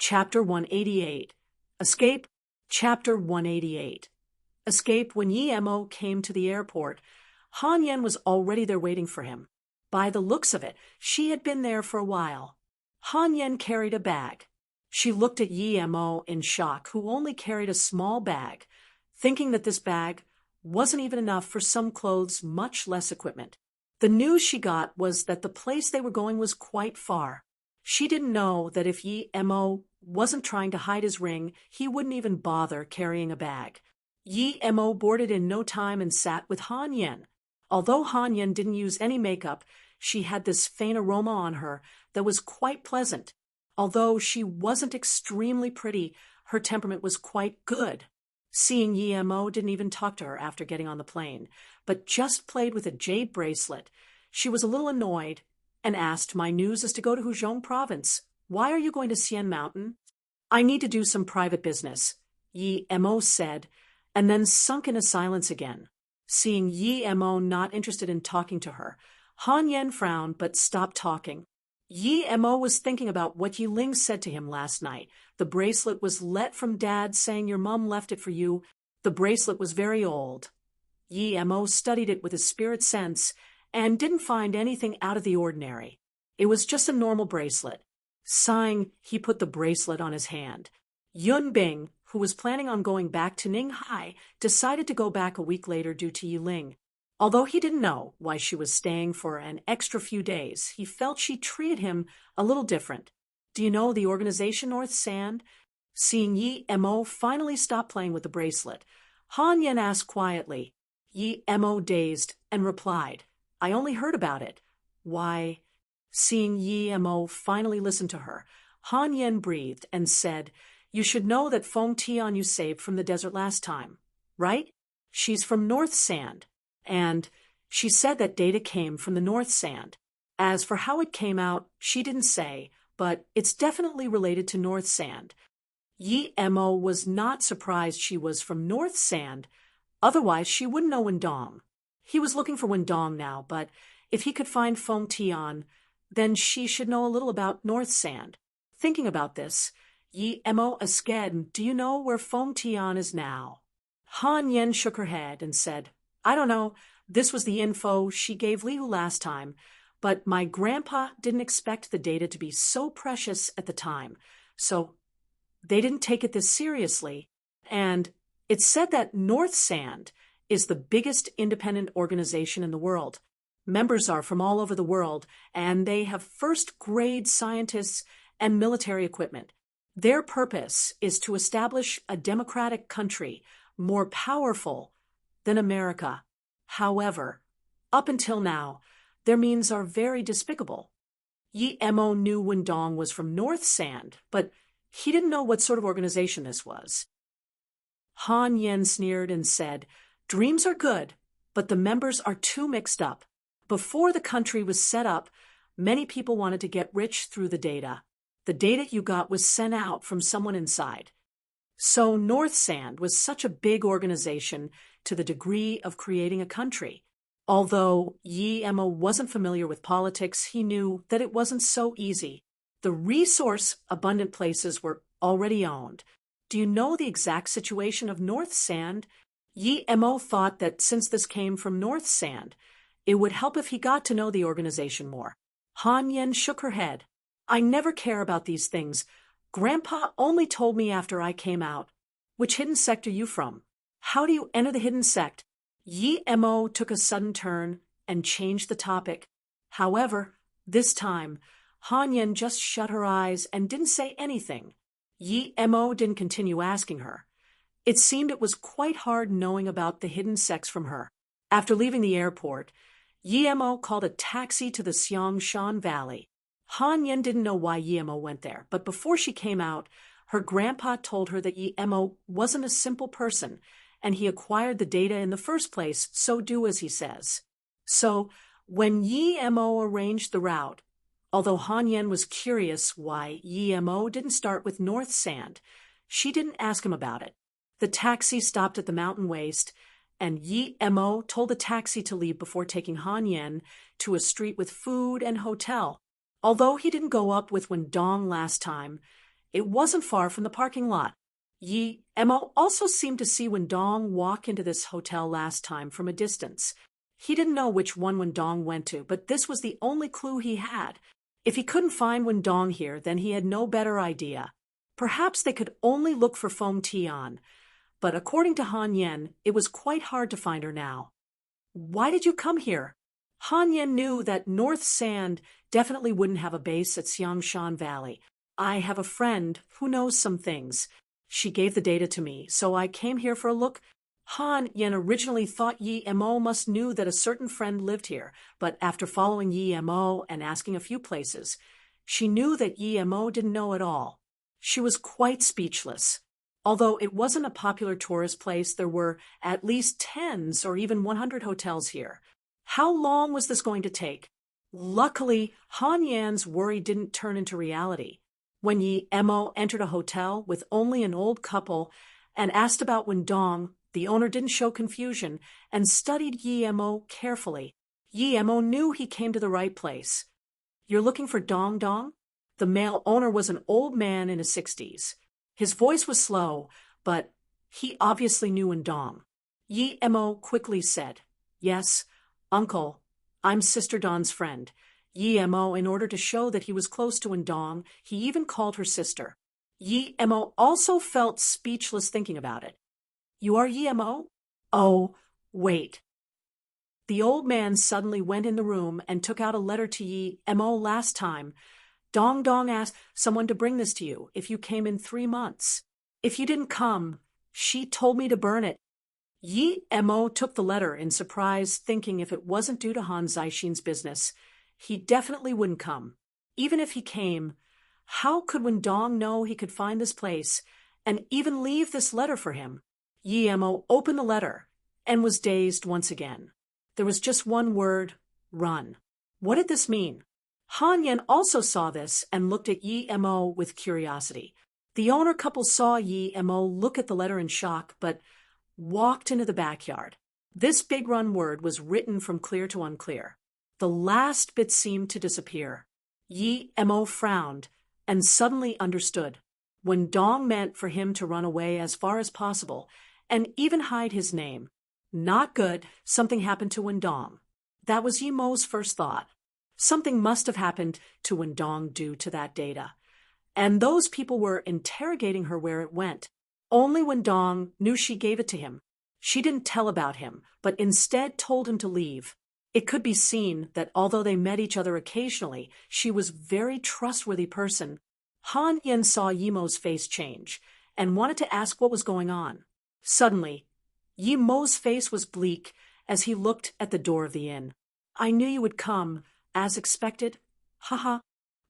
Chapter 188. Escape. Chapter 188. Escape. When Yi Mo came to the airport, Han Yen was already there waiting for him. By the looks of it, she had been there for a while. Han Yen carried a bag. She looked at Yi Mo in shock, who only carried a small bag, thinking that this bag wasn't even enough for some clothes, much less equipment. The news she got was that the place they were going was quite far. She didn't know that if Yi Mo wasn't trying to hide his ring, he wouldn't even bother carrying a bag. Yi Mo boarded in no time and sat with Han Yen. Although Han Yen didn't use any makeup, she had this faint aroma on her that was quite pleasant. Although she wasn't extremely pretty, her temperament was quite good. Seeing Yi Mo didn't even talk to her after getting on the plane, but just played with a jade bracelet. She was a little annoyed and asked, "My news is to go to Huzhong province. Why are you going to Xian Mountain?" "I need to do some private business," Yi Mo said, and then sunk into silence again. Seeing Yi Mo not interested in talking to her, Han Yen frowned but stopped talking. Yi Mo was thinking about what Yi Ling said to him last night. The bracelet was let from Dad, saying your mom left it for you. The bracelet was very old. Yi Mo studied it with a spirit sense and didn't find anything out of the ordinary. It was just a normal bracelet. Sighing, he put the bracelet on his hand. Yun Bing, who was planning on going back to Ninghai, decided to go back a week later due to Yi Ling. Although he didn't know why she was staying for an extra few days, he felt she treated him a little different. "Do you know the organization North Sand?" Seeing Yi Mo finally stop playing with the bracelet, Han Yen asked quietly. Yi Mo dazed and replied, "I only heard about it." "Why?" Seeing Yi Mo finally listen to her, Han Yen breathed and said, "You should know that Feng Tian you saved from the desert last time, right? She's from North Sand. And she said that data came from the North Sand. As for how it came out, she didn't say, but it's definitely related to North Sand." Yi Mo was not surprised she was from North Sand, otherwise she wouldn't know Wendong. He was looking for Wendong now, but if he could find Feng Tian, then she should know a little about North Sand. Thinking about this, Yi Mo asked, "Do you know where Feng Tian is now?" Han Yen shook her head and said, "I don't know. This was the info she gave Liu last time, but my grandpa didn't expect the data to be so precious at the time, so they didn't take it this seriously. And it said that North Sand is the biggest independent organization in the world. Members are from all over the world, and they have first-grade scientists and military equipment. Their purpose is to establish a democratic country more powerful than America. However, up until now, their means are very despicable." Yi Mo knew Wendong was from North Sand, but he didn't know what sort of organization this was. Han Yen sneered and said, "Dreams are good, but the members are too mixed up. Before the country was set up, many people wanted to get rich through the data. The data you got was sent out from someone inside. So North Sand was such a big organization to the degree of creating a country. Although Yi Mo wasn't familiar with politics, he knew that it wasn't so easy. The resource-abundant places were already owned. Do you know the exact situation of North Sand?" Yi Mo thought that since this came from North Sand, it would help if he got to know the organization more. Han Yen shook her head. "I never care about these things. Grandpa only told me after I came out. Which hidden sect are you from? How do you enter the hidden sect?" Yi Mo took a sudden turn and changed the topic. However, this time, Han Yen just shut her eyes and didn't say anything. Yi Mo didn't continue asking her. It seemed it was quite hard knowing about the hidden sects from her. After leaving the airport, Yi Mo called a taxi to the Xiangshan Valley. Han Yen didn't know why Yi Mo went there, but before she came out, her grandpa told her that Yi Mo wasn't a simple person, and he acquired the data in the first place, so do as he says. So, when Yi Mo arranged the route, although Han Yen was curious why Yi Mo didn't start with North Sand, she didn't ask him about it. The taxi stopped at the mountain waste, and Yi Mo told the taxi to leave before taking Han Yen to a street with food and hotel. Although he didn't go up with Wendong last time, It wasn't far from the parking lot. Yi Mo also seemed to see Wendong walk into this hotel last time from a distance. He didn't know which one Wendong went to, but this was the only clue he had. If he couldn't find Wendong here, then he had no better idea. Perhaps they could only look for Feng Tian, but according to Han Yen, it was quite hard to find her now. Why did you come here? Han Yen knew that North Sand definitely wouldn't have a base at Xiangshan Valley. I have a friend who knows some things. She gave the data to me, so I came here for a look. Han Yen originally thought Yi Mo must knew that a certain friend lived here, but after following Yi Mo and asking a few places, she knew that Yi Mo didn't know at all. She was quite speechless. Although it wasn't a popular tourist place, there were at least tens or even 100 hotels here. How long was this going to take? Luckily, Han Yan's worry didn't turn into reality. When Yi Mo entered a hotel with only an old couple and asked about Wendong, the owner didn't show confusion and studied Yi Mo carefully. Yi Mo knew he came to the right place. You're looking for Dong Dong? The male owner was an old man in his 60s. His voice was slow, but he obviously knew Wendong. Yi Mo quickly said, Yes, Uncle, I'm Sister Don's friend. Yi Mo, in order to show that he was close to Wendong, he even called her sister. Yi Mo also felt speechless thinking about it. You are Yi Mo? Oh, wait. The old man suddenly went in the room and took out a letter to Yi Mo last time. Dong Dong asked someone to bring this to you if you came in 3 months. If you didn't come, she told me to burn it. Yi Mo took the letter in surprise, thinking if it wasn't due to Han Zixin's business, he definitely wouldn't come. Even if he came, how could Wendong know he could find this place and even leave this letter for him? Yi Mo opened the letter and was dazed once again. There was just one word, run. What did this mean? Han Yen also saw this and looked at Yi Mo with curiosity. The owner couple saw Yi Mo look at the letter in shock, but walked into the backyard. This big run word was written from clear to unclear. The last bit seemed to disappear. Yi Mo frowned and suddenly understood. Wendong meant for him to run away as far as possible and even hide his name. Not good. Something happened to Wendong. That was Yi Mo's first thought. Something must have happened to Wendong due to that data. And those people were interrogating her where it went. Only Wendong knew she gave it to him. She didn't tell about him, but instead told him to leave. It could be seen that although they met each other occasionally, she was a very trustworthy person. Han Yen saw Yi Mo's face change and wanted to ask what was going on. Suddenly, Yi Mo's face was bleak as he looked at the door of the inn. I knew you would come, as expected. Haha.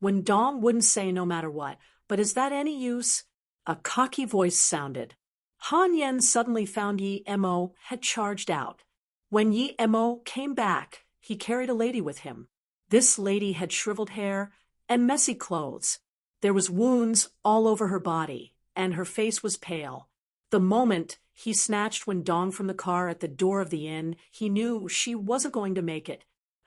Wendong wouldn't say no matter what, but is that any use? A cocky voice sounded. Han Yen suddenly found Yi Mo had charged out. When Yi Mo came back, he carried a lady with him. This lady had shriveled hair and messy clothes. There was wounds all over her body, and her face was pale. The moment he snatched Wendong from the car at the door of the inn, he knew she wasn't going to make it.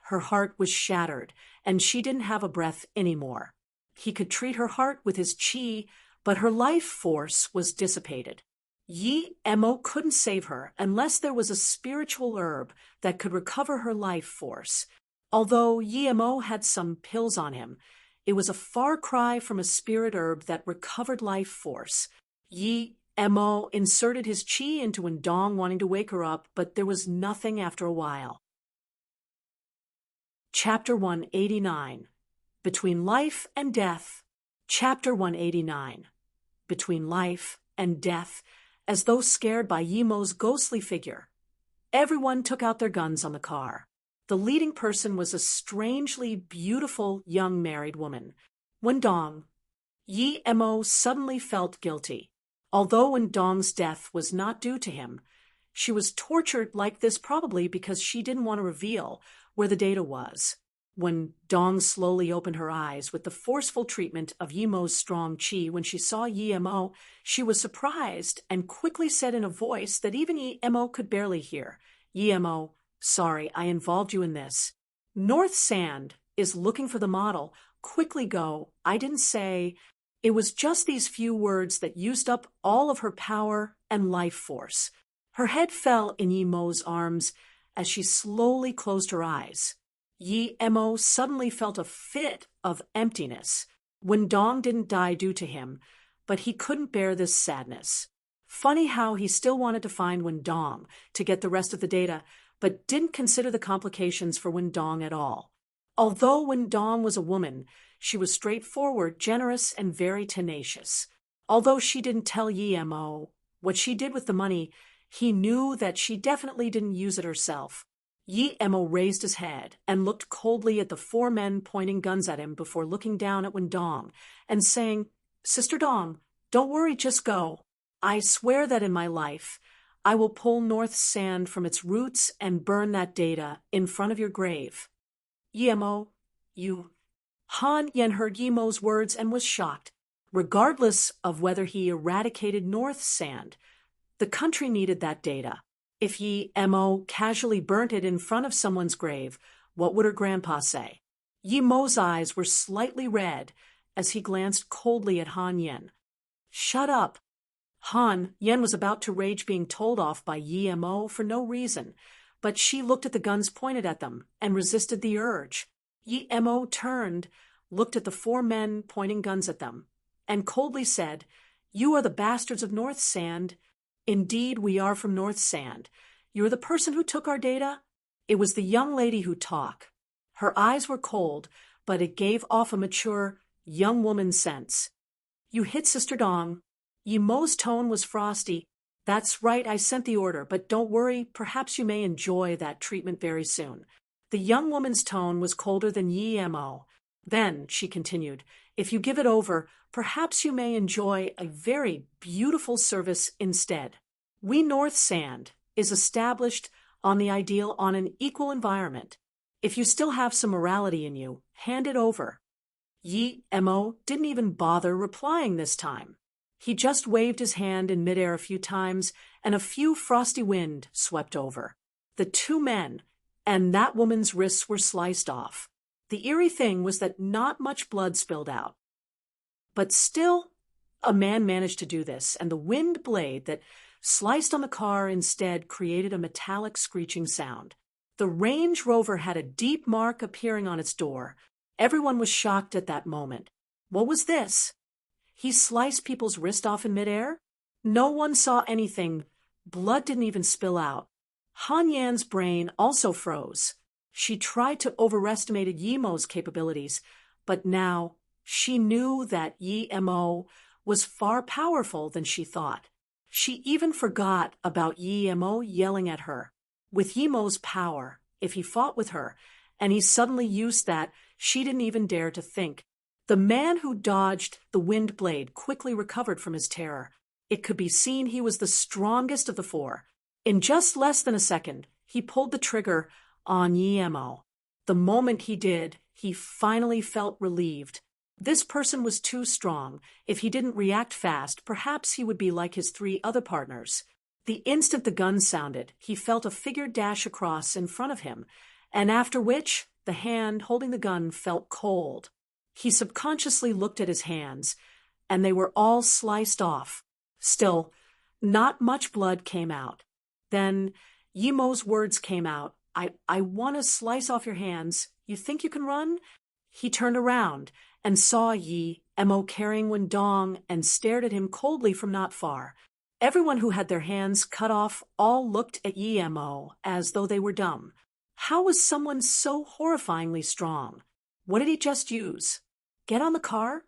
Her heart was shattered, and she didn't have a breath anymore. He could treat her heart with his qi, but her life force was dissipated. Yi Mo couldn't save her unless there was a spiritual herb that could recover her life force. Although Yi Mo had some pills on him, it was a far cry from a spirit herb that recovered life force. Yi Mo inserted his qi into Wendong, wanting to wake her up, but there was nothing after a while. Chapter 189. Between Life and Death. Chapter 189. Between life and death, as though scared by Yi Mo's ghostly figure. Everyone took out their guns on the car. The leading person was a strangely beautiful young married woman. Wendong. Yi Mo suddenly felt guilty. Although Wendong's death was not due to him, she was tortured like this probably because she didn't want to reveal where the data was. When Dong slowly opened her eyes with the forceful treatment of Yi Mo's strong qi, when she saw Yi Mo, she was surprised and quickly said in a voice that even Yi Mo could barely hear, Yi Mo, sorry, I involved you in this. North Sand is looking for the model. Quickly go. I didn't say. It was just these few words that used up all of her power and life force. Her head fell in Yi Mo's arms as she slowly closed her eyes. Yi Mo suddenly felt a fit of emptiness. Wendong didn't die due to him, but he couldn't bear this sadness. Funny how he still wanted to find Wendong to get the rest of the data, but didn't consider the complications for Wendong at all. Although Wendong was a woman, she was straightforward, generous, and very tenacious. Although she didn't tell Yi Mo what she did with the money, he knew that she definitely didn't use it herself. Yi Mo raised his head and looked coldly at the 4 men pointing guns at him before looking down at Wendong and saying, "Sister Dong, don't worry, just go. I swear that in my life, I will pull North Sand from its roots and burn that data in front of your grave." "Yi Mo, you..." Han Yen heard Yi Mo's words and was shocked. Regardless of whether he eradicated North Sand, the country needed that data. If Yi Mo casually burnt it in front of someone's grave, what would her grandpa say? Yi Mo's eyes were slightly red as he glanced coldly at Han Yen. "Shut up." Han Yen was about to rage being told off by Yi Mo for no reason, but she looked at the guns pointed at them and resisted the urge. Yi Mo turned, looked at the 4 men pointing guns at them, and coldly said, "You are the bastards of North Sand." "Indeed, we are from North Sand. You're the person who took our data?" It was the young lady who talked. Her eyes were cold, but it gave off a mature, young woman's sense. "You hit Sister Dong." Yi Mo's tone was frosty. "That's right, I sent the order, but don't worry, perhaps you may enjoy that treatment very soon." The young woman's tone was colder than Yi Mo. "Then," she continued, "if you give it over, perhaps you may enjoy a very beautiful service instead. We North Sand is established on the ideal on an equal environment. If you still have some morality in you, hand it over." Yi Mo didn't even bother replying this time. He just waved his hand in midair a few times, and a few frosty wind swept over. The 2 men and that woman's wrists were sliced off. The eerie thing was that not much blood spilled out. But still, a man managed to do this, and the wind blade that sliced on the car instead created a metallic screeching sound. The Range Rover had a deep mark appearing on its door. Everyone was shocked at that moment. What was this? He sliced people's wrist off in midair? No one saw anything. Blood didn't even spill out. Han Yan's brain also froze. She tried to overestimate Yi Mo's capabilities, but now she knew that Yi Mo was far powerful than she thought. She even forgot about Yi Mo yelling at her. With Yi Mo's power, if he fought with her, and he suddenly used that, she didn't even dare to think. The man who dodged the wind blade quickly recovered from his terror. It could be seen he was the strongest of the 4. In just less than a second, he pulled the trigger on Yi Mo. The moment he did, he finally felt relieved. This person was too strong. If he didn't react fast, perhaps he would be like his 3 other partners. The instant the gun sounded, he felt a figure dash across in front of him, and after which, the hand holding the gun felt cold. He subconsciously looked at his hands, and they were all sliced off. Still, not much blood came out. Then Yi Mo's words came out. I want to slice off your hands. You think you can run?" He turned around and saw Yi Mo carrying Wendong and stared at him coldly from not far. Everyone who had their hands cut off all looked at Yi Mo as though they were dumb. How was someone so horrifyingly strong? What did he just use? Get on the car?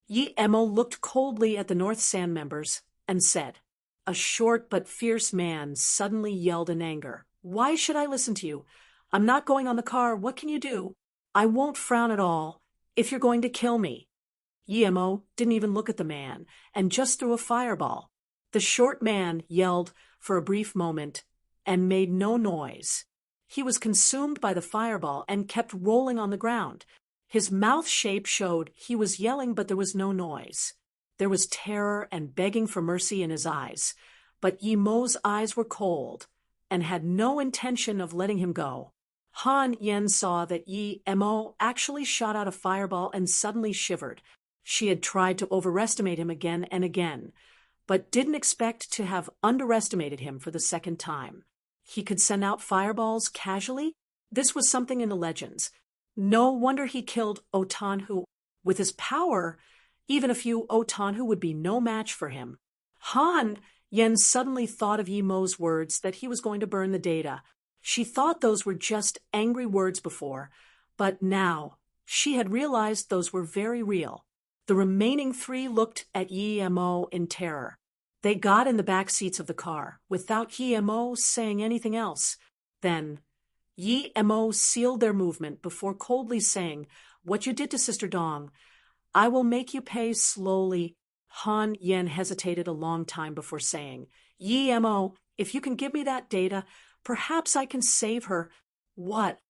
Yi Mo looked coldly at the North Sand members and said. A short but fierce man suddenly yelled in anger. "Why should I listen to you? I'm not going on the car. What can you do? I won't frown at all if you're going to kill me." Yi Mo didn't even look at the man and just threw a fireball. The short man yelled for a brief moment and made no noise. He was consumed by the fireball and kept rolling on the ground. His mouth shape showed he was yelling, but there was no noise. There was terror and begging for mercy in his eyes, but Yi Mo's eyes were cold and had no intention of letting him go. Han Yen saw that Yi Mo actually shot out a fireball and suddenly shivered. She had tried to overestimate him again and again, but didn't expect to have underestimated him for the second time. He could send out fireballs casually? This was something in the legends. No wonder he killed Otanhu. With his power, even a few Otanhu would be no match for him. Han Yen suddenly thought of Yi Mo's words that he was going to burn the data. She thought those were just angry words before, but now she had realized those were very real. The remaining three looked at Yi Mo in terror. They got in the back seats of the car, without Yi Mo saying anything else. Then Yi Mo sealed their movement before coldly saying, "What you did to Sister Dong, I will make you pay slowly." Han Yen hesitated a long time before saying, "Yi Mo, if you can give me that data, perhaps I can save her." "What?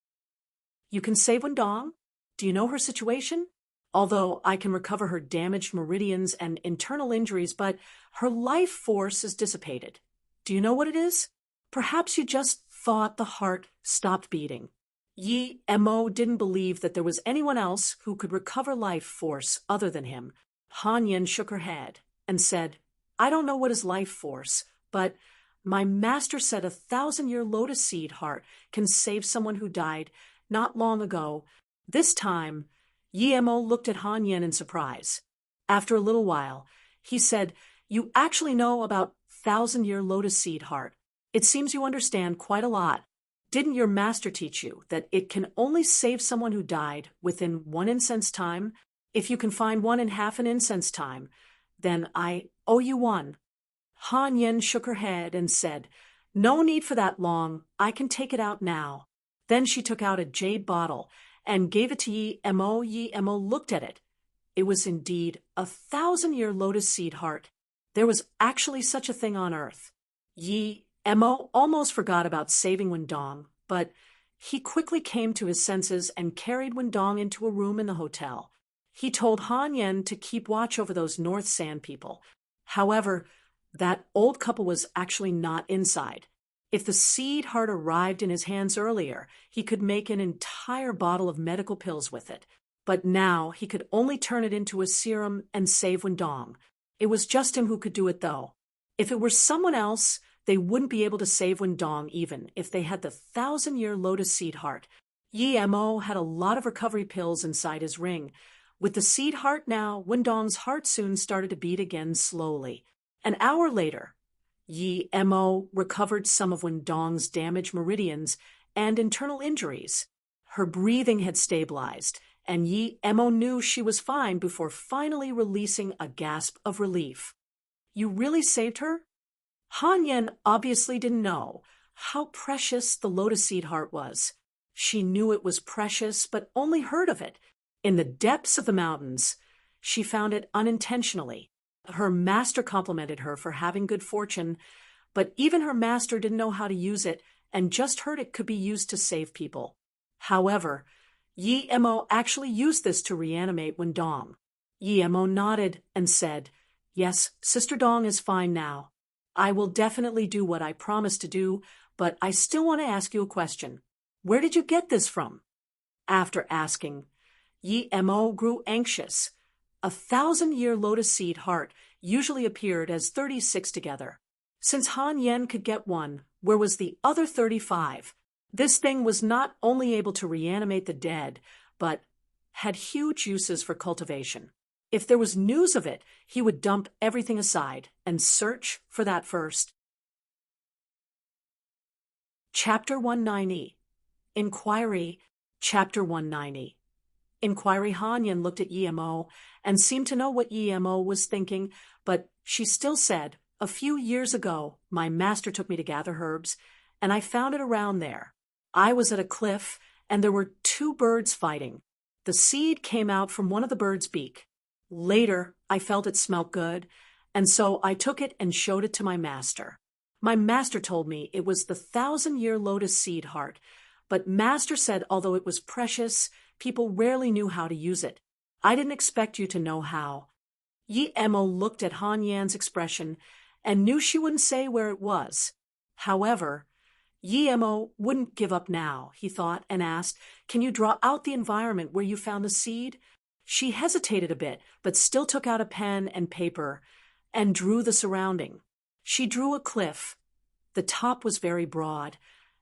You can save Wendong? Do you know her situation?" "Although I can recover her damaged meridians and internal injuries, but her life force is dissipated. Do you know what it is? Perhaps you just thought the heart stopped beating." Yi Mo didn't believe that there was anyone else who could recover life force other than him. Han Yen shook her head and said, "I don't know what is life force, but my master said 1,000-year lotus seed heart can save someone who died not long ago." This time, Yi Mo looked at Han Yen in surprise. After a little while, he said, "You actually know about 1,000-year lotus seed heart. It seems you understand quite a lot. Didn't your master teach you that it can only save someone who died within 1 incense time? If you can find one in half an incense time, then I owe you one." Han Yen shook her head and said, "No need for that long. I can take it out now." Then she took out a jade bottle and gave it to Yi Mo. Yi Mo looked at it. It was indeed 1,000-year lotus seed heart. There was actually such a thing on Earth. Yi Mo almost forgot about saving Wendong, but he quickly came to his senses and carried Wendong into a room in the hotel. He told Han Yen to keep watch over those North Sand people. However, that old couple was actually not inside. If the seed heart arrived in his hands earlier, he could make an entire bottle of medical pills with it. But now he could only turn it into a serum and save Wendong. It was just him who could do it, though. If it were someone else, they wouldn't be able to save Wendong even if they had the 1,000-year lotus seed heart. Yi Mo had a lot of recovery pills inside his ring. With the seed heart now, Wendong's heart soon started to beat again slowly. An hour later, Yi Mo recovered some of Wendong's damaged meridians and internal injuries. Her breathing had stabilized, and Yi Mo knew she was fine before finally releasing a gasp of relief. "You really saved her?" Han Yen obviously didn't know how precious the lotus seed heart was. She knew it was precious, but only heard of it. In the depths of the mountains, she found it unintentionally. Her master complimented her for having good fortune, but even her master didn't know how to use it and just heard it could be used to save people. However, Yi Mo actually used this to reanimate Wendong. Yi Mo nodded and said, "Yes, Sister Dong is fine now. I will definitely do what I promised to do, but I still want to ask you a question. Where did you get this from?" After asking, Yi Mo grew anxious. 1,000-year lotus seed heart usually appeared as 36 together. Since Han Yen could get one, where was the other 35? This thing was not only able to reanimate the dead, but had huge uses for cultivation. If there was news of it, he would dump everything aside and search for that first. Chapter 190. Inquiry. Chapter 190. Inquiry. Han Yen looked at Yi Mo and seemed to know what Yi Mo was thinking, but she still said, "A few years ago, my master took me to gather herbs, and I found it around there. I was at a cliff, and there were 2 birds fighting. The seed came out from one of the birds' beak. Later, I felt it smelt good, and so I took it and showed it to my master. My master told me it was the 1,000-year lotus seed heart, but master said although it was precious, people rarely knew how to use it. I didn't expect you to know how." Yi Mo looked at Han Yan's expression and knew she wouldn't say where it was. However, Yi Mo wouldn't give up now, he thought, and asked, "Can you draw out the environment where you found the seed?" She hesitated a bit, but still took out a pen and paper and drew the surrounding. She drew a cliff. The top was very broad,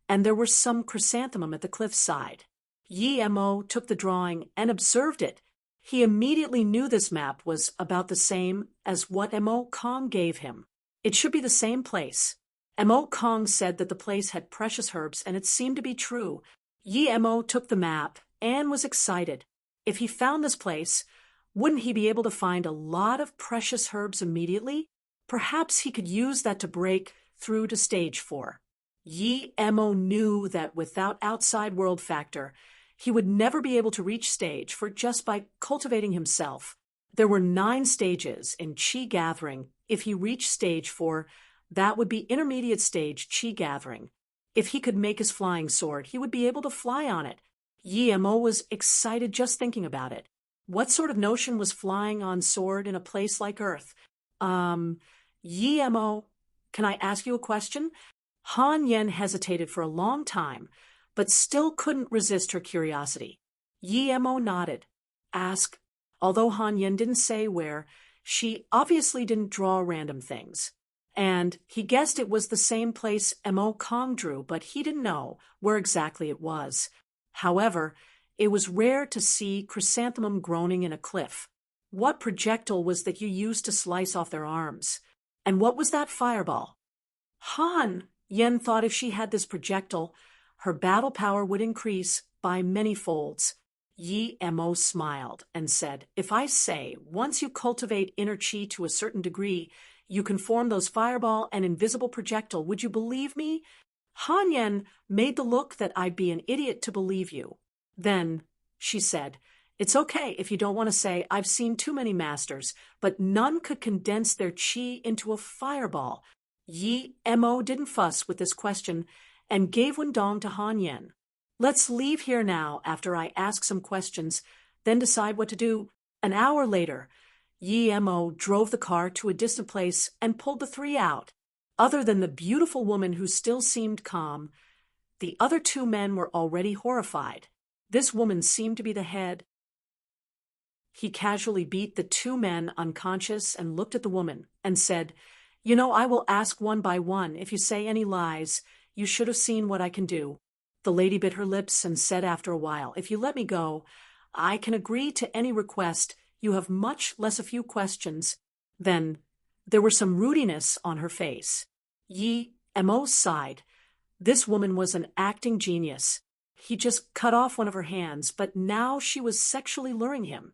and there were some chrysanthemum at the cliff's side. Yi Mo took the drawing and observed it. He immediately knew this map was about the same as what Mo Kong gave him. It should be the same place. Mo Kong said that the place had precious herbs, and it seemed to be true. Yi Mo took the map and was excited. If he found this place, wouldn't he be able to find a lot of precious herbs immediately? Perhaps he could use that to break through to stage 4. Yi Mo knew that without outside world factor, he would never be able to reach stage 4 just by cultivating himself. There were 9 stages in Qi gathering. If he reached stage 4, that would be intermediate stage Qi gathering. If he could make his flying sword, he would be able to fly on it. Yi Mo was excited just thinking about it. What sort of notion was flying on sword in a place like Earth? Yi Mo, can I ask you a question? Han Yen hesitated for a long time, but still couldn't resist her curiosity. Yi Mo nodded. Ask. Although Han Yen didn't say where, she obviously didn't draw random things. And he guessed it was the same place Mo Kong drew, but he didn't know where exactly it was. However, it was rare to see chrysanthemum growing in a cliff. What projectile was that you used to slice off their arms? And what was that fireball? Han Yen thought if she had this projectile, her battle power would increase by many folds. Yi Mo smiled and said, if I say once you cultivate inner qi to a certain degree, you can form those fireball and invisible projectile, would you believe me? Han Yen made the look that I'd be an idiot to believe you. Then, she said, it's okay if you don't want to say I've seen too many masters, but none could condense their qi into a fireball. Yi Mo didn't fuss with this question and gave Wendong to Han Yen. Let's leave here now after I ask some questions, then decide what to do. An hour later, Yi Mo drove the car to a distant place and pulled the 3 out. Other than the beautiful woman who still seemed calm, the other 2 men were already horrified. This woman seemed to be the head. He casually beat the 2 men unconscious and looked at the woman and said, you know, I will ask one by one. If you say any lies, you should have seen what I can do. The lady bit her lips and said after a while, if you let me go, I can agree to any request. You have much less a few questions. Then there was some rudiness on her face. Yi Mo sighed. This woman was an acting genius. He just cut off one of her hands, but now she was sexually luring him.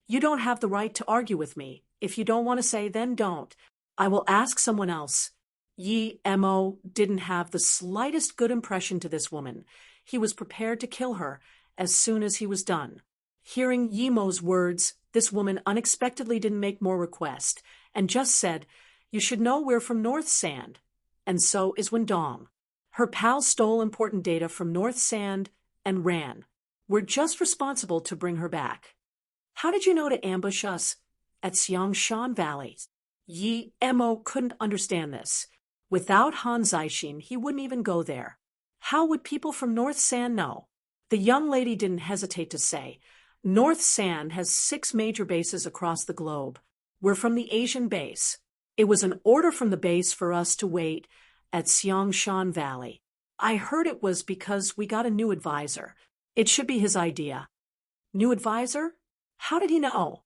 You don't have the right to argue with me. If you don't want to say, then don't. I will ask someone else. Yi Mo didn't have the slightest good impression to this woman. He was prepared to kill her as soon as he was done. Hearing Yi Mo's words, this woman unexpectedly didn't make more request and just said, you should know we're from North Sand, and so is Wendong. Her pal stole important data from North Sand and ran. We're just responsible to bring her back. How did you know to ambush us at Xiangshan Valley? Yi Mo couldn't understand this. Without Han Zaixin, he wouldn't even go there. How would people from North Sand know? The young lady didn't hesitate to say, North Sand has 6 major bases across the globe. We're from the Asian base. It was an order from the base for us to wait at Xiangshan Valley. I heard it was because we got a new advisor. It should be his idea. New advisor? How did he know?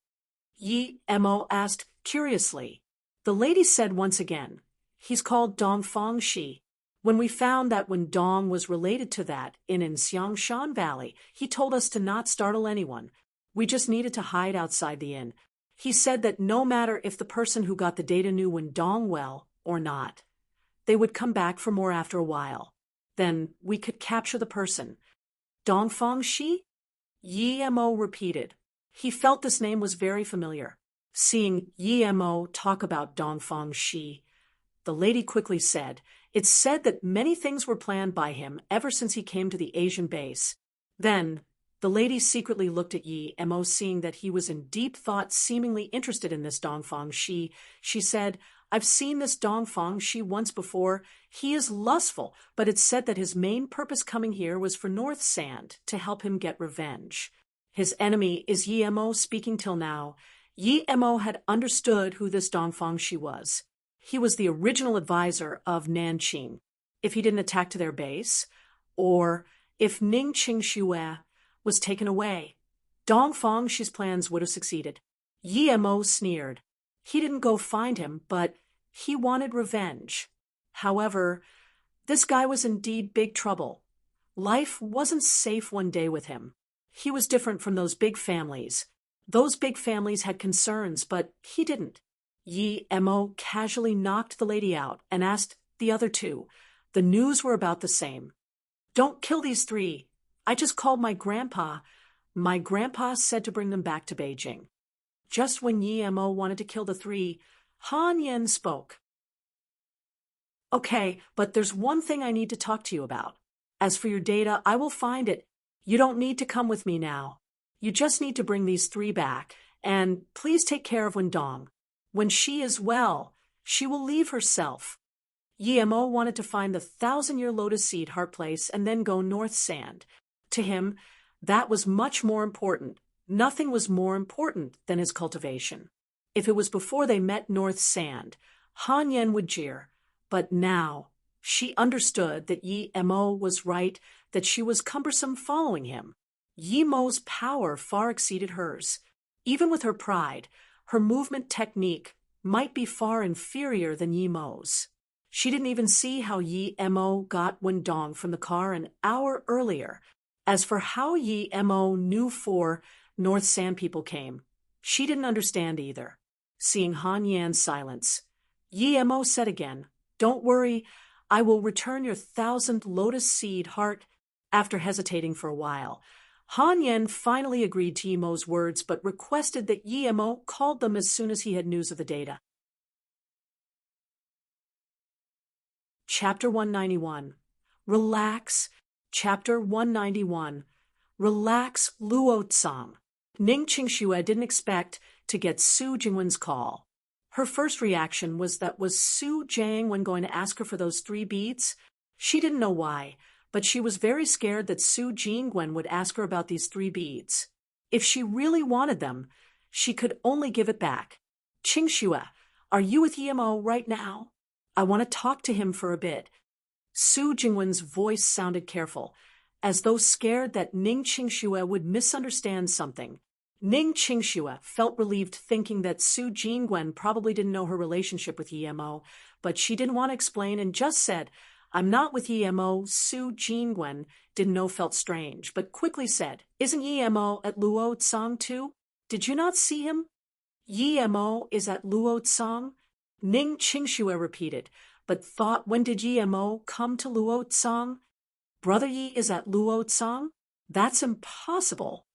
Yi Mo asked curiously. The lady said once again, he's called Dongfang Shi. When we found that when Dong was related to that in Xiangshan Valley, he told us to not startle anyone. We just needed to hide outside the inn. He said that no matter if the person who got the data knew when Dong well or not, they would come back for more after a while. Then we could capture the person. Dongfang Shi? Yi Mo repeated. He felt this name was very familiar. Seeing Yi Mo talk about Dongfang Shi, the lady quickly said, it's said that many things were planned by him ever since he came to the Asian base. Then, the lady secretly looked at Yi Mo, seeing that he was in deep thought, seemingly interested in this Dongfang Shi. She said, I've seen this Dongfang Shi once before. He is lustful, but it's said that his main purpose coming here was for North Sand, to help him get revenge. His enemy is Yi Mo speaking till now. Yi Mo had understood who this Dong Fangshi was. He was the original advisor of Nanqing. If he didn't attack to their base, or if Ning Qingxue was taken away, Dong Fangshi's plans would have succeeded. Yi Mo sneered. He didn't go find him, but he wanted revenge. However, this guy was indeed big trouble. Life wasn't safe one day with him. He was different from those big families. Those big families had concerns, but he didn't. Yi Mo casually knocked the lady out and asked the other two. The news were about the same. Don't kill these three. I just called my grandpa. My grandpa said to bring them back to Beijing. Just when Yi Mo wanted to kill the three, Han Yen spoke. Okay, but there's one thing I need to talk to you about. As for your data, I will find it. You don't need to come with me now. You just need to bring these three back, and please take care of Wendong. When she is well, she will leave herself. Yi Mo wanted to find the 1,000-year lotus seed heart place and then go north sand. To him, that was much more important. Nothing was more important than his cultivation. If it was before they met north sand, Han Yen would jeer. But now, she understood that Yi Mo was right, that she was cumbersome following him. Yi Mo's power far exceeded hers. Even with her pride, her movement technique might be far inferior than Yi Mo's. She didn't even see how Yi Mo got Wendong from the car an hour earlier. As for how Yi Mo knew 4 North Sand people came, she didn't understand either. Seeing Han Yan's silence, Yi Mo said again, "Don't worry, I will return your 1,000 lotus seed heart." After hesitating for a while, Han Yan finally agreed to Yi Mo's words but requested that Yi Mo called them as soon as he had news of the data. Chapter 191. Relax. Chapter 191. Relax, Luo Tsang. Ning Qingxue didn't expect to get Su Jingwen's call. Her first reaction was Su Jingwen going to ask her for those 3 beads? She didn't know why, but she was very scared that Su Jingwen would ask her about these 3 beads. If she really wanted them, she could only give it back. "Qingxue, are you with Yi Mo right now? I want to talk to him for a bit." Su Jingwen's voice sounded careful, as though scared that Ning Qingxue would misunderstand something. Ning Qingxue felt relieved thinking that Su Jingwen probably didn't know her relationship with Yi Mo, but she didn't want to explain and just said, "I'm not with Yi Mo." Su Jingwen didn't know, felt strange, but quickly said, "Isn't Yi Mo at Luo Tsang too? Did you not see him?" "Yi Mo is at Luo Tsang?" Ning Qingxue repeated, but thought, when did Yi Mo come to Luo Tsang? Brother Yi is at Luo Tsang? That's impossible.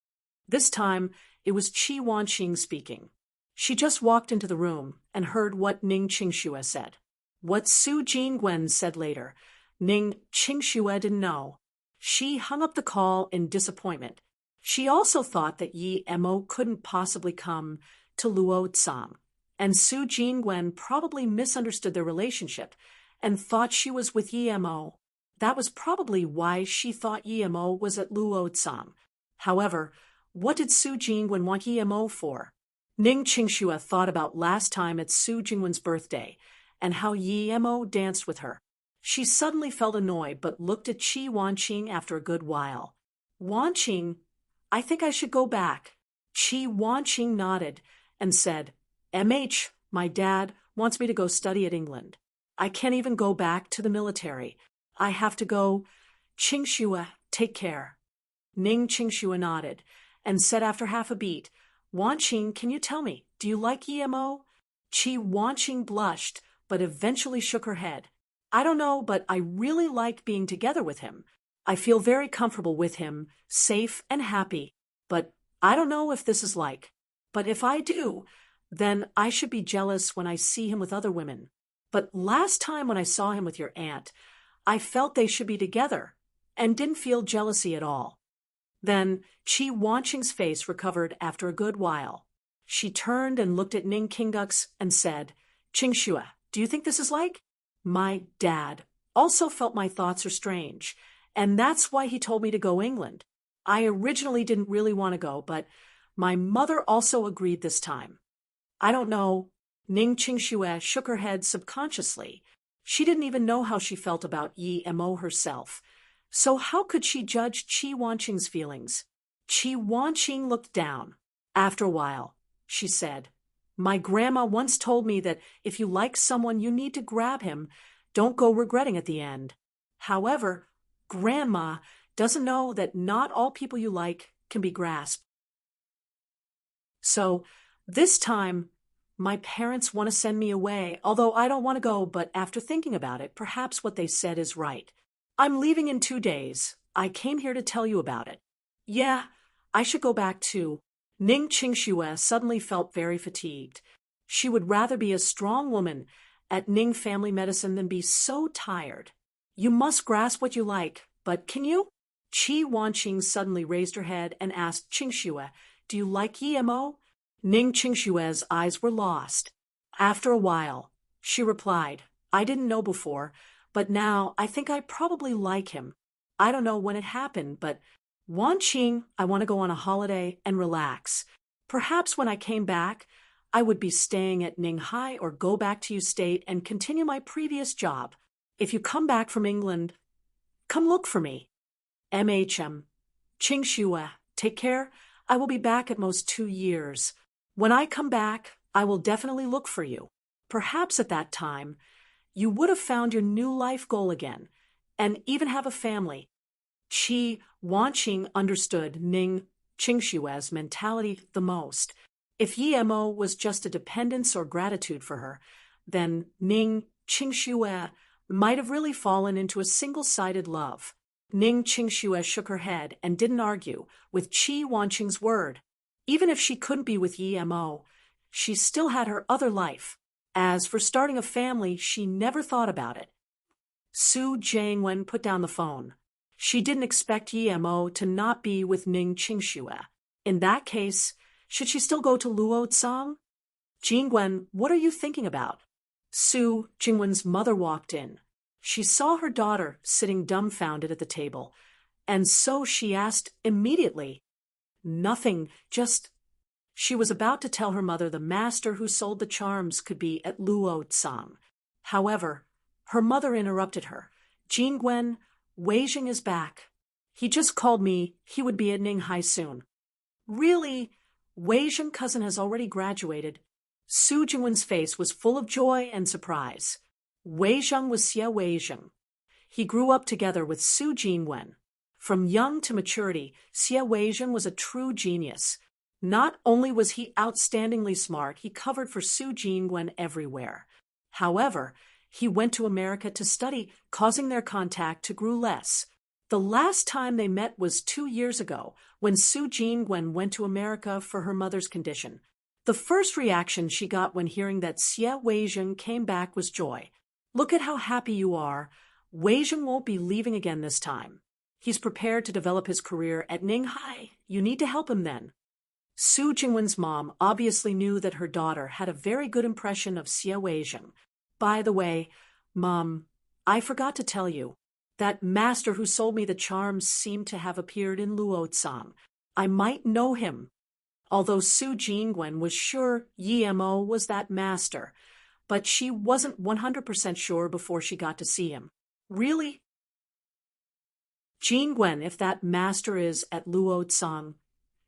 This time, it was Qi Wanqing speaking. She just walked into the room and heard what Ning Qingxue said. What Su Jingwen said later, Ning Qingxue didn't know. She hung up the call in disappointment. She also thought that Yi Mo couldn't possibly come to Luo Tsang, and Su Jingwen probably misunderstood their relationship and thought she was with Yi Mo. That was probably why she thought Yi Mo was at Luo Tsang. However, what did Su Jingwen want Yi Mo for? Ning Qingxue thought about last time at Su Jingwen's birthday and how Yi Mo danced with her. She suddenly felt annoyed but looked at Qi Wanqing after a good while. "Wanqing, I think I should go back." Qi Wanqing nodded and said, "MH, my dad wants me to go study at England. I can't even go back to the military. I have to go. Qingxue, take care." Ning Qingxue nodded and said after half a beat, "Wanqing, can you tell me, do you like Yi Mo?" Qi Wanqing blushed, but eventually shook her head. "I don't know, but I really like being together with him. I feel very comfortable with him, safe and happy. But I don't know if this is like. But if I do, then I should be jealous when I see him with other women. But last time when I saw him with your aunt, I felt they should be together and didn't feel jealousy at all." Then Qi Wanqing's face recovered after a good while. She turned and looked at Ning Qingdux and said, "Qingxue, do you think this is like? My dad also felt my thoughts are strange, and that's why he told me to go England. I originally didn't really want to go, but my mother also agreed this time. I don't know. Ning Qingxue shook her head subconsciously. She didn't even know how she felt about Yi Mo herself. So how could she judge Qi Wanqing's feelings? Qi Wanqing looked down. After a while, she said, "My grandma once told me that if you like someone, you need to grab him. Don't go regretting at the end. However, Grandma doesn't know that not all people you like can be grasped. So, this time, my parents want to send me away, although I don't want to go, but after thinking about it, perhaps what they said is right. I'm leaving in 2 days. I came here to tell you about it." "Yeah, I should go back too." Ning Qingxue suddenly felt very fatigued. She would rather be a strong woman at Ning Family Medicine than be so tired. "You must grasp what you like, but can you?" Qi Wanqing suddenly raised her head and asked Qingxue, "Do you like Yi Mo?" Ning Qingxue's eyes were lost. After a while, she replied, "I didn't know before, but now I think I probably like him. I don't know when it happened, but Wanqing, I want to go on a holiday and relax. Perhaps when I came back, I would be staying at Ninghai or go back to State and continue my previous job. If you come back from England, come look for me. MHM. Qingxue, take care. I will be back at most 2 years. When I come back, I will definitely look for you. Perhaps at that time, you would have found your new life goal again, and even have a family." Qi Wanqing understood Ning Qingxue's mentality the most. If Yi Mo was just a dependence or gratitude for her, then Ning Qingxue might have really fallen into a single-sided love. Ning Qingxue shook her head and didn't argue with Qi Wanqing's word. Even if she couldn't be with Yi Mo, she still had her other life. As for starting a family, she never thought about it. Su Jiangwen put down the phone. She didn't expect Yi Mo to not be with Ning Qingxue. In that case, should she still go to Luo Tsang? "Jingwen, what are you thinking about?" Su Jingwen's mother walked in. She saw her daughter sitting dumbfounded at the table, and so she asked immediately. "Nothing, just—" She was about to tell her mother the master who sold the charms could be at Luo Tsang. However, her mother interrupted her. "Jingwen, Weijing is back. He just called me he would be at Ninghai soon." "Really? Weijing cousin has already graduated." Su Jingwen's face was full of joy and surprise. Weizheng was Xie Weizheng. He grew up together with Su Jingwen. From young to maturity, Xie Weizheng was a true genius. Not only was he outstandingly smart, he covered for Su Jingwen everywhere. However, he went to America to study, causing their contact to grow less. The last time they met was 2 years ago, when Su Jingwen went to America for her mother's condition. The first reaction she got when hearing that Xie Weizheng came back was joy. "Look at how happy you are. Weizheng won't be leaving again this time. He's prepared to develop his career at Ninghai. You need to help him then." Su Jingwen's mom obviously knew that her daughter had a very good impression of Xie Weizheng. "By the way, Mom, I forgot to tell you. That master who sold me the charms seemed to have appeared in Luo Tsang. I might know him." Although Su Jingwen was sure Yi Mo was that master, but she wasn't 100% sure before she got to see him. "Really?" "Jingwen, if that master is at Luo Tsang,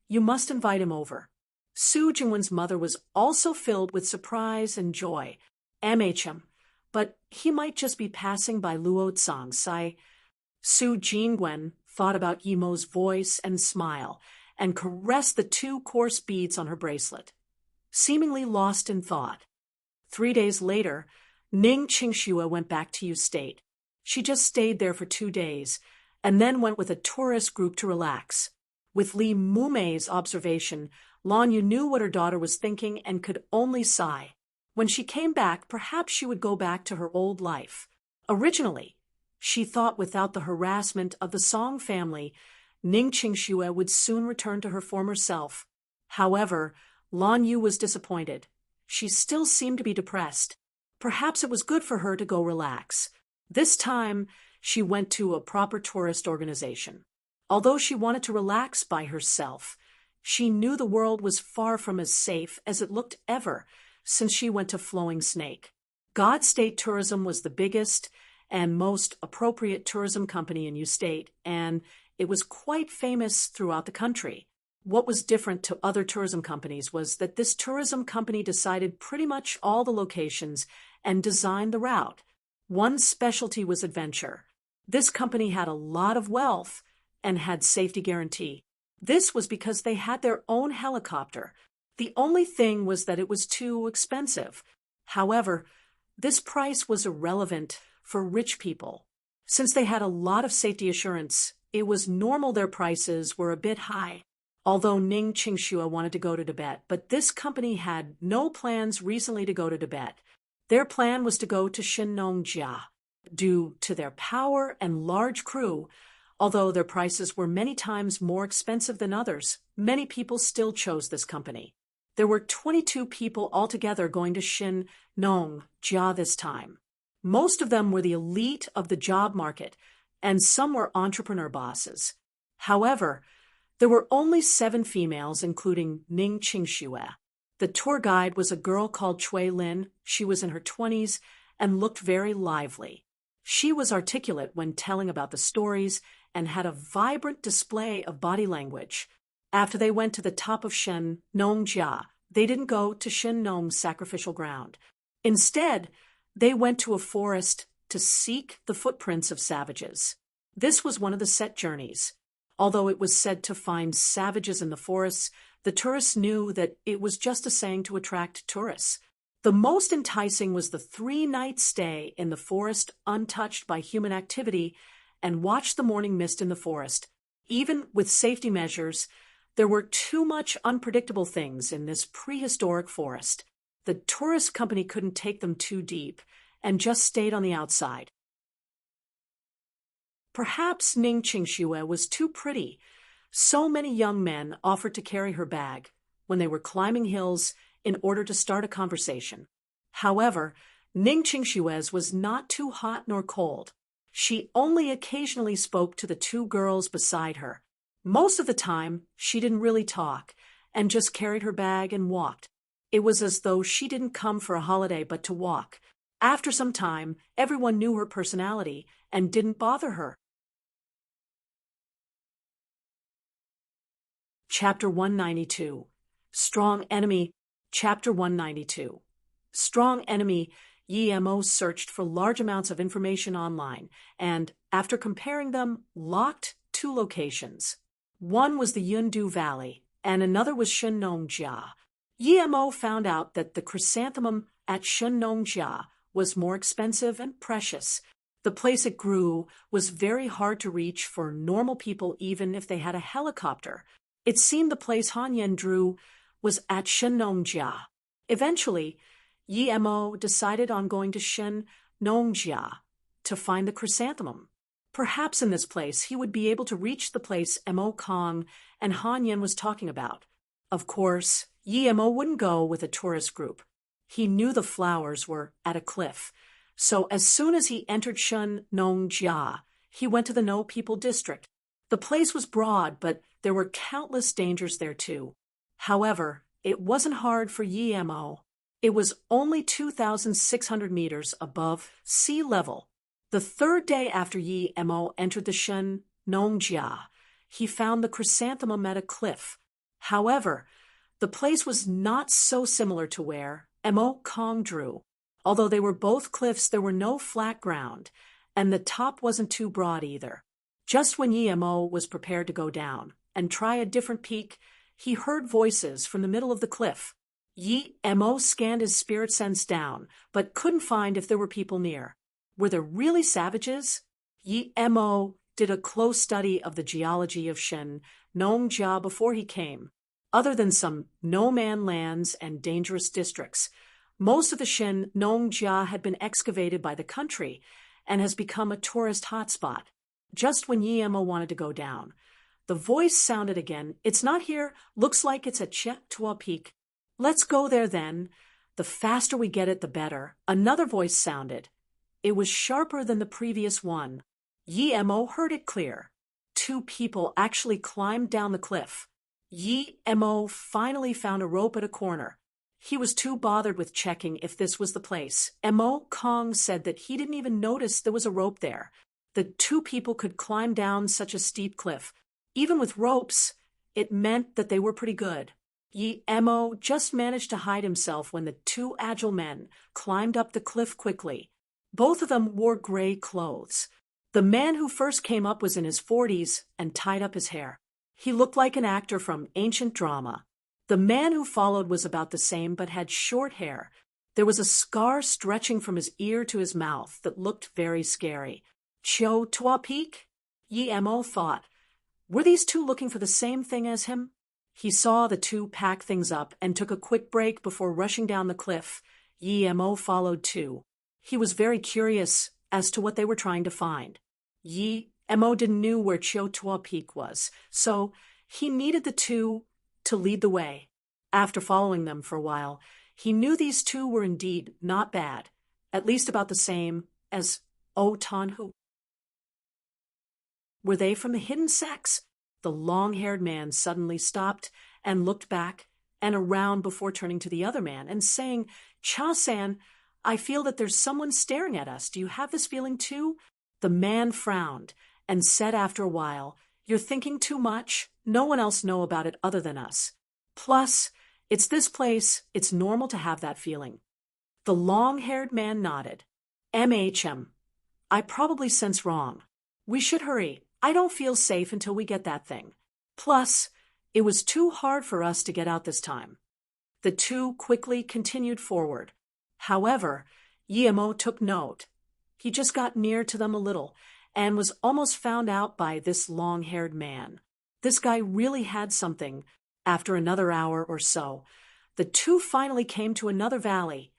you must invite him over." Su Jingwen's mother was also filled with surprise and joy. "MHM, but he might just be passing by Luo Tsang, Sai." Su Jingwen thought about Yi Mo's voice and smile, and caressed the 2 coarse beads on her bracelet. Seemingly lost in thought. 3 days later, Ning Qingxue went back to State. She just stayed there for 2 days, and then went with a tourist group to relax. With Li Mumei's observation, Lan Yu knew what her daughter was thinking and could only sigh. When she came back, perhaps she would go back to her old life. Originally, she thought without the harassment of the Song family, Ning Qingxue would soon return to her former self. However, Lan Yu was disappointed. She still seemed to be depressed. Perhaps it was good for her to go relax. This time, she went to a proper tourist organization. Although she wanted to relax by herself, she knew the world was far from as safe as it looked ever since she went to Flowing Snake. God State Tourism was the biggest and most appropriate tourism company in U State, and it was quite famous throughout the country. What was different to other tourism companies was that this tourism company decided pretty much all the locations and designed the route. One specialty was adventure. This company had a lot of wealth and had safety guarantee. This was because they had their own helicopter. The only thing was that it was too expensive. However, this price was irrelevant for rich people. Since they had a lot of safety assurance, it was normal their prices were a bit high. Although Ning Qingxue wanted to go to Tibet, but this company had no plans recently to go to Tibet. Their plan was to go to Shinnongjia. Due to their power and large crew, although their prices were many times more expensive than others, many people still chose this company. There were 22 people altogether going to Shinnongjia this time. Most of them were the elite of the job market, and some were entrepreneur bosses. However, there were only 7 females, including Ning Qingxue. The tour guide was a girl called Cui Lin. She was in her 20s and looked very lively. She was articulate when telling about the stories and had a vibrant display of body language. After they went to the top of Shinnongjia, they didn't go to Shinnong's sacrificial ground. Instead, they went to a forest to seek the footprints of savages. This was one of the set journeys. Although it was said to find savages in the forests, the tourists knew that it was just a saying to attract tourists. The most enticing was the 3-night stay in the forest untouched by human activity and watch the morning mist in the forest. Even with safety measures, there were too much unpredictable things in this prehistoric forest. The tourist company couldn't take them too deep and just stayed on the outside. Perhaps Ning Qingxue was too pretty. So many young men offered to carry her bag when they were climbing hills in order to start a conversation. However, Ning Qingxue's was not too hot nor cold. She only occasionally spoke to the 2 girls beside her. Most of the time, she didn't really talk and just carried her bag and walked. It was as though she didn't come for a holiday but to walk. After some time, everyone knew her personality and didn't bother her. Chapter 192. Strong Enemy. Chapter 192. Strong Enemy. Yemo searched for large amounts of information online and, after comparing them, locked 2 locations. One was the Yundu Valley and another was Shinnongjia. Yemo found out that the chrysanthemum at Shinnongjia was more expensive and precious. The place it grew was very hard to reach for normal people even if they had a helicopter. It seemed the place Han Yan drew was at Shinnongjia. Eventually, Yemo decided on going to Shinnongjia to find the chrysanthemum. Perhaps in this place he would be able to reach the place Mo Kong and Han Yan was talking about. Of course, Yemo wouldn't go with a tourist group. He knew the flowers were at a cliff, so as soon as he entered Shinnongjia, he went to the No People district. The place was broad, but there were countless dangers there too. However, it wasn't hard for Yemo. It was only 2,600 meters above sea level. The 3rd day after Yemo entered the Shinnongjia, he found the chrysanthemum at a cliff. However, the place was not so similar to where Mo Kong drew. Although they were both cliffs, there were no flat ground, and the top wasn't too broad either. Just when Yemo was prepared to go down and try a different peak, he heard voices from the middle of the cliff. Yemo scanned his spirit sense down, but couldn't find if there were people near. Were there really savages? Yemo did a close study of the geology of Shinnongjia before he came. Other than some no-man lands and dangerous districts, most of the Shinnongjia had been excavated by the country and has become a tourist hotspot. Just when Yemo wanted to go down, the voice sounded again. It's not here. Looks like it's at Chetua Peak. Let's go there then. The faster we get it, the better. Another voice sounded. It was sharper than the previous one. Yemo heard it clear. two people actually climbed down the cliff. Yi Mo finally found a rope at a corner. He was too bothered with checking if this was the place. Mo Kong said that he didn't even notice there was a rope there. The two people could climb down such a steep cliff. Even with ropes, it meant that they were pretty good. Yi Mo just managed to hide himself when the two agile men climbed up the cliff quickly. Both of them wore gray clothes. The man who first came up was in his 40s and tied up his hair. He looked like an actor from ancient drama. The man who followed was about the same but had short hair. There was a scar stretching from his ear to his mouth that looked very scary. Cho Tua Peak? Yi Mo thought. Were these two looking for the same thing as him? He saw the two pack things up and took a quick break before rushing down the cliff. Yi Mo followed too. He was very curious as to what they were trying to find. Yi Mo didn't know where Cho Tua Peak was, so he needed the two to lead the way. After following them for a while, he knew these two were indeed not bad, at least about the same as O Tan Hu. Were they from the hidden sex? The long-haired man suddenly stopped and looked back and around before turning to the other man and saying, Cha-san, I feel that there's someone staring at us. Do you have this feeling too? The man frowned and said after a while, You're thinking too much. No one else know about it other than us. Plus, it's this place. It's normal to have that feeling. The long-haired man nodded. I probably sense wrong. We should hurry. I don't feel safe until we get that thing. Plus, it was too hard for us to get out this time. The two quickly continued forward. However, Yi Mo took note. He just got near to them a little and was almost found out by this long-haired man. This guy really had something. After another hour or so, the two finally came to another valley.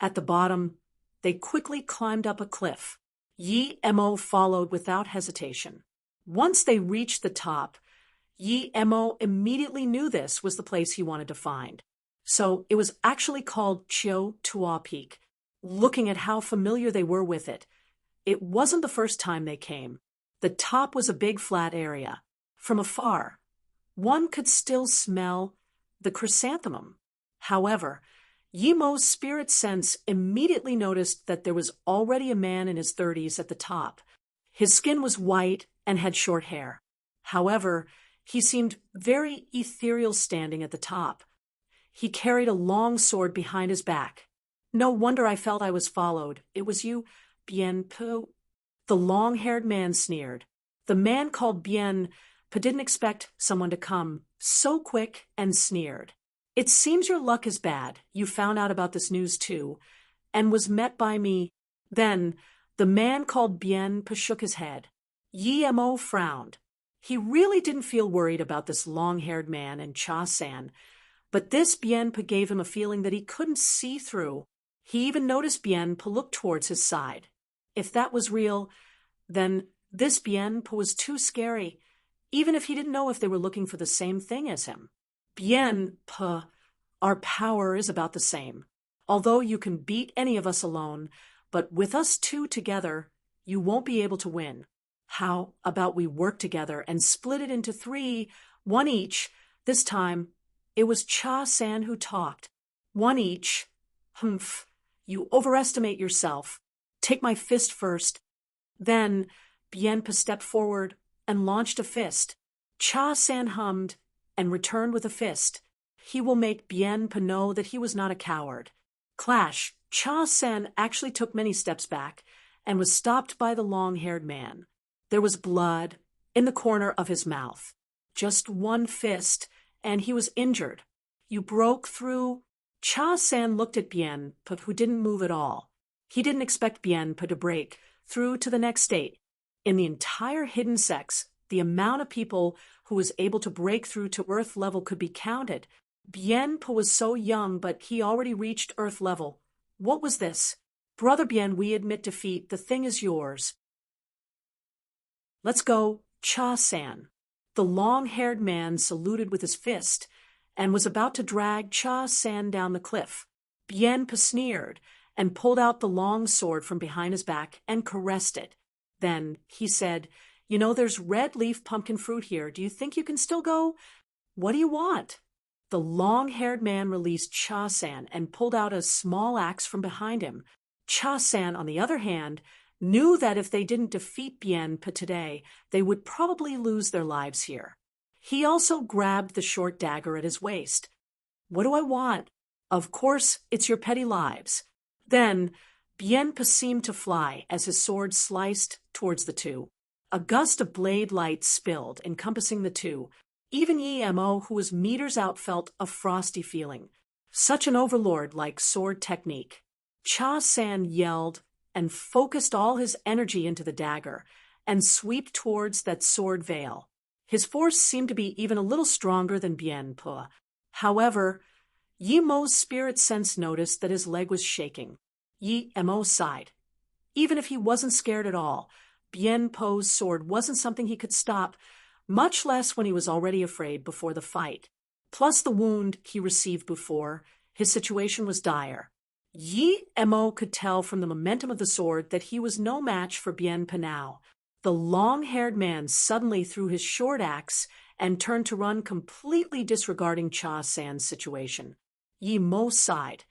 At the bottom, they quickly climbed up a cliff. Yi Mo followed without hesitation. Once they reached the top, Yi Mo immediately knew this was the place he wanted to find. So it was actually called Cho Tua Peak. Looking at how familiar they were with it, it wasn't the first time they came. The top was a big flat area. From afar, one could still smell the chrysanthemum. However, Yi Mo's spirit sense immediately noticed that there was already a man in his 30s at the top. His skin was white and had short hair. However, he seemed very ethereal standing at the top. He carried a long sword behind his back. No wonder I felt I was followed. It was you, Bien Pu. The long-haired man sneered. The man called Bien Pu didn't expect someone to come so quick and sneered. It seems your luck is bad. You found out about this news too, and was met by me. Then the man called Bien Pu shook his head. Yi Mo frowned. He really didn't feel worried about this long-haired man and Cha-san, but this Bien Pu gave him a feeling that he couldn't see through. He even noticed Bien Pu look towards his side. If that was real, then this Bien Pu was too scary, even if he didn't know if they were looking for the same thing as him. Bien Pu, our power is about the same. Although you can beat any of us alone, but with us two together, you won't be able to win. How about we work together and split it into 3, 1 each? This time, it was Cha-san who talked. 1 each. Humph, you overestimate yourself. Take my fist first. Then, Bien Pu stepped forward and launched a fist. Cha-san hummed and returned with a fist. He will make Bien Pu know that he was not a coward. Clash. Cha-san actually took many steps back and was stopped by the long-haired man. There was blood in the corner of his mouth. Just 1 fist, and he was injured. You broke through. Cha-san looked at Bien Pu, who didn't move at all. He didn't expect Bien Pu to break through to the next state. In the entire hidden sex, the amount of people who was able to break through to Earth level could be counted. Bien Pu was so young, but he already reached Earth level. What was this? Brother Bien, we admit defeat. The thing is yours. Let's go, Cha-san. The long-haired man saluted with his fist and was about to drag Cha-san down the cliff. Bien Pu sneered and pulled out the long sword from behind his back and caressed it. Then he said, You know, there's red leaf pumpkin fruit here. Do you think you can still go? What do you want? The long-haired man released Cha-san and pulled out a small axe from behind him. Cha-san, on the other hand, knew that if they didn't defeat Bien-pa today, they would probably lose their lives here. He also grabbed the short dagger at his waist. What do I want? Of course, it's your petty lives. Then, Bien-pa seemed to fly as his sword sliced towards the two. A gust of blade light spilled, encompassing the two. Even Yi-mo, who was meters out, felt a frosty feeling. Such an overlord-like sword technique. Cha-san yelled and focused all his energy into the dagger and swept towards that sword veil. His force seemed to be even a little stronger than Bien-pa. However, Yi-mo's spirit sense noticed that his leg was shaking. Yi-mo sighed. Even if he wasn't scared at all, Bien-pa's sword wasn't something he could stop, much less when he was already afraid before the fight. Plus the wound he received before, his situation was dire. Yi-mo could tell from the momentum of the sword that he was no match for Bien-pa now. The long-haired man suddenly threw his short axe and turned to run, completely disregarding Cha-san's situation. Yi-mo sighed.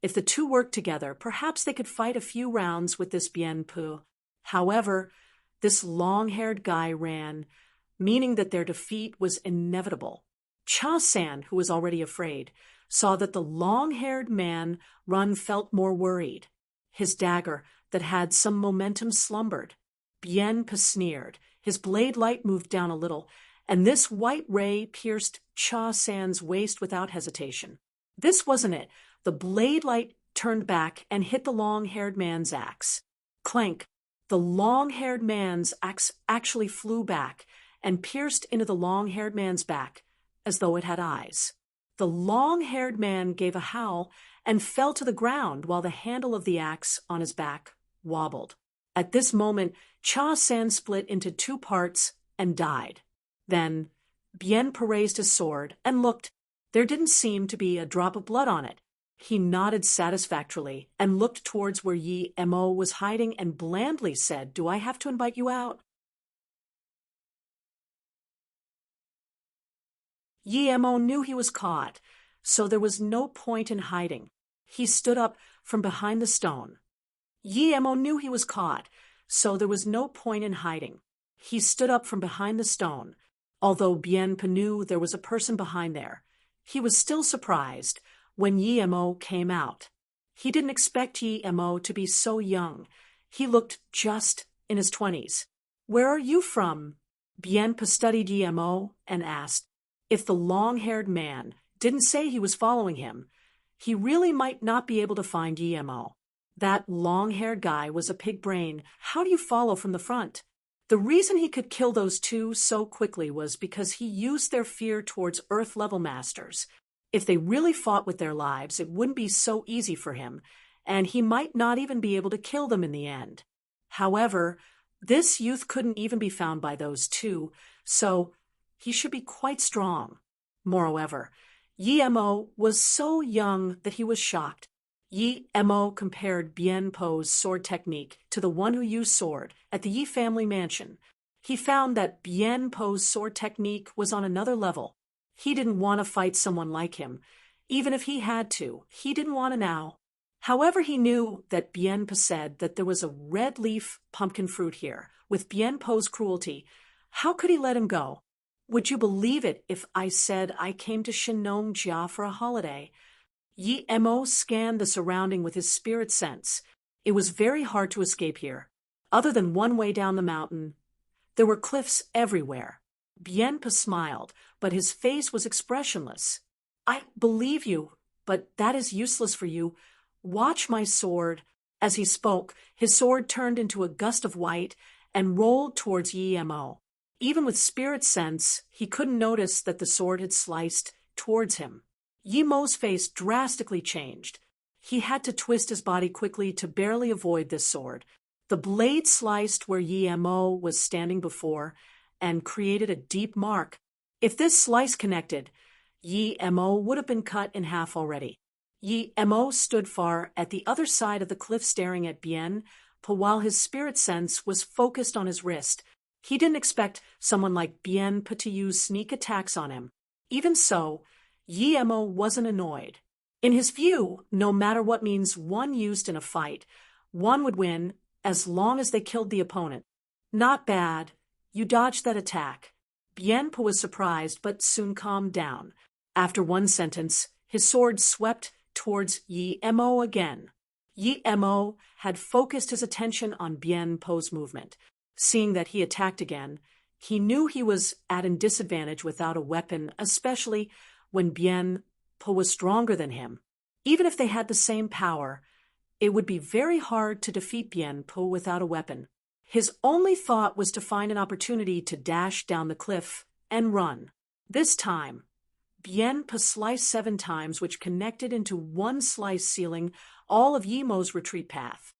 If the two worked together, perhaps they could fight a few rounds with this Bien-pa. However, this long-haired guy ran, meaning that their defeat was inevitable. Cha-san, who was already afraid, saw that the long-haired man felt more worried. His dagger, that had some momentum, slumbered. Bien-pa sneered. His blade light moved down a little, and this white ray pierced Cha-san's waist without hesitation. This wasn't it. The blade light turned back and hit the long-haired man's axe. Clank! The long-haired man's axe actually flew back and pierced into the long-haired man's back, as though it had eyes. The long-haired man gave a howl and fell to the ground while the handle of the axe on his back wobbled. At this moment, Cha-san split into two parts and died. Then, Bien-pa raised his sword and looked. There didn't seem to be a drop of blood on it. He nodded satisfactorily and looked towards where Yi-mo was hiding and blandly said, "Do I have to invite you out?" Yi-mo knew he was caught, so there was no point in hiding. He stood up from behind the stone. Yi-mo knew he was caught, so there was no point in hiding. He stood up from behind the stone. Although Bien-pa knew there was a person behind there, he was still surprised when Yi-mo came out. He didn't expect Yi-mo to be so young. He looked just in his 20s. "Where are you from?" Bien-pa studied Yi-mo and asked. If the long-haired man didn't say he was following him, he really might not be able to find Yi-mo. That long-haired guy was a pig brain. How do you follow from the front? The reason he could kill those two so quickly was because he used their fear towards Earth-level masters. If they really fought with their lives, it wouldn't be so easy for him, and he might not even be able to kill them in the end. However, this youth couldn't even be found by those two, so he should be quite strong. Moreover, Yi-mo was so young that he was shocked. Yi-mo compared Bien-pa's sword technique to the one who used sword at the Yi family mansion. He found that Bien-pa's sword technique was on another level. He didn't want to fight someone like him. Even if he had to, he didn't want to now. However, he knew that Bien-pa said that there was a red leaf pumpkin fruit here. With Bien-pa's cruelty, how could he let him go? Would you believe it if I said I came to Shinong-jia for a holiday? Yi-mo scanned the surrounding with his spirit sense. It was very hard to escape here. Other than one way down the mountain, there were cliffs everywhere. Bien-pa smiled, but his face was expressionless. "I believe you, but that is useless for you. Watch my sword." As he spoke, his sword turned into a gust of white and rolled towards Yi-mo. Even with spirit sense, he couldn't notice that the sword had sliced towards him. Yi-mo's face drastically changed. He had to twist his body quickly to barely avoid this sword. The blade sliced where Yi-mo was standing before and created a deep mark. If this slice connected, Yi-mo would have been cut in half already. Yi-mo stood far at the other side of the cliff staring at Bien-pa while his spirit sense was focused on his wrist. He didn't expect someone like Bien Pe to use sneak attacks on him. Even so, Yi Mo wasn't annoyed. In his view, no matter what means one used in a fight, one would win as long as they killed the opponent. Not bad. You dodged that attack. Bien Pe was surprised, but soon calmed down. After one sentence, his sword swept towards Yi Mo again. Yi Mo had focused his attention on Bien Pe's movement. Seeing that he attacked again, he knew he was at a disadvantage without a weapon, especially when Bien Pe was stronger than him. Even if they had the same power, it would be very hard to defeat Bien Pe without a weapon. His only thought was to find an opportunity to dash down the cliff and run. This time, Bien Pe sliced 7 times, which connected into one slice, sealing all of Yi Mo's retreat path.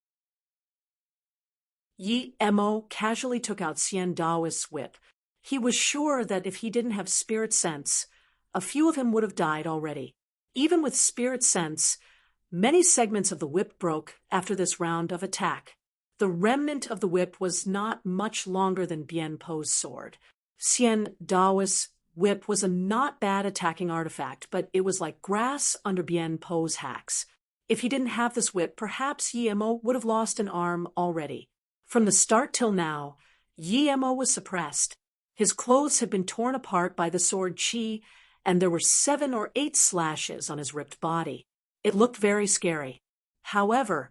Yi Mo casually took out Xian Daoist's whip. He was sure that if he didn't have spirit sense, a few of him would have died already. Even with spirit sense, many segments of the whip broke after this round of attack. The remnant of the whip was not much longer than Bien Pe's sword. Xian Daoist's whip was a not bad attacking artifact, but it was like grass under Bien Pe's hacks. If he didn't have this whip, perhaps Yi Mo would have lost an arm already. From the start till now, Yi Mo was suppressed. His clothes had been torn apart by the sword Qi, and there were 7 or 8 slashes on his ripped body. It looked very scary. However,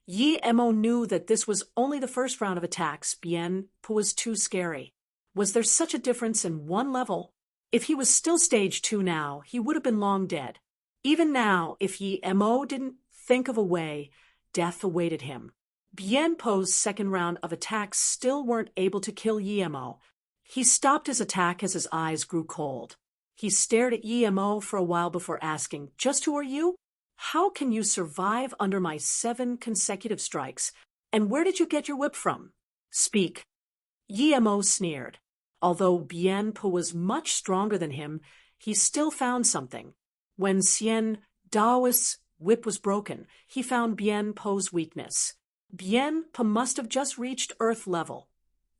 Yi Mo knew that this was only the first round of attacks. Bien Pe was too scary. Was there such a difference in one level? If he was still stage 2 now, he would have been long dead. Even now, if Yi Mo didn't think of a way, death awaited him. Bien Pe's second round of attacks still weren't able to kill Yi Mo. He stopped his attack as his eyes grew cold. He stared at Yi Mo for a while before asking, "Just who are you? How can you survive under my 7 consecutive strikes? And where did you get your whip from? Speak." Yi Mo sneered. Although Bien Pe was much stronger than him, he still found something. When Xian Daoist's whip was broken, he found Bien Pe's weakness. Bien Pe must have just reached earth level.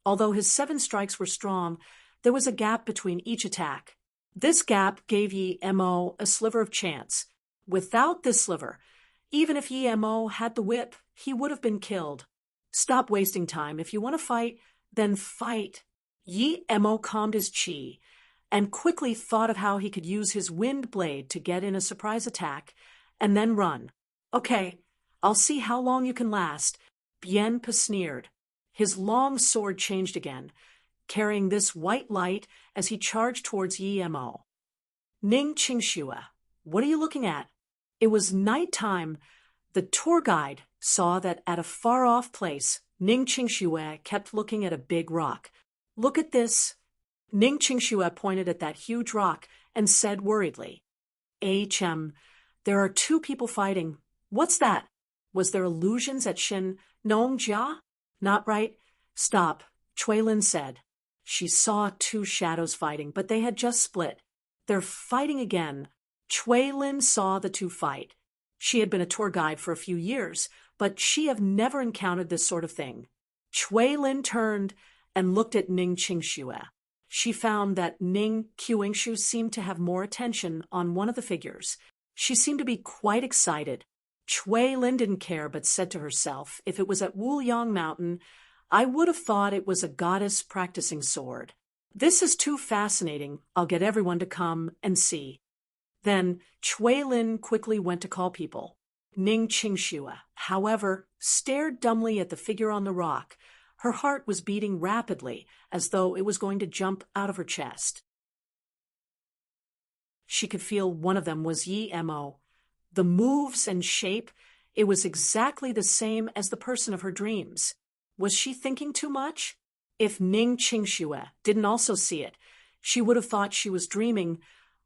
Although his 7 strikes were strong, there was a gap between each attack. This gap gave Yi Mo a sliver of chance. Without this sliver, even if Yi Mo had the whip, he would have been killed. Stop wasting time. If you want to fight, then fight. Yi Mo calmed his chi and quickly thought of how he could use his wind blade to get in a surprise attack and then run. "Okay, I'll see how long you can last." Bien Pe sneered. His long sword changed again, carrying this white light as he charged towards Yi Mo. "Ning Qingxue, what are you looking at?" It was night time. The tour guide saw that at a far-off place, Ning Qingxue kept looking at a big rock. "Look at this." Ning Qingxue pointed at that huge rock and said worriedly, there are 2 people fighting." "What's that? Was there illusions at Shin Nongjia?" "Not right." "Stop," Chuilin said. She saw 2 shadows fighting, but they had just split. "They're fighting again." Chuilin saw the 2 fight. She had been a tour guide for a few years, but she had never encountered this sort of thing. Chuilin turned and looked at Ning Qingxue. She found that Ning Qingxue seemed to have more attention on one of the figures. She seemed to be quite excited. Chuilin didn't care, but said to herself, if it was at Wuyang Mountain, I would have thought it was a goddess practicing sword. This is too fascinating. I'll get everyone to come and see. Then Chuilin quickly went to call people. Ning Qingxue, however, stared dumbly at the figure on the rock. Her heart was beating rapidly, as though it was going to jump out of her chest. She could feel one of them was Yi Mo. The moves and shape, it was exactly the same as the person of her dreams. Was she thinking too much? If Ning Qingxue didn't also see it, she would have thought she was dreaming,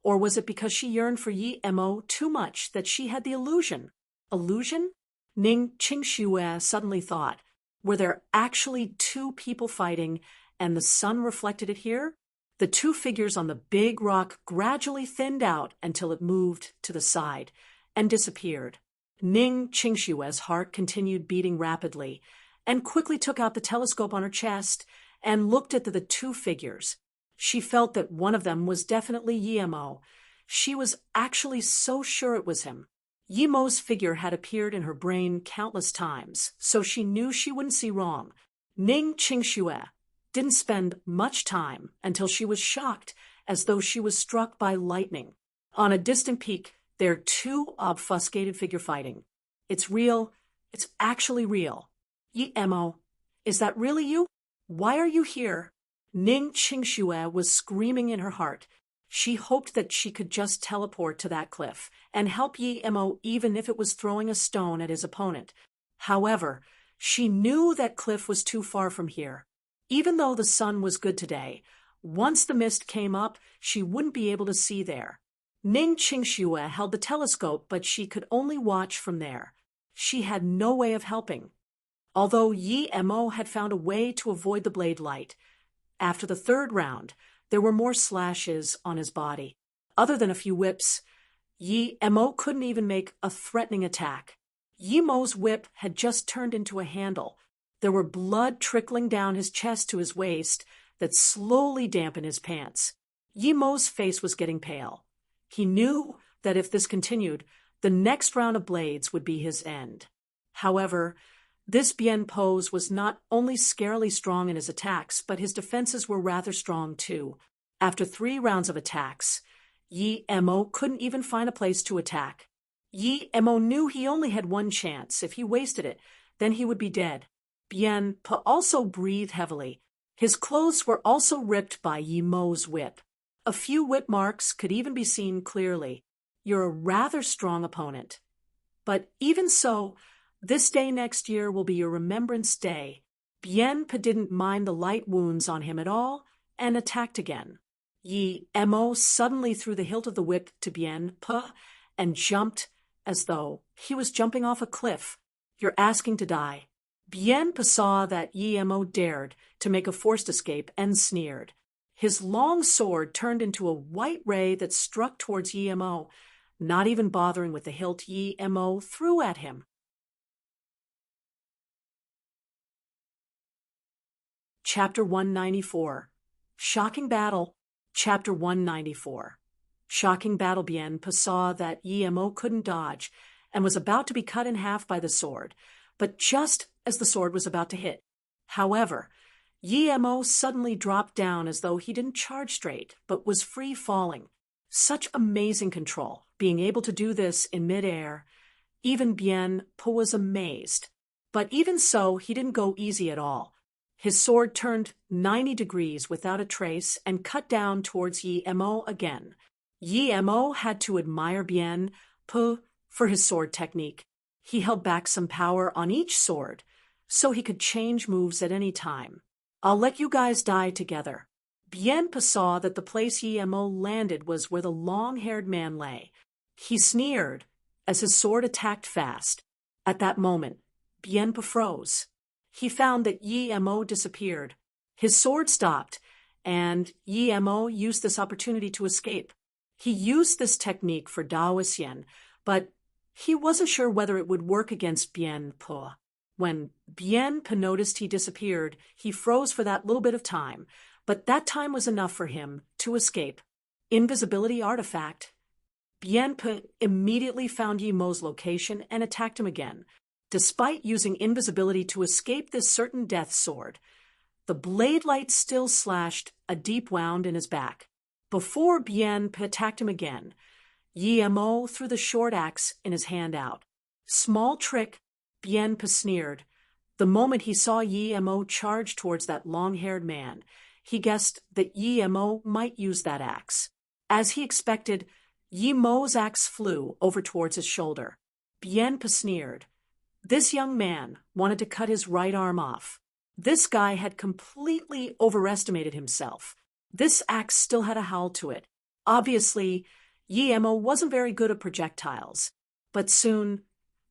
or was it because she yearned for Yi Mo too much that she had the illusion? Illusion? Ning Qingxue suddenly thought, were there actually 2 people fighting and the sun reflected it here? The 2 figures on the big rock gradually thinned out until it moved to the side and disappeared. Ning Qingxue's heart continued beating rapidly and quickly took out the telescope on her chest and looked at the two figures. She felt that one of them was definitely Yimo. She was actually so sure it was him. Yimo's figure had appeared in her brain countless times, so she knew she wouldn't see wrong. Ning Qingxue didn't spend much time until she was shocked, as though she was struck by lightning. On a distant peak, they're two obfuscated figure fighting. It's real. It's actually real. Yimo, is that really you? Why are you here? Ning Qingxue was screaming in her heart. She hoped that she could just teleport to that cliff and help Yimo even if it was throwing a stone at his opponent. However, she knew that cliff was too far from here. Even though the sun was good today, once the mist came up, she wouldn't be able to see there. Ning Qingxue held the telescope, but she could only watch from there. She had no way of helping. Although Yimo had found a way to avoid the blade light, after the third round, there were more slashes on his body. Other than a few whips, Yimo couldn't even make a threatening attack. Yimo's whip had just turned into a handle. There were blood trickling down his chest to his waist that slowly dampened his pants. Yimo's face was getting pale. He knew that if this continued, the next round of blades would be his end. However, this Bien pose was not only scarily strong in his attacks, but his defenses were rather strong too. After 3 rounds of attacks, Yimo couldn't even find a place to attack. Yimo knew he only had one chance. If he wasted it, then he would be dead. Bien also breathed heavily. His clothes were also ripped by Yimo's whip. A few whip marks could even be seen clearly. You're a rather strong opponent. But even so, this day next year will be your Remembrance Day. Bien didn't mind the light wounds on him at all and attacked again. Yimo suddenly threw the hilt of the whip to Bien and jumped as though he was jumping off a cliff. You're asking to die. Bien saw that Yimo dared to make a forced escape and sneered. His long sword turned into a white ray that struck towards Yimo, not even bothering with the hilt Yimo threw at him. Chapter 194. Shocking Battle. Chapter 194. Shocking Battle. Bien saw that Yimo couldn't dodge and was about to be cut in half by the sword, but just as the sword was about to hit. However, Yimo suddenly dropped down as though he didn't charge straight, but was free falling. Such amazing control, being able to do this in midair. Even Bien was amazed. But even so, he didn't go easy at all. His sword turned 90 degrees without a trace and cut down towards Yimo again. Yimo had to admire Bien for his sword technique. He held back some power on each sword, so he could change moves at any time. I'll let you guys die together. Bien saw that the place Yimo landed was where the long-haired man lay. He sneered as his sword attacked fast. At that moment, Bien froze. He found that Yimo disappeared. His sword stopped, and Yimo used this opportunity to escape. He used this technique for Daoist Yen, but he wasn't sure whether it would work against Bien. When Bien noticed he disappeared, he froze for that little bit of time, but that time was enough for him to escape. Invisibility artifact. Bien immediately found Yimo's location and attacked him again. Despite using invisibility to escape this certain death sword, the blade light still slashed a deep wound in his back. Before Bien attacked him again, Yimo threw the short axe in his hand out. Small trick, Bien sneered. The moment he saw Yimo charge towards that long-haired man, he guessed that Yimo might use that axe. As he expected, Yimo's axe flew over towards his shoulder. Bien sneered. This young man wanted to cut his right arm off. This guy had completely overestimated himself. This axe still had a howl to it. Obviously, Yimo wasn't very good at projectiles. But soon,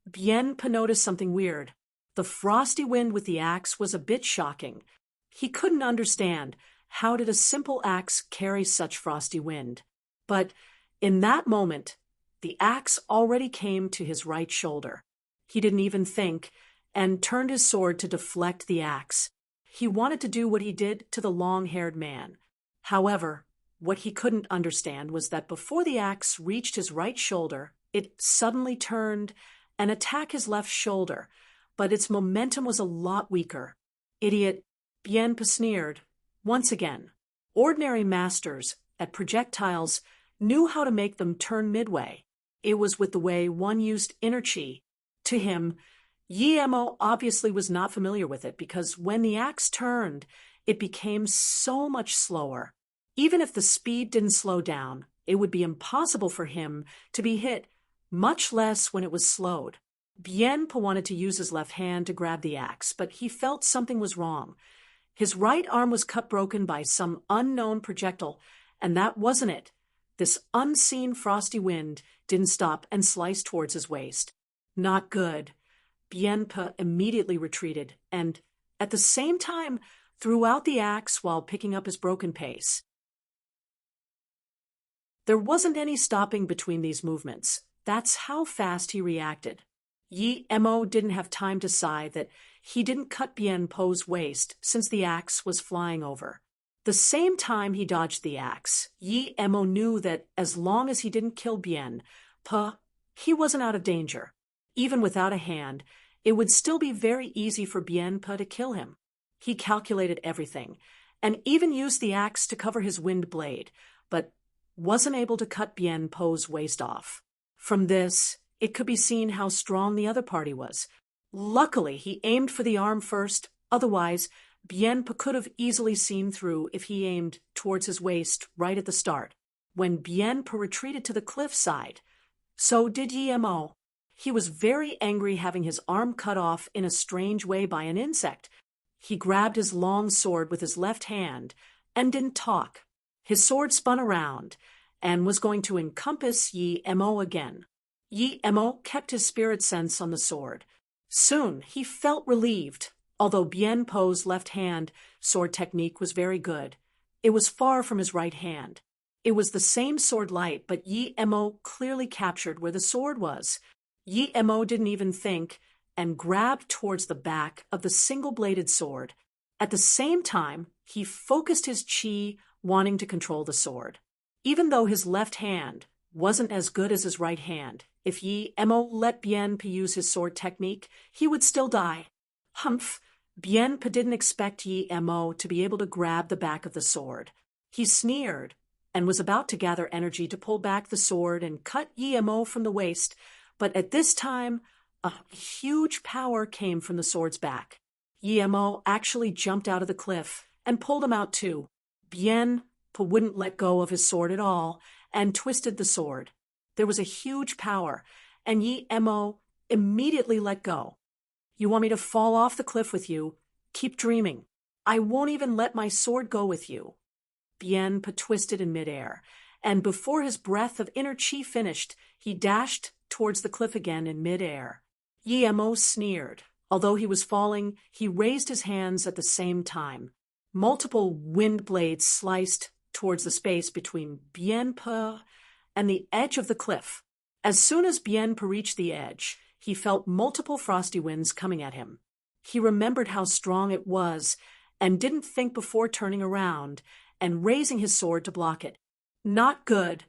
Bien noticed something weird. The frosty wind with the axe was a bit shocking. He couldn't understand how did a simple axe carry such frosty wind. But in that moment, the axe already came to his right shoulder. He didn't even think, and turned his sword to deflect the axe. He wanted to do what he did to the long-haired man. However, what he couldn't understand was that before the axe reached his right shoulder, it suddenly turned and attacked his left shoulder, but its momentum was a lot weaker. Idiot, Bien sneered. Once again, ordinary masters at projectiles knew how to make them turn midway. It was with the way one used inner chi. To him, Yemo obviously was not familiar with it because when the axe turned, it became so much slower. Even if the speed didn't slow down, it would be impossible for him to be hit, much less when it was slowed. Bien wanted to use his left hand to grab the axe, but he felt something was wrong. His right arm was cut broken by some unknown projectile, and that wasn't it. This unseen frosty wind didn't stop and sliced towards his waist. Not good. Bien immediately retreated and, at the same time, threw out the axe while picking up his broken pace. There wasn't any stopping between these movements. That's how fast he reacted. Mo didn't have time to sigh that he didn't cut Bien Po's waist since the axe was flying over. The same time he dodged the axe, Mo knew that as long as he didn't kill Bien Po, he wasn't out of danger. Even without a hand, it would still be very easy for Bien Po to kill him. He calculated everything, and even used the axe to cover his wind blade, but wasn't able to cut Bien Po's waist off. From this, it could be seen how strong the other party was. Luckily, he aimed for the arm first, otherwise, Bien Po could have easily seen through if he aimed towards his waist right at the start. When Bien Po retreated to the cliffside, so did Mo. He was very angry having his arm cut off in a strange way by an insect. He grabbed his long sword with his left hand and didn't talk. His sword spun around and was going to encompass Mo again. Mo kept his spirit sense on the sword. Soon he felt relieved, although Bien Po's left hand sword technique was very good. It was far from his right hand. It was the same sword light, but Mo clearly captured where the sword was. Mo didn't even think and grabbed towards the back of the single-bladed sword. At the same time, he focused his chi, wanting to control the sword. Even though his left hand wasn't as good as his right hand, if Mo let Bien Po use his sword technique, he would still die. Humph! Bien Po didn't expect Mo to be able to grab the back of the sword. He sneered and was about to gather energy to pull back the sword and cut Mo from the waist, but at this time, a huge power came from the sword's back. Mo actually jumped out of the cliff and pulled him out too. Bien Po wouldn't let go of his sword at all and twisted the sword. There was a huge power, and Mo immediately let go. You want me to fall off the cliff with you? Keep dreaming. I won't even let my sword go with you. Bien Po twisted in midair, and before his breath of inner chi finished, he dashed towards the cliff again in midair. Mo sneered. Although he was falling, he raised his hands at the same time. Multiple wind blades sliced towards the space between Bien Po and the edge of the cliff. As soon as Bien Po reached the edge, he felt multiple frosty winds coming at him. He remembered how strong it was and didn't think before turning around and raising his sword to block it. Not good.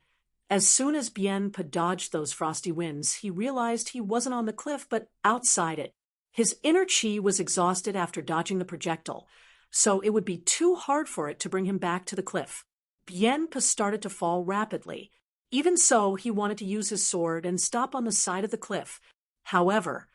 As soon as Bien Po dodged those frosty winds, he realized he wasn't on the cliff but outside it. His inner chi was exhausted after dodging the projectile, so it would be too hard for it to bring him back to the cliff. Bien Po started to fall rapidly. Even so, he wanted to use his sword and stop on the side of the cliff. However,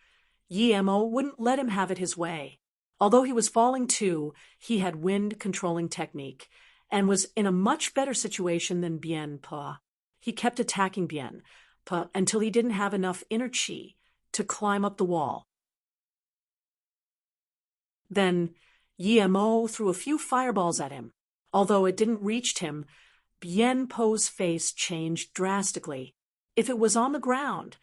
Mo wouldn't let him have it his way. Although he was falling too, he had wind-controlling technique and was in a much better situation than Bien Po. He kept attacking Bien Po until he didn't have enough inner chi to climb up the wall. Then Mo threw a few fireballs at him. Although it didn't reach him, Bien Po's face changed drastically. If it was on the ground,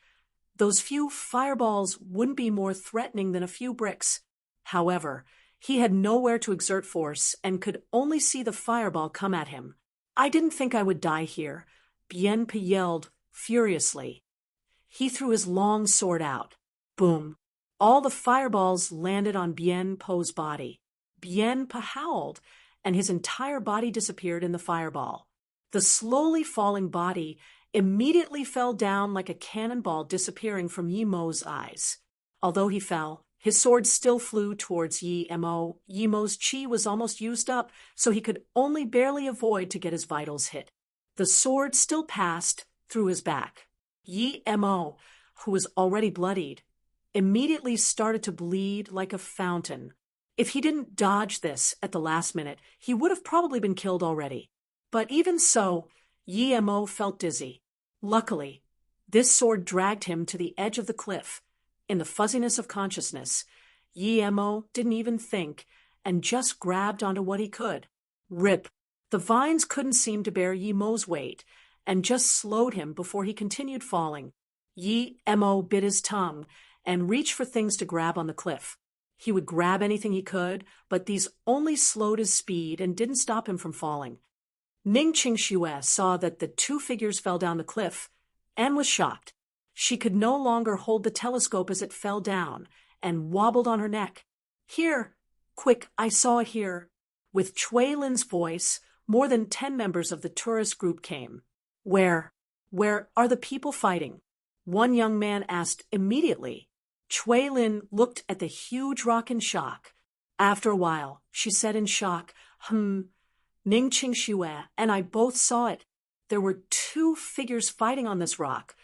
those few fireballs wouldn't be more threatening than a few bricks. However, he had nowhere to exert force and could only see the fireball come at him. I didn't think I would die here, Bien Po yelled furiously. He threw his long sword out. Boom! All the fireballs landed on Bien Po's body. Bien-pa howled, and his entire body disappeared in the fireball. The slowly falling body immediately fell down like a cannonball disappearing from Yi Mo's eyes. Although he fell, his sword still flew towards Yi Mo. Yi Mo's chi was almost used up, so he could only barely avoid to get his vitals hit. The sword still passed through his back. Yi Mo, who was already bloodied, immediately started to bleed like a fountain. If he didn't dodge this at the last minute, he would have probably been killed already. But even so, Yi Mo felt dizzy. Luckily, this sword dragged him to the edge of the cliff. In the fuzziness of consciousness, Yi Mo didn't even think and just grabbed onto what he could. Rip! The vines couldn't seem to bear Yi Mo's weight and just slowed him before he continued falling. Yi Mo bit his tongue and reached for things to grab on the cliff. He would grab anything he could, but these only slowed his speed and didn't stop him from falling. Ning Qingxue saw that the two figures fell down the cliff and was shocked. She could no longer hold the telescope as it fell down and wobbled on her neck. Here! Quick, I saw it here. With Cui Lin's voice, more than 10 members of the tourist group came. Where are the people fighting? One young man asked immediately. Cui Lin looked at the huge rock in shock. After a while, she said in shock, Ning Qingxue and I both saw it. There were 2 figures fighting on this rock.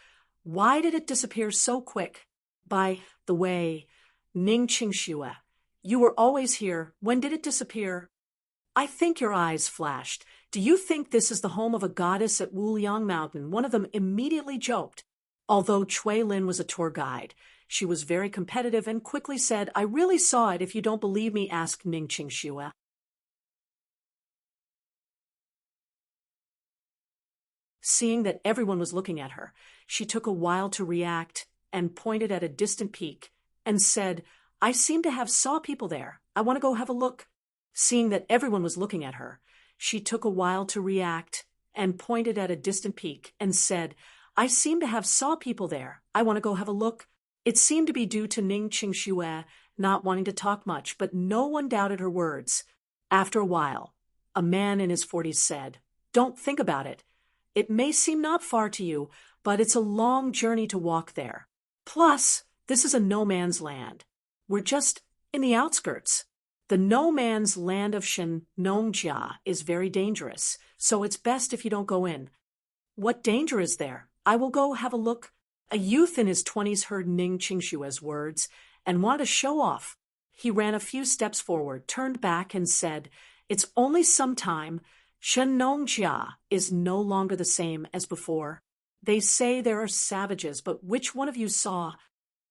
Why did it disappear so quick? By the way, Ning Qingxue, you were always here. When did it disappear? I think your eyes flashed. Do you think this is the home of a goddess at Wuliang Mountain? One of them immediately joked. Although Cui Lin was a tour guide, she was very competitive and quickly said, I really saw it. If you don't believe me, ask Ning Qingxue. Seeing that everyone was looking at her, she took a while to react and pointed at a distant peak and said, I seem to have saw people there. I want to go have a look. Seeing that everyone was looking at her, she took a while to react and pointed at a distant peak and said, I seem to have saw people there. I want to go have a look. It seemed to be due to Ning Qingxue not wanting to talk much, but no one doubted her words. After a while, a man in his 40s said, Don't think about it. It may seem not far to you, but it's a long journey to walk there. Plus, this is a no-man's land. We're just in the outskirts. The no-man's land of Shenongjia is very dangerous, so it's best if you don't go in. What danger is there? I will go have a look. A youth in his 20s heard Ning Qingxue's words and wanted to show off. He ran a few steps forward, turned back, and said, It's only some time. Shenongjia is no longer the same as before. They say there are savages, but which one of you saw?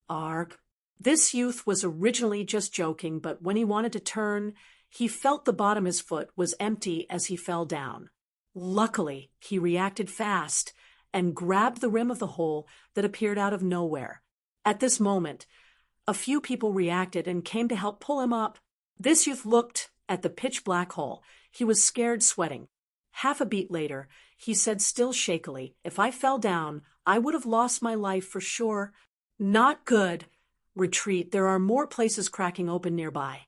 Arg. This youth was originally just joking, but when he wanted to turn, he felt the bottom of his foot was empty as he fell down. Luckily, he reacted fast and grabbed the rim of the hole that appeared out of nowhere. At this moment, a few people reacted and came to help pull him up. This youth looked at the pitch-black hole. He was scared, sweating. Half a beat later, he said still shakily, If I fell down, I would have lost my life for sure. Not good. Retreat. There are more places cracking open nearby.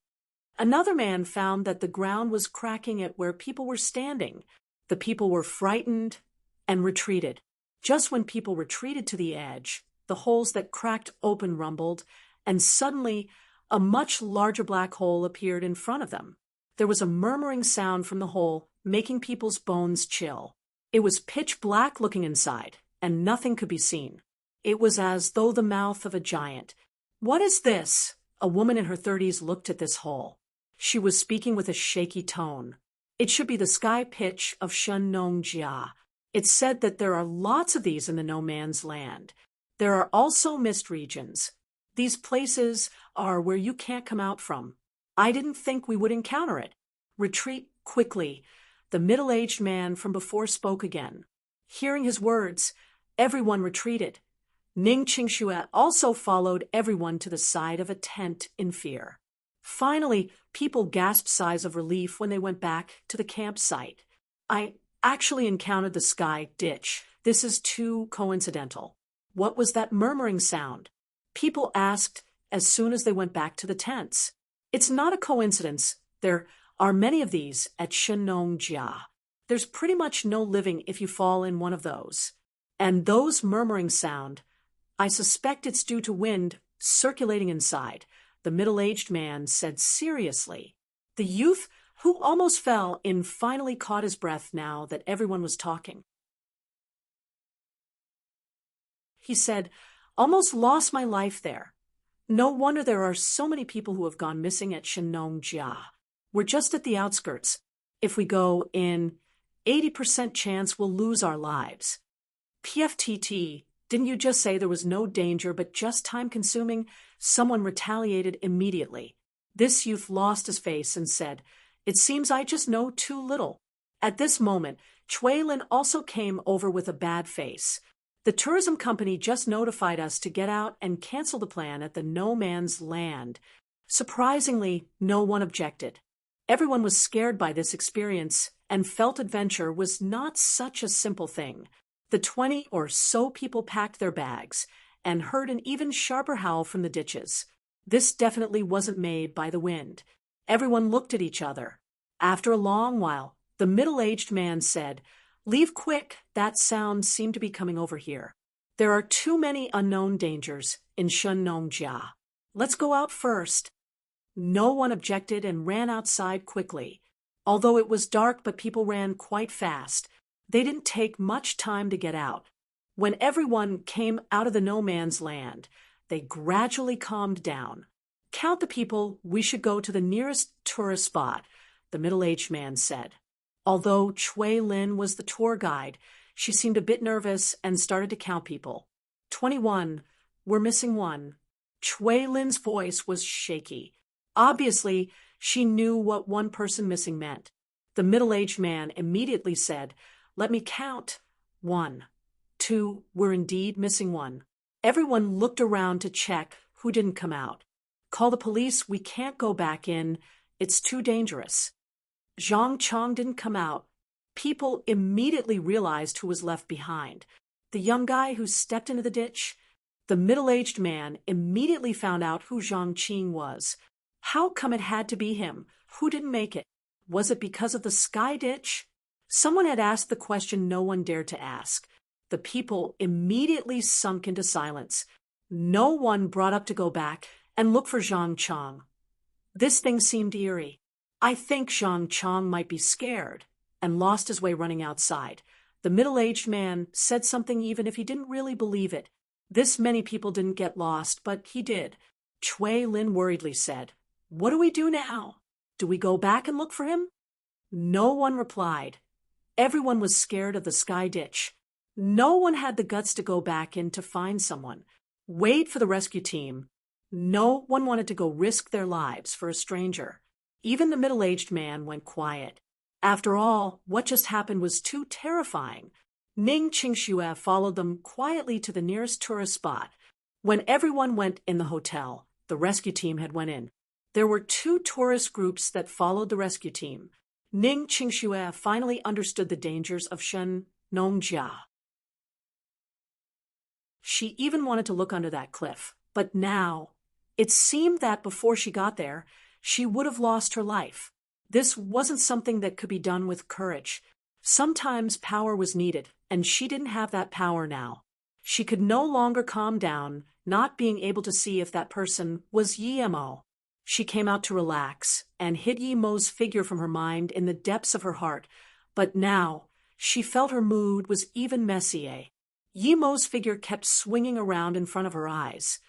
Another man found that the ground was cracking at where people were standing. The people were frightened and retreated. Just when people retreated to the edge, the holes that cracked open rumbled, and suddenly a much larger black hole appeared in front of them. There was a murmuring sound from the hole, making people's bones chill. It was pitch black looking inside, and nothing could be seen. It was as though the mouth of a giant. What is this? A woman in her 30s looked at this hole. She was speaking with a shaky tone. It should be the sky pitch of Shenongjia. It's said that there are lots of these in the no man's land. There are also mist regions. These places are where you can't come out from. I didn't think we would encounter it. Retreat quickly. The middle-aged man from before spoke again. Hearing his words, everyone retreated. Ning Qingxue also followed everyone to the side of a tent in fear. Finally, people gasped sighs of relief when they went back to the campsite. I actually encountered the sky ditch. This is too coincidental. What was that murmuring sound? People asked as soon as they went back to the tents. It's not a coincidence. There are many of these at Shenongjia. There's pretty much no living if you fall in one of those. And those murmuring sound, I suspect it's due to wind circulating inside, the middle-aged man said seriously. The youth, who almost fell in, finally caught his breath now that everyone was talking. He said, "Almost lost my life there. No wonder there are so many people who have gone missing at Shenongjia. We're just at the outskirts. If we go in, 80% chance we'll lose our lives." PFTT, didn't you just say there was no danger but just time-consuming? Someone retaliated immediately. This youth lost his face and said, "It seems I just know too little." At this moment, Chui Lin also came over with a bad face. "The tourism company just notified us to get out and cancel the plan at the no man's land." Surprisingly, no one objected. Everyone was scared by this experience and felt adventure was not such a simple thing. The 20 or so people packed their bags and heard an even sharper howl from the ditches. This definitely wasn't made by the wind. Everyone looked at each other. After a long while, the middle-aged man said, "Leave quick, that sound seemed to be coming over here. There are too many unknown dangers in Shenongjia. Let's go out first." No one objected and ran outside quickly. Although it was dark, but people ran quite fast. They didn't take much time to get out. When everyone came out of the no man's land, they gradually calmed down. "Count the people, we should go to the nearest tourist spot," the middle-aged man said. Although Chui Lin was the tour guide, she seemed a bit nervous and started to count people. 21, we're missing one. Chui Lin's voice was shaky. Obviously, she knew what one person missing meant. The middle-aged man immediately said, "Let me count. 1, 2, we're indeed missing one." Everyone looked around to check who didn't come out. "Call the police, we can't go back in. It's too dangerous." Zhang Chong didn't come out. People immediately realized who was left behind. The young guy who stepped into the ditch. The middle-aged man immediately found out who Zhang Qing was. How come it had to be him? Who didn't make it? Was it because of the sky ditch? Someone had asked the question no one dared to ask. The people immediately sunk into silence. No one brought up to go back and look for Zhang Chong. This thing seemed eerie. I think Zhang Chong might be scared and lost his way running outside. The middle-aged man said something even if he didn't really believe it. This many people didn't get lost, but he did. Chui Lin worriedly said, "What do we do now? Do we go back and look for him?" No one replied. Everyone was scared of the sky ditch. No one had the guts to go back in to find someone. Wait for the rescue team. No one wanted to go risk their lives for a stranger. Even the middle-aged man went quiet. After all, what just happened was too terrifying. Ning Qingxue followed them quietly to the nearest tourist spot. When everyone went in the hotel, the rescue team had went in. There were 2 tourist groups that followed the rescue team. Ning Qingxue finally understood the dangers of Shenongjia. She even wanted to look under that cliff, but now, it seemed that before she got there, she would have lost her life. This wasn't something that could be done with courage. Sometimes power was needed, and she didn't have that power now. She could no longer calm down, not being able to see if that person was Yimo. She came out to relax and hid Yimo's figure from her mind in the depths of her heart, but now she felt her mood was even messier. Yimo's figure kept swinging around in front of her eyes.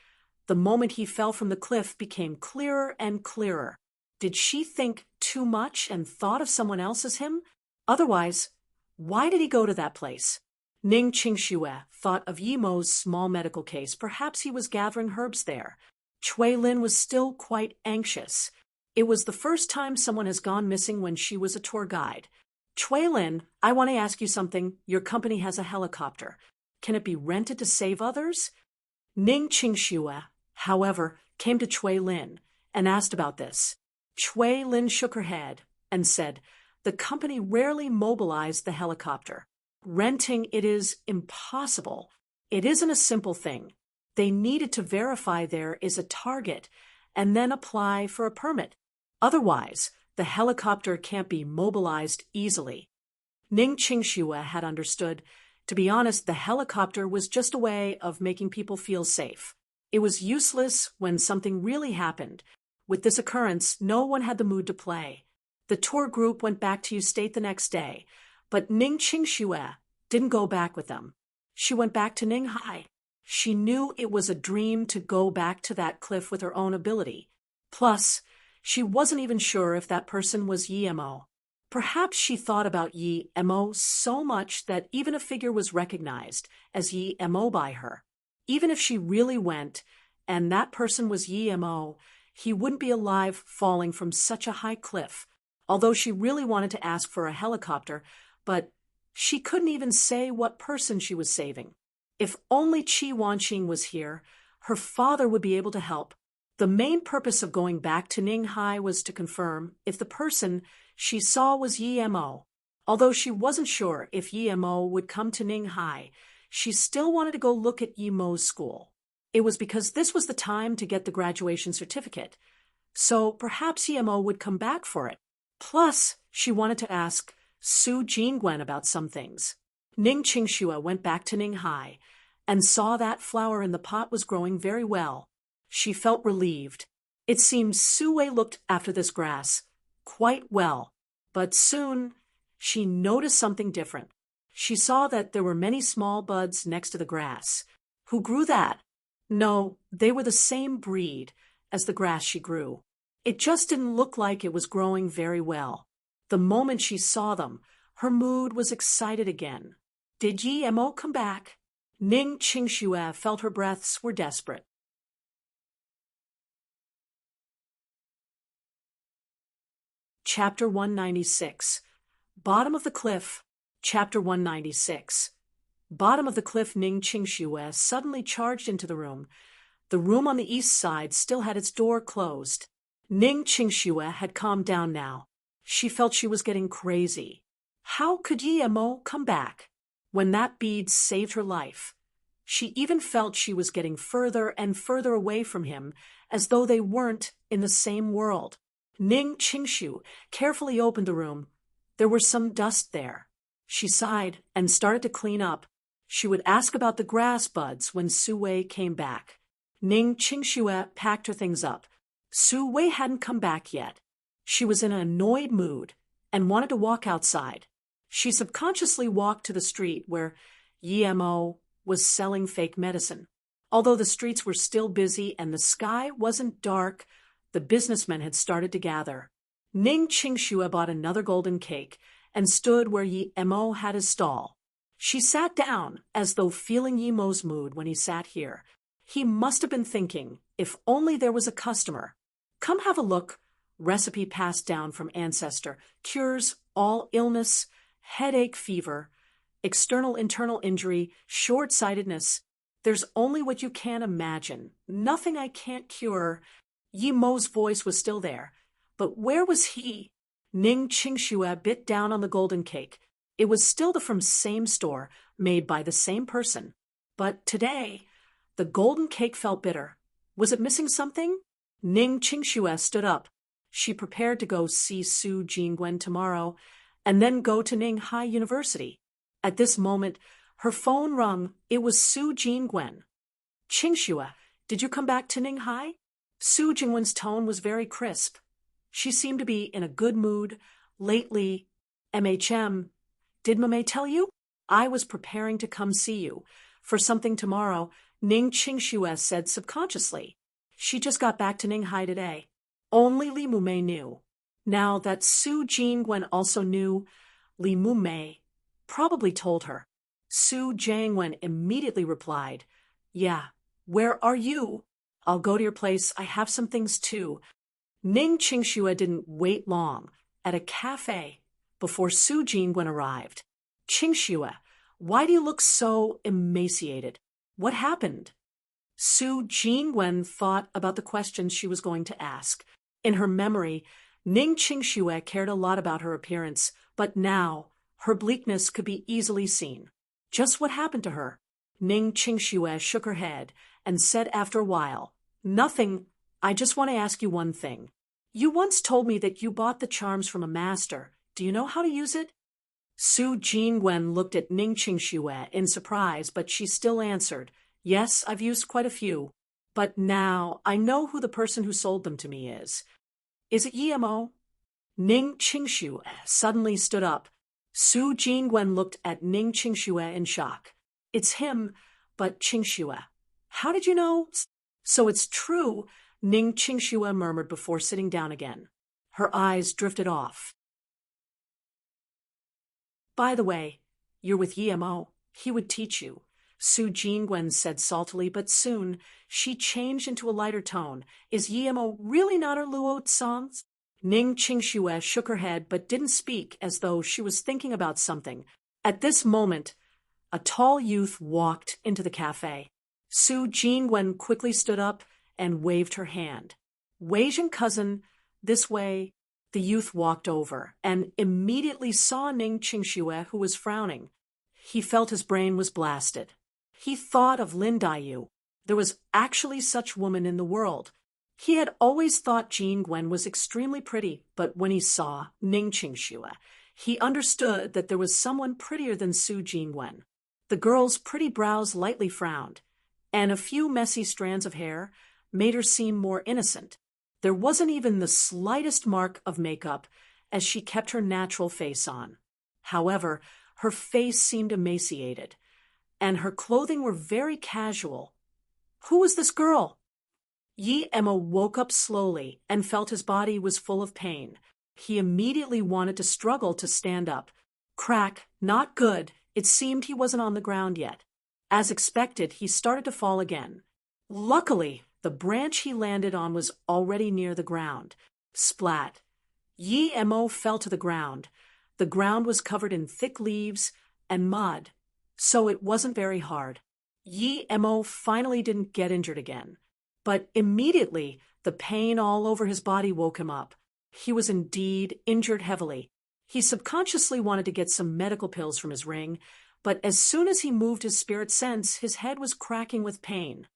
The moment he fell from the cliff became clearer and clearer. Did she think too much and thought of someone else as him? Otherwise, why did he go to that place? Ning Qingxue thought of Yimo's small medical case. Perhaps he was gathering herbs there. Chui Lin was still quite anxious. It was the first time someone has gone missing when she was a tour guide. "Chui Lin, I want to ask you something. Your company has a helicopter. Can it be rented to save others?" Ning Qingxue, however, came to Chui Lin and asked about this. Chui Lin shook her head and said, "The company rarely mobilized the helicopter. Renting it is impossible. It isn't a simple thing. They needed to verify there is a target and then apply for a permit. Otherwise, The helicopter can't be mobilized easily. Ning Qingxue had understood. To be honest, the helicopter was just a way of making people feel safe. It was useless when something really happened. With this occurrence, no one had the mood to play. The tour group went back to State the next day, but Ning Qingxue didn't go back with them. She went back to Ninghai. She knew it was a dream to go back to that cliff with her own ability. Plus, she wasn't even sure if that person was Yi Mo. Perhaps she thought about Yi Mo so much that even a figure was recognized as Yi Mo by her. Even if she really went, and that person was Yi Mo, he wouldn't be alive falling from such a high cliff. Although she really wanted to ask for a helicopter, but she couldn't even say what person she was saving. If only Qi Wanqing was here, her father would be able to help. The main purpose of going back to Ninghai was to confirm if the person she saw was Yi Mo. Although she wasn't sure if Yi Mo would come to Ninghai, she still wanted to go look at Yi Mo's school. It was because this was the time to get the graduation certificate. So perhaps Yi Mo would come back for it. Plus, she wanted to ask Su Jingwen about some things. Ning Qingxue went back to Ninghai and saw that flower in the pot was growing very well. She felt relieved. It seemed Su Wei looked after this grass quite well, but soon she noticed something different. She saw that there were many small buds next to the grass. Who grew that? No, they were the same breed as the grass she grew. It just didn't look like it was growing very well. The moment she saw them, her mood was excited again. Did Yi Mo come back? Ning Qingxue felt her breaths were desperate. Chapter 196. Bottom of the Cliff. Chapter 196. Bottom of the cliff. Ning Qingxue suddenly charged into the room. The room on the east side still had its door closed. Ning Qingxue had calmed down now. She felt she was getting crazy. How could Yi Mo come back when that bead saved her life? She even felt she was getting further and further away from him, as though they weren't in the same world. Ning Qingxue carefully opened the room. There was some dust there. She sighed and started to clean up. She would ask about the grass buds when Su Wei came back. Ning Qingxue packed her things up. Su Wei hadn't come back yet. She was in an annoyed mood and wanted to walk outside. She subconsciously walked to the street where Yi Mo was selling fake medicine. Although the streets were still busy and the sky wasn't dark, the businessmen had started to gather. Ning Qingxue bought another golden cake and stood where Yi Mo had his stall. She sat down as though feeling Yi Mo's mood when he sat here. He must have been thinking, if only there was a customer. Come have a look. Recipe passed down from ancestor. Cures all illness, headache, fever, external internal injury, short-sightedness. There's only what you can't imagine. Nothing I can't cure. Yi Mo's voice was still there. But where was he? Ning Qingxue bit down on the golden cake. It was still from same store, made by the same person. But today, the golden cake felt bitter. Was it missing something? Ning Qingxue stood up. She prepared to go see Su Jingwen tomorrow, and then go to Ninghai University. At this moment, her phone rung. It was Su Jingwen. Qingxue, did you come back to Ninghai? Su Jingwen's tone was very crisp. She seemed to be in a good mood. Lately, did Mame tell you? I was preparing to come see you for something tomorrow, Ning Qingxue said subconsciously. She just got back to Ninghai today. Only Li Mumei knew. Now that Su Jingwen also knew, Li Mumei probably told her. Su Jingwen immediately replied, Yeah, where are you? I'll go to your place. I have some things too. Ning Qingxue didn't wait long at a cafe before Su Jingwen arrived. Qingxue, why do you look so emaciated? What happened? Su Jingwen thought about the questions she was going to ask. In her memory, Ning Qingxue cared a lot about her appearance, but now her bleakness could be easily seen. Just what happened to her? Ning Qingxue shook her head and said after a while, Nothing. I just want to ask you one thing. You once told me that you bought the charms from a master. Do you know how to use it? Su Jingwen looked at Ning Qingxue in surprise, but she still answered, Yes, I've used quite a few. But now I know who the person who sold them to me is. Is it Yemo? Ning Qingxue suddenly stood up. Su Jingwen looked at Ning Qingxue in shock. It's him, but Qingxue. How did you know? So it's true, Ning Qingxue murmured before sitting down again. Her eyes drifted off. By the way, you're with Yemo. He would teach you, Su Jingwen said saltily, but soon she changed into a lighter tone. Is Yemo really not a Luo Tsang? Ning Qingxue shook her head but didn't speak, as though she was thinking about something. At this moment, a tall youth walked into the cafe. Su Jingwen quickly stood up and waved her hand. Weijing cousin, this way. The youth walked over and immediately saw Ning Qingxue, who was frowning. He felt his brain was blasted. He thought of Lin Daiyu. There was actually such woman in the world. He had always thought Jean Gwen was extremely pretty, but when he saw Ning Qingxue, he understood that there was someone prettier than Su Jingwen. The girl's pretty brows lightly frowned, and a few messy strands of hair made her seem more innocent. There wasn't even the slightest mark of makeup, as she kept her natural face on. However, her face seemed emaciated, and her clothing were very casual. Who was this girl? Yemo woke up slowly and felt his body was full of pain. He immediately wanted to struggle to stand up. Crack, not good. It seemed he wasn't on the ground yet. As expected, he started to fall again. Luckily, the branch he landed on was already near the ground. Splat. Yemo fell to the ground. The ground was covered in thick leaves and mud, so it wasn't very hard. Yemo finally didn't get injured again. But immediately, the pain all over his body woke him up. He was indeed injured heavily. He subconsciously wanted to get some medical pills from his ring, but as soon as he moved his spirit sense, his head was cracking with pain.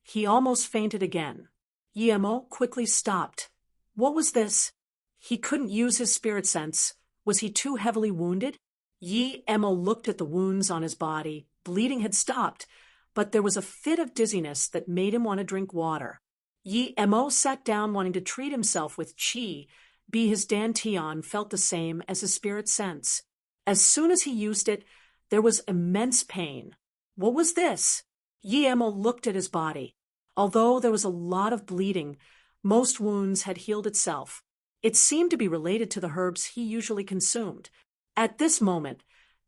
He almost fainted again. Yemo quickly stopped. What was this? He couldn't use his spirit sense. Was he too heavily wounded? Yemo looked at the wounds on his body. Bleeding had stopped, but there was a fit of dizziness that made him want to drink water. Yemo sat down wanting to treat himself with qi. His dantian felt the same as his spirit sense. As soon as he used it, there was immense pain. What was this? Yemo looked at his body. Although there was a lot of bleeding, most wounds had healed itself. It seemed to be related to the herbs he usually consumed. At this moment,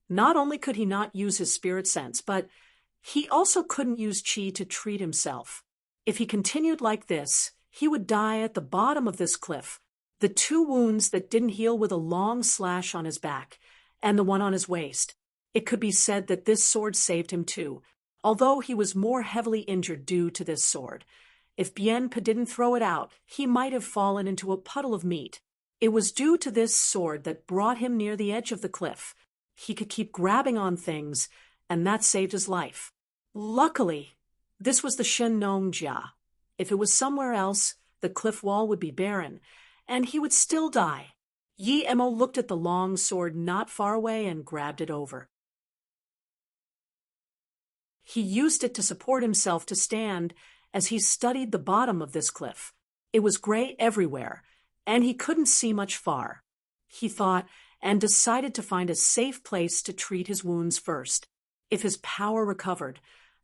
not only could he not use his spirit sense, but he also couldn't use qi to treat himself. If he continued like this, he would die at the bottom of this cliff. The two wounds that didn't heal with a long slash on his back, and the one on his waist. It could be said that this sword saved him too, although he was more heavily injured due to this sword. If Bienpe didn't throw it out, he might have fallen into a puddle of meat. It was due to this sword that brought him near the edge of the cliff. He could keep grabbing on things, and that saved his life. Luckily, this was the Shenongjia. If it was somewhere else, the cliff wall would be barren, and he would still die. Yemo looked at the long sword not far away and grabbed it over. He used it to support himself to stand as he studied the bottom of this cliff. It was gray everywhere, and he couldn't see much far. He thought and decided to find a safe place to treat his wounds first. If his power recovered,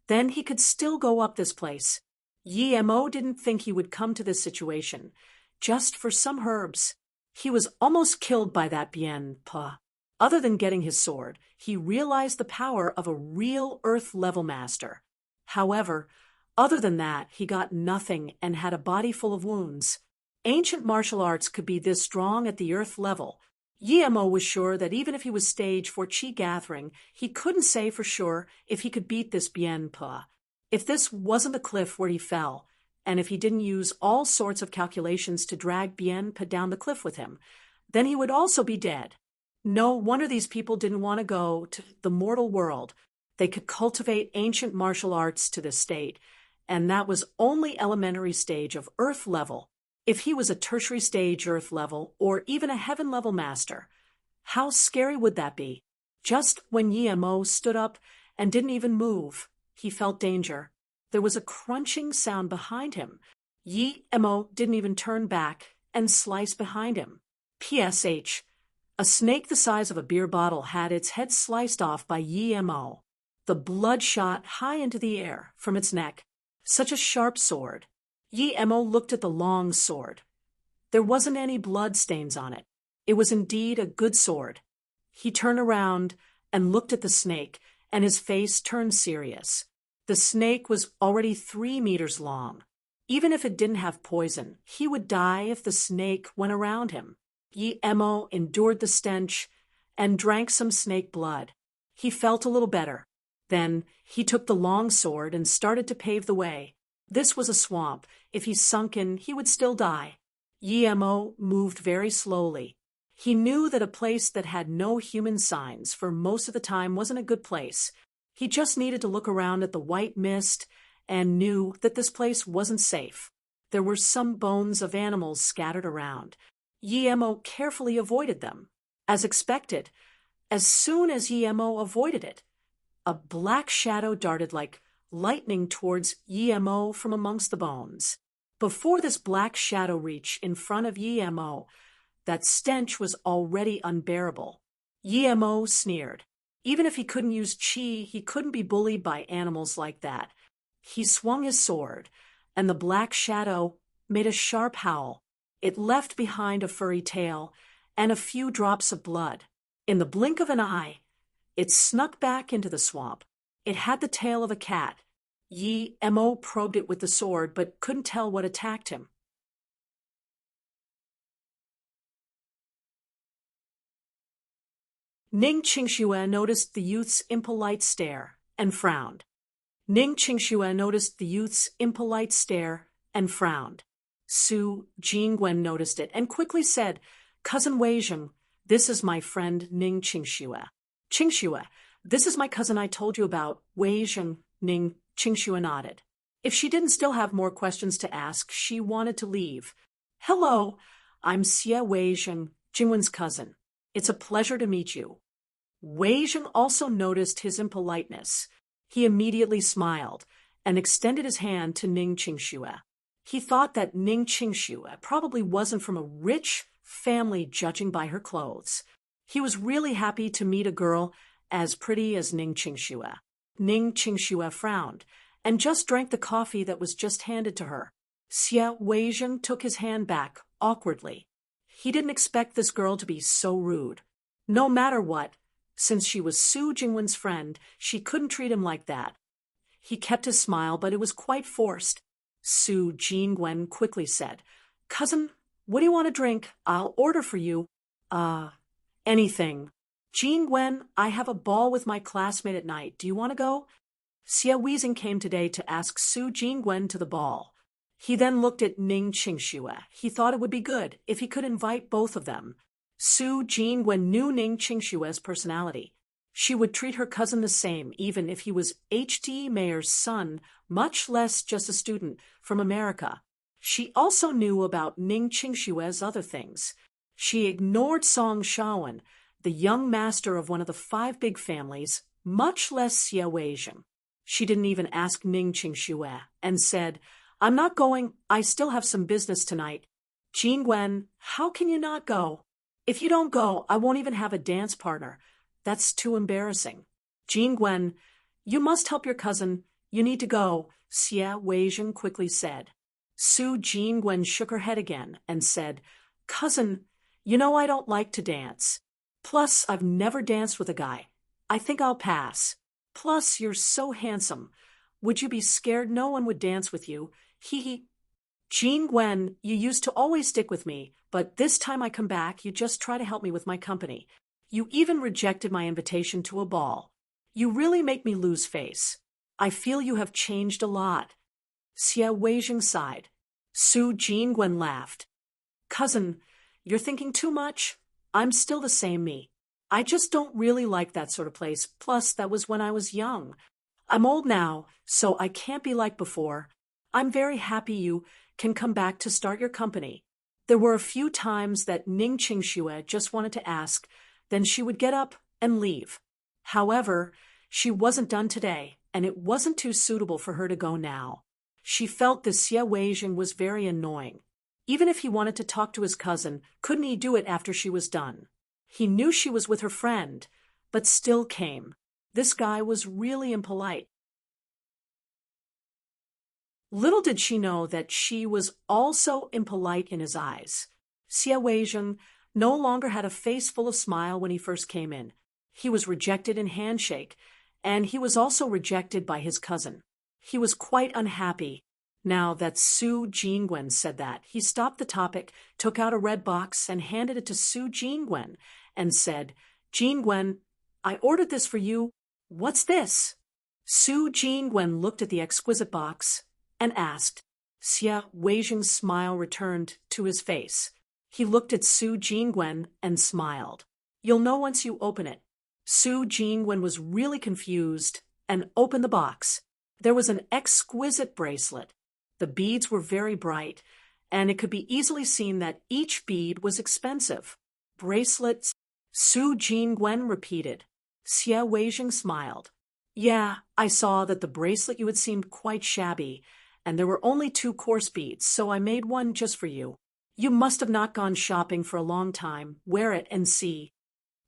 then he could still go up this place. Yemo didn't think he would come to this situation, just for some herbs. He was almost killed by that Bienpe. Other than getting his sword, he realized the power of a real Earth-level master. However, other than that, he got nothing and had a body full of wounds. Ancient martial arts could be this strong at the Earth level. Yemo was sure that even if he was staged for Qi gathering, he couldn't say for sure if he could beat this Bienpe. If this wasn't the cliff where he fell, and if he didn't use all sorts of calculations to drag Bienpe down the cliff with him, then he would also be dead. No wonder these people didn't want to go to the mortal world. They could cultivate ancient martial arts to this state, and that was only elementary stage of Earth level. If he was a tertiary stage Earth level or even a heaven level master, how scary would that be? Just when Yemo stood up and didn't even move, he felt danger. There was a crunching sound behind him. Yemo didn't even turn back and slice behind him. PSH. A snake the size of a beer bottle had its head sliced off by Yemo. The blood shot high into the air from its neck. Such a sharp sword. Yemo looked at the long sword. There wasn't any blood stains on it. It was indeed a good sword. He turned around and looked at the snake, and his face turned serious. The snake was already 3 meters long. Even if it didn't have poison, he would die if the snake went around him. Yemo endured the stench and drank some snake blood. He felt a little better. Then he took the long sword and started to pave the way. This was a swamp. If he sunk in, he would still die. Yemo moved very slowly. He knew that a place that had no human signs for most of the time wasn't a good place. He just needed to look around at the white mist and knew that this place wasn't safe. There were some bones of animals scattered around. Yemo carefully avoided them. As expected, as soon as Yemo avoided it, a black shadow darted like lightning towards Yemo from amongst the bones. Before this black shadow reached in front of Yemo, that stench was already unbearable. Yemo sneered. Even if he couldn't use chi, he couldn't be bullied by animals like that. He swung his sword, and the black shadow made a sharp howl. It left behind a furry tail and a few drops of blood. In the blink of an eye, it snuck back into the swamp. It had the tail of a cat. Yemo probed it with the sword, but couldn't tell what attacked him. Ning Qingxue noticed the youth's impolite stare and frowned. Ning Qingxue noticed the youth's impolite stare and frowned. Su Jingwen noticed it and quickly said, "Cousin Weizheng, this is my friend Ning Qingxue." "Qingxue, this is my cousin I told you about, Weizheng." Ning Qingxue nodded. If she didn't still have more questions to ask, she wanted to leave. "Hello, I'm Xie Weizheng, Jingwen's cousin. It's a pleasure to meet you." Weizheng also noticed his impoliteness. He immediately smiled and extended his hand to Ning Qingxue. He thought that Ning Qingxue probably wasn't from a rich family judging by her clothes. He was really happy to meet a girl as pretty as Ning Qingxue. Ning Qingxue frowned and just drank the coffee that was just handed to her. Xie Weizheng took his hand back awkwardly. He didn't expect this girl to be so rude. No matter what, since she was Su Jingwen's friend, she couldn't treat him like that. He kept his smile, but it was quite forced. Su Jingwen quickly said, "Cousin, what do you want to drink? I'll order for you." Anything." "Jingwen, I have a ball with my classmate at night. Do you want to go?" Xie Weizheng came today to ask Su Jingwen to the ball. He then looked at Ning Qingxue. He thought it would be good if he could invite both of them. Su Jingwen knew Ning Qingxue's personality. She would treat her cousin the same, even if he was H.D. Mayor's son, much less just a student from America. She also knew about Ning Qingxue's other things. She ignored Song Shaowen, the young master of one of the 5 big families, much less Xie Weizheng. She didn't even ask Ning Qingxue and said, "I'm not going. I still have some business tonight." "Jingwen, how can you not go?" "If you don't go, I won't even have a dance partner. That's too embarrassing." "Jingwen, you must help your cousin. You need to go," Xie Weizheng quickly said. Su Jingwen shook her head again and said, "Cousin, you know I don't like to dance. Plus, I've never danced with a guy. I think I'll pass. Plus, you're so handsome. Would you be scared no one would dance with you? Hee hee." "Jingwen, you used to always stick with me, but this time I come back, you just try to help me with my company. You even rejected my invitation to a ball. You really make me lose face. I feel you have changed a lot." Xie Weizheng sighed. Su Jingwen laughed. "Cousin, you're thinking too much. I'm still the same me. I just don't really like that sort of place. Plus, that was when I was young. I'm old now, so I can't be like before. I'm very happy you can come back to start your company. There were a few times that Ning Qingxue just wanted to ask, then she would get up and leave. However, she wasn't done today, and it wasn't too suitable for her to go now. She felt this Xie Weijing was very annoying. Even if he wanted to talk to his cousin, couldn't he do it after she was done? He knew she was with her friend, but still came. This guy was really impolite. Little did she know that she was also impolite in his eyes. Xie Weijing no longer had a face full of smile when he first came in. He was rejected in handshake, and he was also rejected by his cousin. He was quite unhappy. Now that Su Jingwen said that, he stopped the topic, took out a red box, and handed it to Su Jingwen, and said, "Jingwen, I ordered this for you. What's this?" Su Jingwen looked at the exquisite box and asked. Xie Weijing's smile returned to his face. He looked at Su Jingwen and smiled. "You'll know once you open it." Su Jingwen was really confused and opened the box. There was an exquisite bracelet. The beads were very bright, and it could be easily seen that each bead was expensive. "Bracelets?" Su Jingwen repeated. Xie Weijing smiled. "Yeah, I saw that the bracelet you had seemed quite shabby, and there were only 2 coarse beads, so I made one just for you. You must have not gone shopping for a long time. Wear it and see."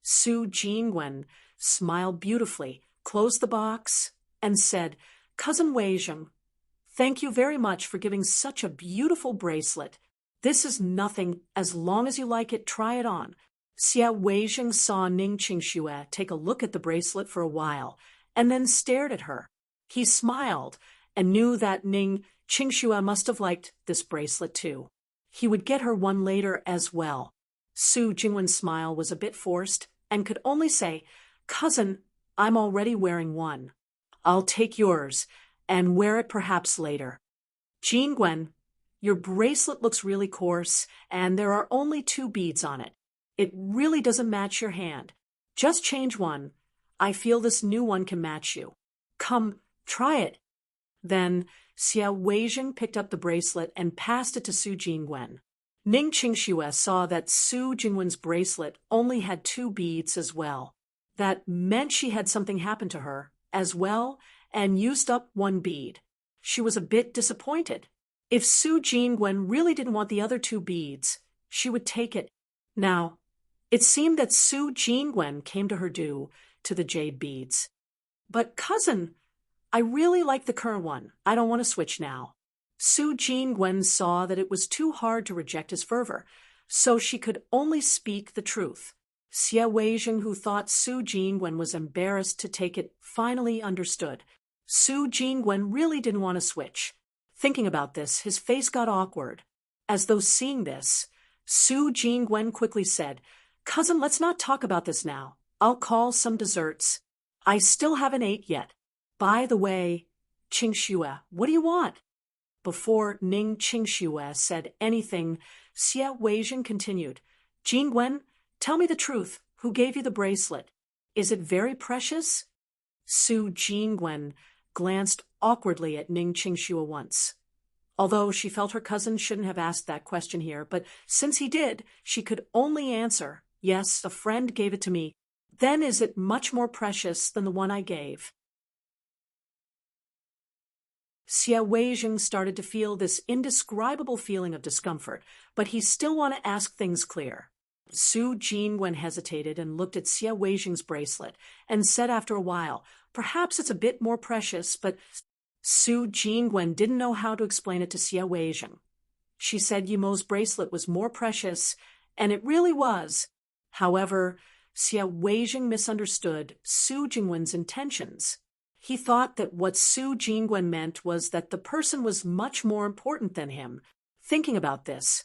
Su Jingwen smiled beautifully, closed the box, and said, "Cousin Weijing, thank you very much for giving such a beautiful bracelet. This is nothing. As long as you like it, try it on." Xie Weijing saw Ning Qingxue take a look at the bracelet for a while, and then stared at her. He smiled, and knew that Ning Qingxue must have liked this bracelet too. He would get her one later as well. Su Jingwen's smile was a bit forced, and could only say, "Cousin, I'm already wearing one. I'll take yours, and wear it perhaps later." "Jingwen, your bracelet looks really coarse, and there are only 2 beads on it. It really doesn't match your hand. Just change one. I feel this new one can match you. Come, try it." Then Xie Weijing picked up the bracelet and passed it to Su Jingwen. Ning Qingxue saw that Su Jingwen's bracelet only had 2 beads as well. That meant she had something happen to her as well and used up 1 bead. She was a bit disappointed. If Su Jingwen really didn't want the other 2 beads, she would take it. Now, it seemed that Su Jingwen came to her due to the jade beads. "But cousin, I really like the current one. I don't want to switch now." Su Jingwen saw that it was too hard to reject his fervor, so she could only speak the truth. Xie Weijing, who thought Su Jingwen was embarrassed to take it, finally understood. Su Jingwen really didn't want to switch. Thinking about this, his face got awkward. As though seeing this, Su Jingwen quickly said, "Cousin, let's not talk about this now. I'll call some desserts. I still haven't ate yet. By the way, Qingxue, what do you want?" Before Ning Qingxue said anything, Xie Weijing continued, "Jingwen, tell me the truth. Who gave you the bracelet? Is it very precious?" Su Jingwen glanced awkwardly at Ning Qingxue once. Although she felt her cousin shouldn't have asked that question here, but since he did, she could only answer, "Yes, a friend gave it to me. Then is it much more precious than the one I gave?" Xie Weijing started to feel this indescribable feeling of discomfort, but he still wanted to ask things clear. Su Jingwen hesitated and looked at Xie Weijing's bracelet and said after a while, "Perhaps it's a bit more precious," but Su Jingwen didn't know how to explain it to Xie Weijing. She said Yimo's bracelet was more precious, and it really was. However, Xie Weijing misunderstood Su Jingwen's intentions. He thought that what Su Jingwen meant was that the person was much more important than him. Thinking about this,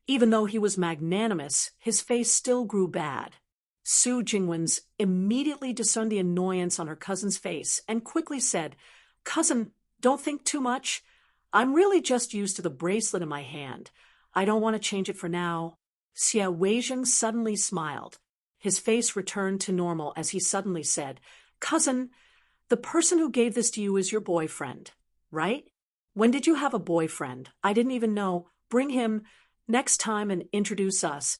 even though he was magnanimous, his face still grew bad. Su Jingwen's immediately discerned the annoyance on her cousin's face and quickly said, "Cousin, don't think too much. I'm really just used to the bracelet in my hand. I don't want to change it for now." Xie Weijing suddenly smiled. His face returned to normal as he suddenly said, "Cousin, the person who gave this to you is your boyfriend, right?" When did you have a boyfriend? I didn't even know. Bring him next time and introduce us.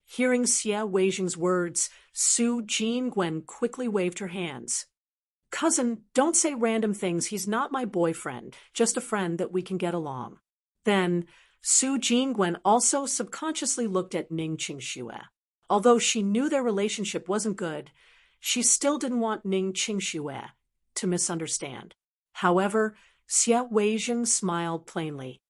Hearing Xie Weijing's words, Su Jingwen quickly waved her hands. Cousin, don't say random things. He's not my boyfriend, just a friend that we can get along. Then, Su Jingwen also subconsciously looked at Ning Qingxue. Although she knew their relationship wasn't good, she still didn't want Ning Qingxue to misunderstand. However, Xie Weijing smiled plainly.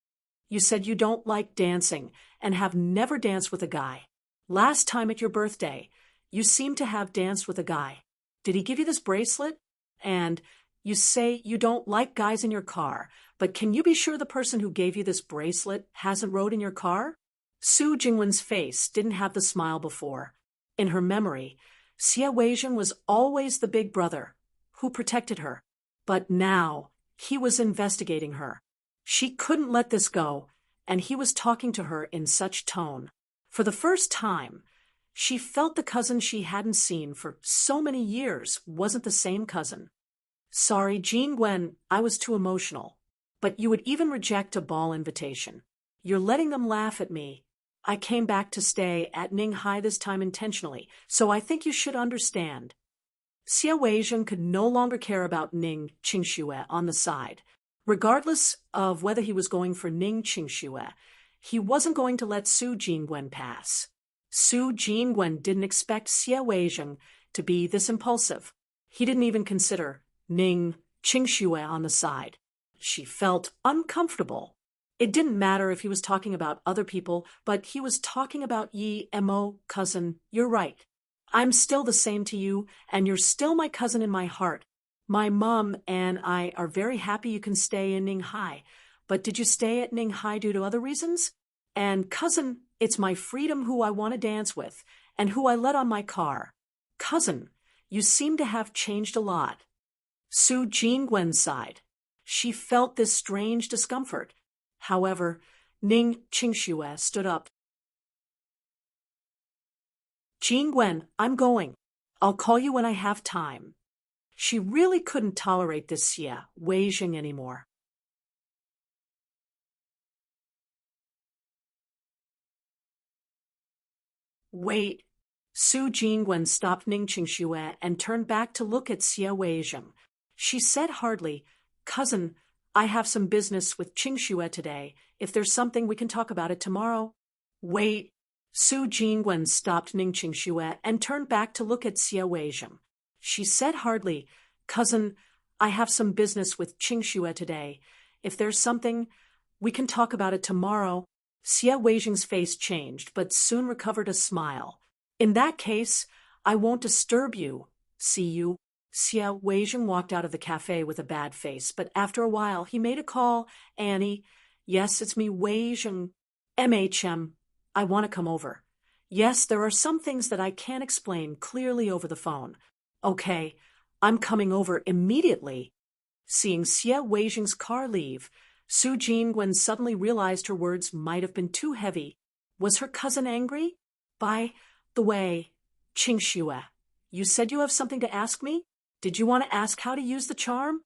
You said you don't like dancing and have never danced with a guy. Last time at your birthday, you seemed to have danced with a guy. Did he give you this bracelet? And you say you don't like guys in your car, but can you be sure the person who gave you this bracelet hasn't rode in your car? Su Jingwen's face didn't have the smile before. In her memory, Xie Weijing was always the big brother who protected her. But now, he was investigating her. She couldn't let this go, and he was talking to her in such tone. For the first time, she felt the cousin she hadn't seen for so many years wasn't the same cousin. Sorry, Jingwen, I was too emotional. But you would even reject a ball invitation. You're letting them laugh at me. I came back to stay at Ninghai this time intentionally, so I think you should understand. Xie Weijing could no longer care about Ning Qingxue on the side. Regardless of whether he was going for Ning Qingxue, he wasn't going to let Su Jingwen pass. Su Jingwen didn't expect Xie Weijing to be this impulsive. He didn't even consider Ning Qingxue on the side. She felt uncomfortable. It didn't matter if he was talking about other people, but he was talking about Yi Mo, cousin. You're right. I'm still the same to you, and you're still my cousin in my heart. My mom and I are very happy you can stay in Ninghai. But did you stay at Ninghai due to other reasons? And cousin, it's my freedom who I want to dance with, and who I let on my car. Cousin, you seem to have changed a lot. Su Jingwen sighed. She felt this strange discomfort. However, Ning Qingxue stood up. Jingwen, I'm going. I'll call you when I have time. She really couldn't tolerate this Xie Weijing anymore. Wait. Su Jingwen stopped Ning Qingxue and turned back to look at Xie Weijing. She said hardly, Cousin, I have some business with Qingxue today. If there's something, we can talk about it tomorrow. Wait. Su Jingwen stopped Ning Qingxue and turned back to look at Xie Weijing. She said hardly, Cousin, I have some business with Qingxue today. If there's something, we can talk about it tomorrow. Xie Weijing's face changed, but soon recovered a smile. In that case, I won't disturb you. See you. Xie Weijing walked out of the cafe with a bad face, but after a while he made a call. Annie. Yes, it's me, Weijing. MHM. I want to come over. Yes, there are some things that I can't explain clearly over the phone. Okay, I'm coming over immediately. Seeing Xie Weijing's car leave, Su Jingwen suddenly realized her words might have been too heavy. Was her cousin angry? By the way, Qingxue, you said you have something to ask me? Did you want to ask how to use the charm?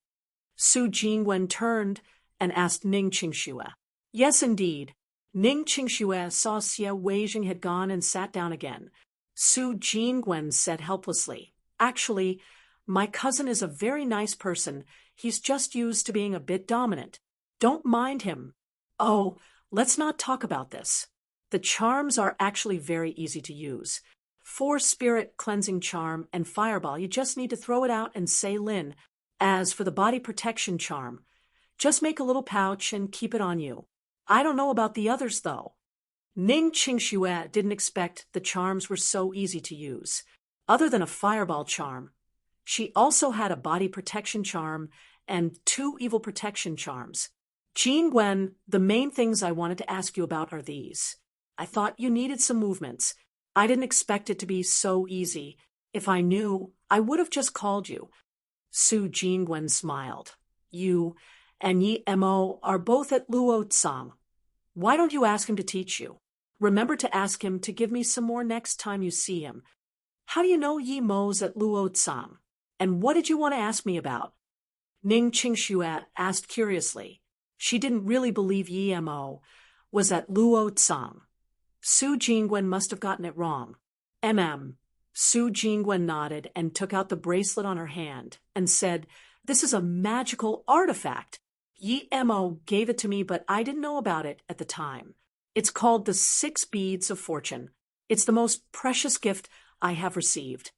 Su Jingwen turned and asked Ning Qingxue. Yes, indeed. Ning Qingxue saw Xie Weijing had gone and sat down again. Su Jingwen said helplessly, Actually, my cousin is a very nice person. He's just used to being a bit dominant. Don't mind him. Oh, let's not talk about this. The charms are actually very easy to use. 4 spirit cleansing charm and fireball, you just need to throw it out and say Lin. As for the body protection charm, just make a little pouch and keep it on you. I don't know about the others, though. Ning Qingxue didn't expect the charms were so easy to use. Other than a fireball charm, she also had a body protection charm and 2 evil protection charms. Jingwen, the main things I wanted to ask you about are these. I thought you needed some movements. I didn't expect it to be so easy. If I knew, I would have just called you. Su Jingwen smiled. You and Yi Mo are both at Luo Tsang. Why don't you ask him to teach you? Remember to ask him to give me some more next time you see him. How do you know Yi Mo's at Luo Tsang? And what did you want to ask me about? Ning Qingxue asked curiously. She didn't really believe Yi-mo was at Luo Tsang. Su Jingwen must have gotten it wrong. Su Jingwen nodded and took out the bracelet on her hand and said, "This is a magical artifact. Yi-mo gave it to me, but I didn't know about it at the time. It's called the 6 Beads of Fortune. It's the most precious gift I have received."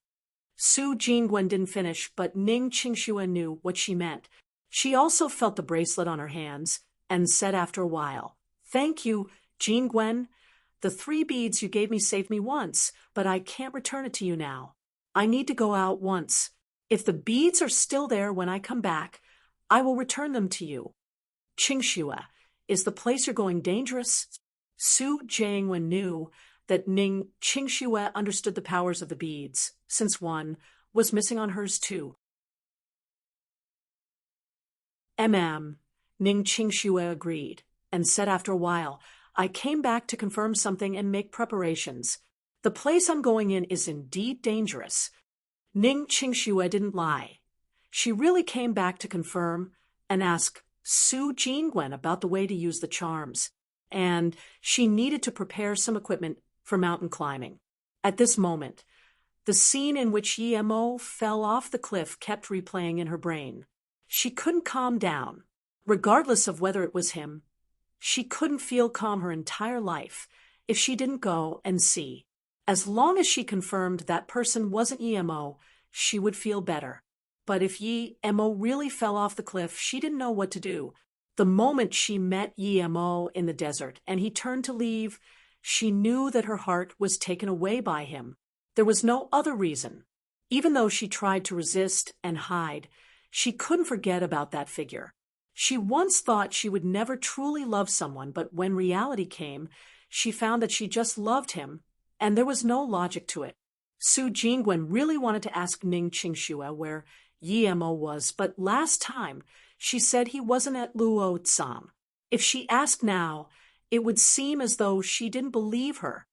Su Jingwen didn't finish, but Ning Qingxue knew what she meant. She also felt the bracelet on her hands and said after a while, "Thank you, Jingwen. The 3 beads you gave me saved me once, but I can't return it to you now. I need to go out once. If the beads are still there when I come back, I will return them to you." "Qingxue, is the place you're going dangerous?" Su Jingwen knew that Ning Qingxue understood the powers of the beads, since one was missing on hers too. Ning Qingxue agreed, and said after a while, "I came back to confirm something and make preparations. The place I'm going in is indeed dangerous." Ning Qingxue didn't lie. She really came back to confirm and ask Su Jingwen about the way to use the charms, and she needed to prepare some equipment for mountain climbing. At this moment, the scene in which Yi-mo fell off the cliff kept replaying in her brain. She couldn't calm down. Regardless of whether it was him, she couldn't feel calm her entire life if she didn't go and see. As long as she confirmed that person wasn't Yi-mo, she would feel better. But if Yi-mo really fell off the cliff, she didn't know what to do. The moment she met Yi-mo in the desert and he turned to leave, she knew that her heart was taken away by him. There was no other reason. Even though she tried to resist and hide, she couldn't forget about that figure. She once thought she would never truly love someone, but when reality came, she found that she just loved him, and there was no logic to it. Su Jingwen really wanted to ask Ning Qingxue where Yi-mo was, but last time she said he wasn't at Luo Tsang. If she asked now, it would seem as though she didn't believe her.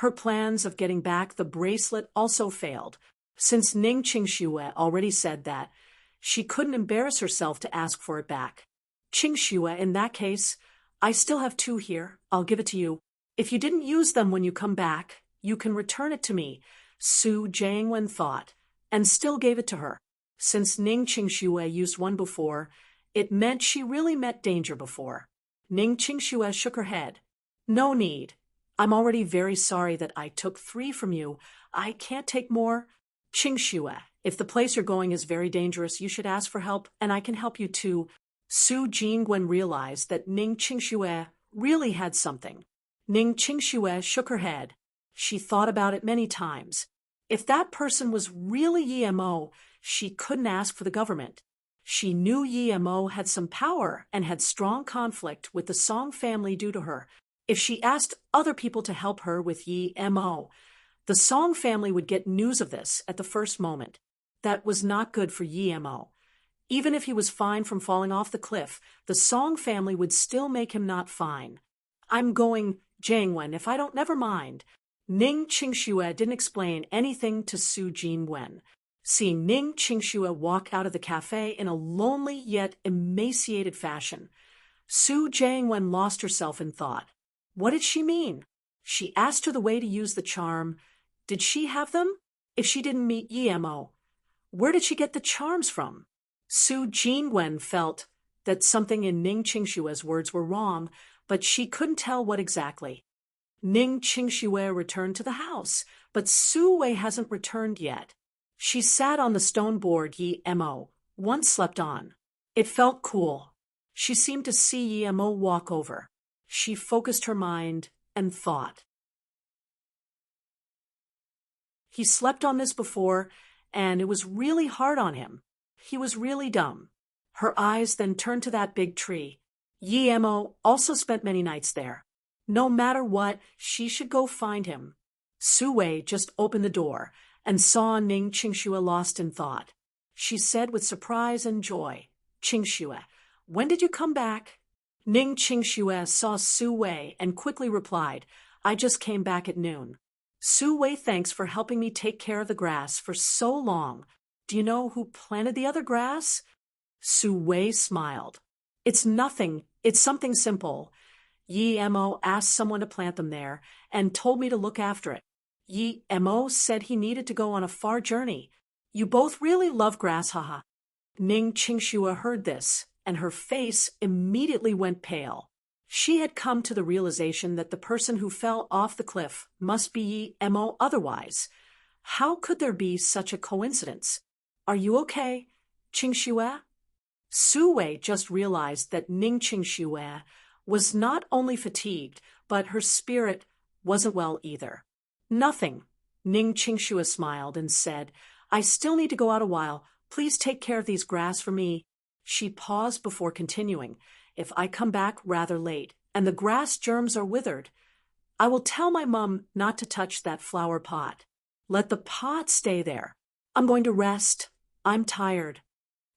Her plans of getting back the bracelet also failed, since Ning Qingxue already said that she couldn't embarrass herself to ask for it back. "Qingxue, in that case, I still have 2 here. I'll give it to you. If you didn't use them when you come back, you can return it to me," Su Jingwen thought, and still gave it to her. Since Ning Qingxue used one before, it meant she really met danger before. Ning Qingxue shook her head. "No need. I'm already very sorry that I took 3 from you. I can't take more." "Qingxue, if the place you're going is very dangerous, you should ask for help, and I can help you too." Su Jingwen realized that Ning Qingxue really had something. Ning Qingxue shook her head. She thought about it many times. If that person was really Yi-mo, she couldn't ask for the government. She knew Yi-mo had some power and had strong conflict with the Song family due to her. If she asked other people to help her with Yi-mo, the Song family would get news of this at the first moment. That was not good for Yi-mo. Even if he was fine from falling off the cliff, the Song family would still make him not fine. "I'm going, Jingwen, if I don't, never mind." Ning Qingxue didn't explain anything to Su Jingwen. Seeing Ning Qingxue walk out of the cafe in a lonely yet emaciated fashion, Su Jingwen lost herself in thought. What did she mean? She asked her the way to use the charm. Did she have them? If she didn't meet Yi-mo, where did she get the charms from? Su Jingwen felt that something in Ning Qingxue's words were wrong, but she couldn't tell what exactly. Ning Qingxue returned to the house, but Su Wei hasn't returned yet. She sat on the stone board Yi-mo once slept on. It felt cool. She seemed to see Yi-mo walk over. She focused her mind and thought. He slept on this before, and it was really hard on him. He was really dumb. Her eyes then turned to that big tree. Yi-mo also spent many nights there. No matter what, she should go find him. Su Wei just opened the door and saw Ning Qingxue lost in thought. She said with surprise and joy, "Qingxue, when did you come back?" Ning Qingxue saw Su Wei and quickly replied, "I just came back at noon." "Su Wei, thanks for helping me take care of the grass for so long. Do you know who planted the other grass?" Su Wei smiled. It's nothing. It's something simple. Yi Mo asked someone to plant them there and told me to look after it. Yi Mo said he needed to go on a far journey. You both really love grass, haha. Ning Qingxue heard this, and her face immediately went pale. She had come to the realization that the person who fell off the cliff must be Yi Mo otherwise. How could there be such a coincidence? Are you okay, Qingxue? Su Wei just realized that Ning Qingxue was not only fatigued, but her spirit wasn't well either. Nothing. Ning Qingxue smiled and said, I still need to go out a while. Please take care of these grass for me. She paused before continuing. If I come back rather late, and the grass germs are withered, I will tell my mum not to touch that flower pot. Let the pot stay there. I'm going to rest. I'm tired.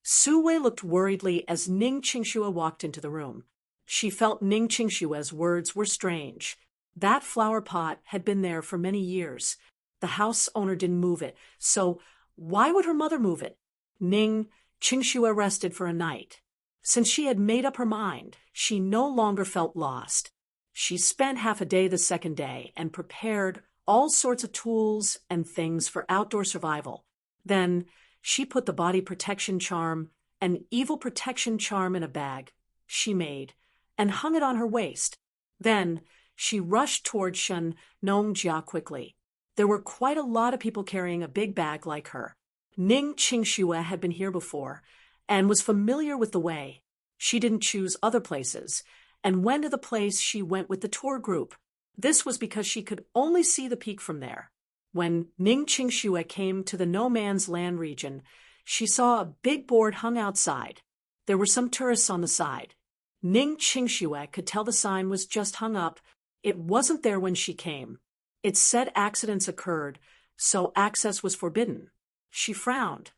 Su Wei looked worriedly as Ning Qingxue walked into the room. She felt Ning Qingshue's words were strange. That flower pot had been there for many years. The house owner didn't move it, so why would her mother move it? Ning Qingxue rested for a night. Since she had made up her mind, she no longer felt lost. She spent half a day the second day and prepared all sorts of tools and things for outdoor survival. Then she put the body protection charm, an evil protection charm, in a bag she made and hung it on her waist. Then she rushed toward Shen Nongjia quickly. There were quite a lot of people carrying a big bag like her. Ning Qingxue had been here before and was familiar with the way. She didn't choose other places and went to the place she went with the tour group. This was because she could only see the peak from there. When Ning Qingxue came to the no man's land region, she saw a big board hung outside. There were some tourists on the side. Ning Qingxue could tell the sign was just hung up. It wasn't there when she came. It said accidents occurred, so access was forbidden. She frowned.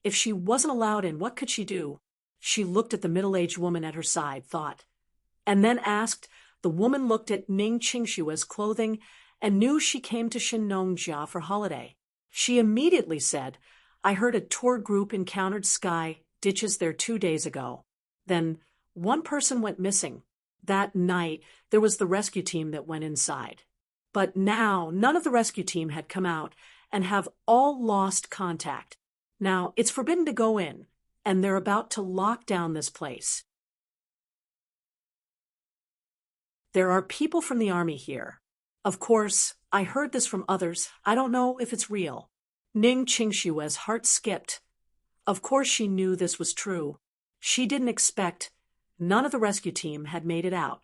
If she wasn't allowed in, what could she do? She looked at the middle-aged woman at her side, thought, and then asked. The woman looked at Ning Qingshue's clothing and knew she came to Shinongjia for holiday. She immediately said, I heard a tour group encountered sky ditches there 2 days ago. Then one person went missing. That night, there was the rescue team that went inside. But now, none of the rescue team had come out and have all lost contact. Now, it's forbidden to go in, and they're about to lock down this place. There are people from the army here. Of course, I heard this from others. I don't know if it's real. Ning Qingshue's heart skipped. Of course she knew this was true. She didn't expect. None of the rescue team had made it out.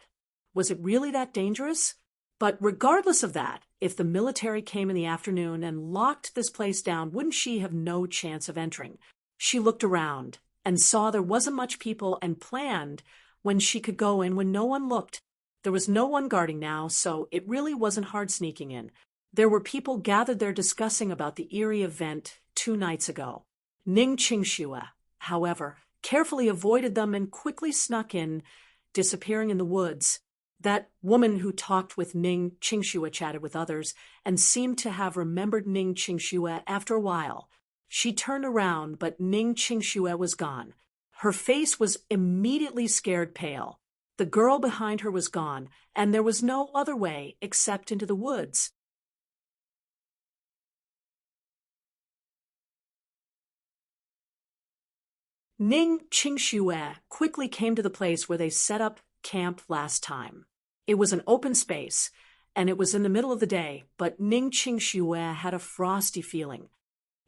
Was it really that dangerous? But regardless of that, if the military came in the afternoon and locked this place down, wouldn't she have no chance of entering? She looked around and saw there wasn't much people and planned when she could go in when no one looked. There was no one guarding now, so it really wasn't hard sneaking in. There were people gathered there discussing about the eerie event 2 nights ago. Ning Qingxue, however, carefully avoided them and quickly snuck in, disappearing in the woods. That woman who talked with Ning Qingxue chatted with others and seemed to have remembered Ning Qingxue after a while. She turned around, but Ning Qingxue was gone. Her face was immediately scared pale. The girl behind her was gone, and there was no other way except into the woods. Ning Qingxue quickly came to the place where they set up camp last time. It was an open space, and it was in the middle of the day, but Ning Qingxue had a frosty feeling.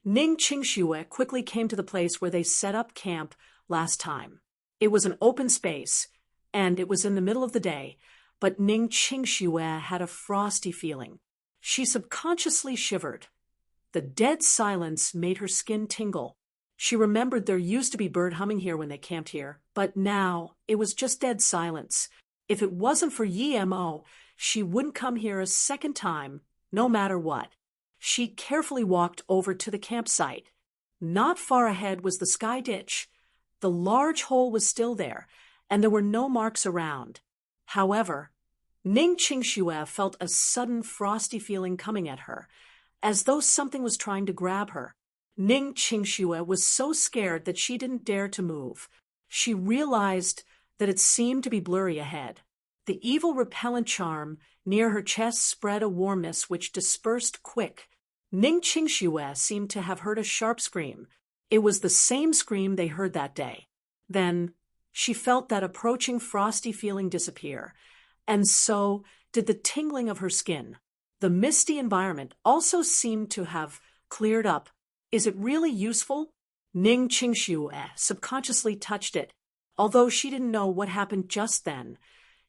Ning Qingxue quickly came to the place where they set up camp last time. It was an open space, and it was in the middle of the day, but Ning Qingxue had a frosty feeling. She subconsciously shivered. The dead silence made her skin tingle. She remembered there used to be bird humming here when they camped here, but now it was just dead silence. If it wasn't for Yi Mo, she wouldn't come here a second time, no matter what. She carefully walked over to the campsite. Not far ahead was the sky ditch. The large hole was still there, and there were no marks around. However, Ning Qingxue felt a sudden frosty feeling coming at her, as though something was trying to grab her. Ning Qingxue was so scared that she didn't dare to move. She realized that it seemed to be blurry ahead. The evil repellent charm near her chest spread a warmness which dispersed quick. Ning Qingxue seemed to have heard a sharp scream. It was the same scream they heard that day. Then she felt that approaching frosty feeling disappear, and so did the tingling of her skin. The misty environment also seemed to have cleared up. Is it really useful? Ning Qingxue subconsciously touched it. Although she didn't know what happened just then,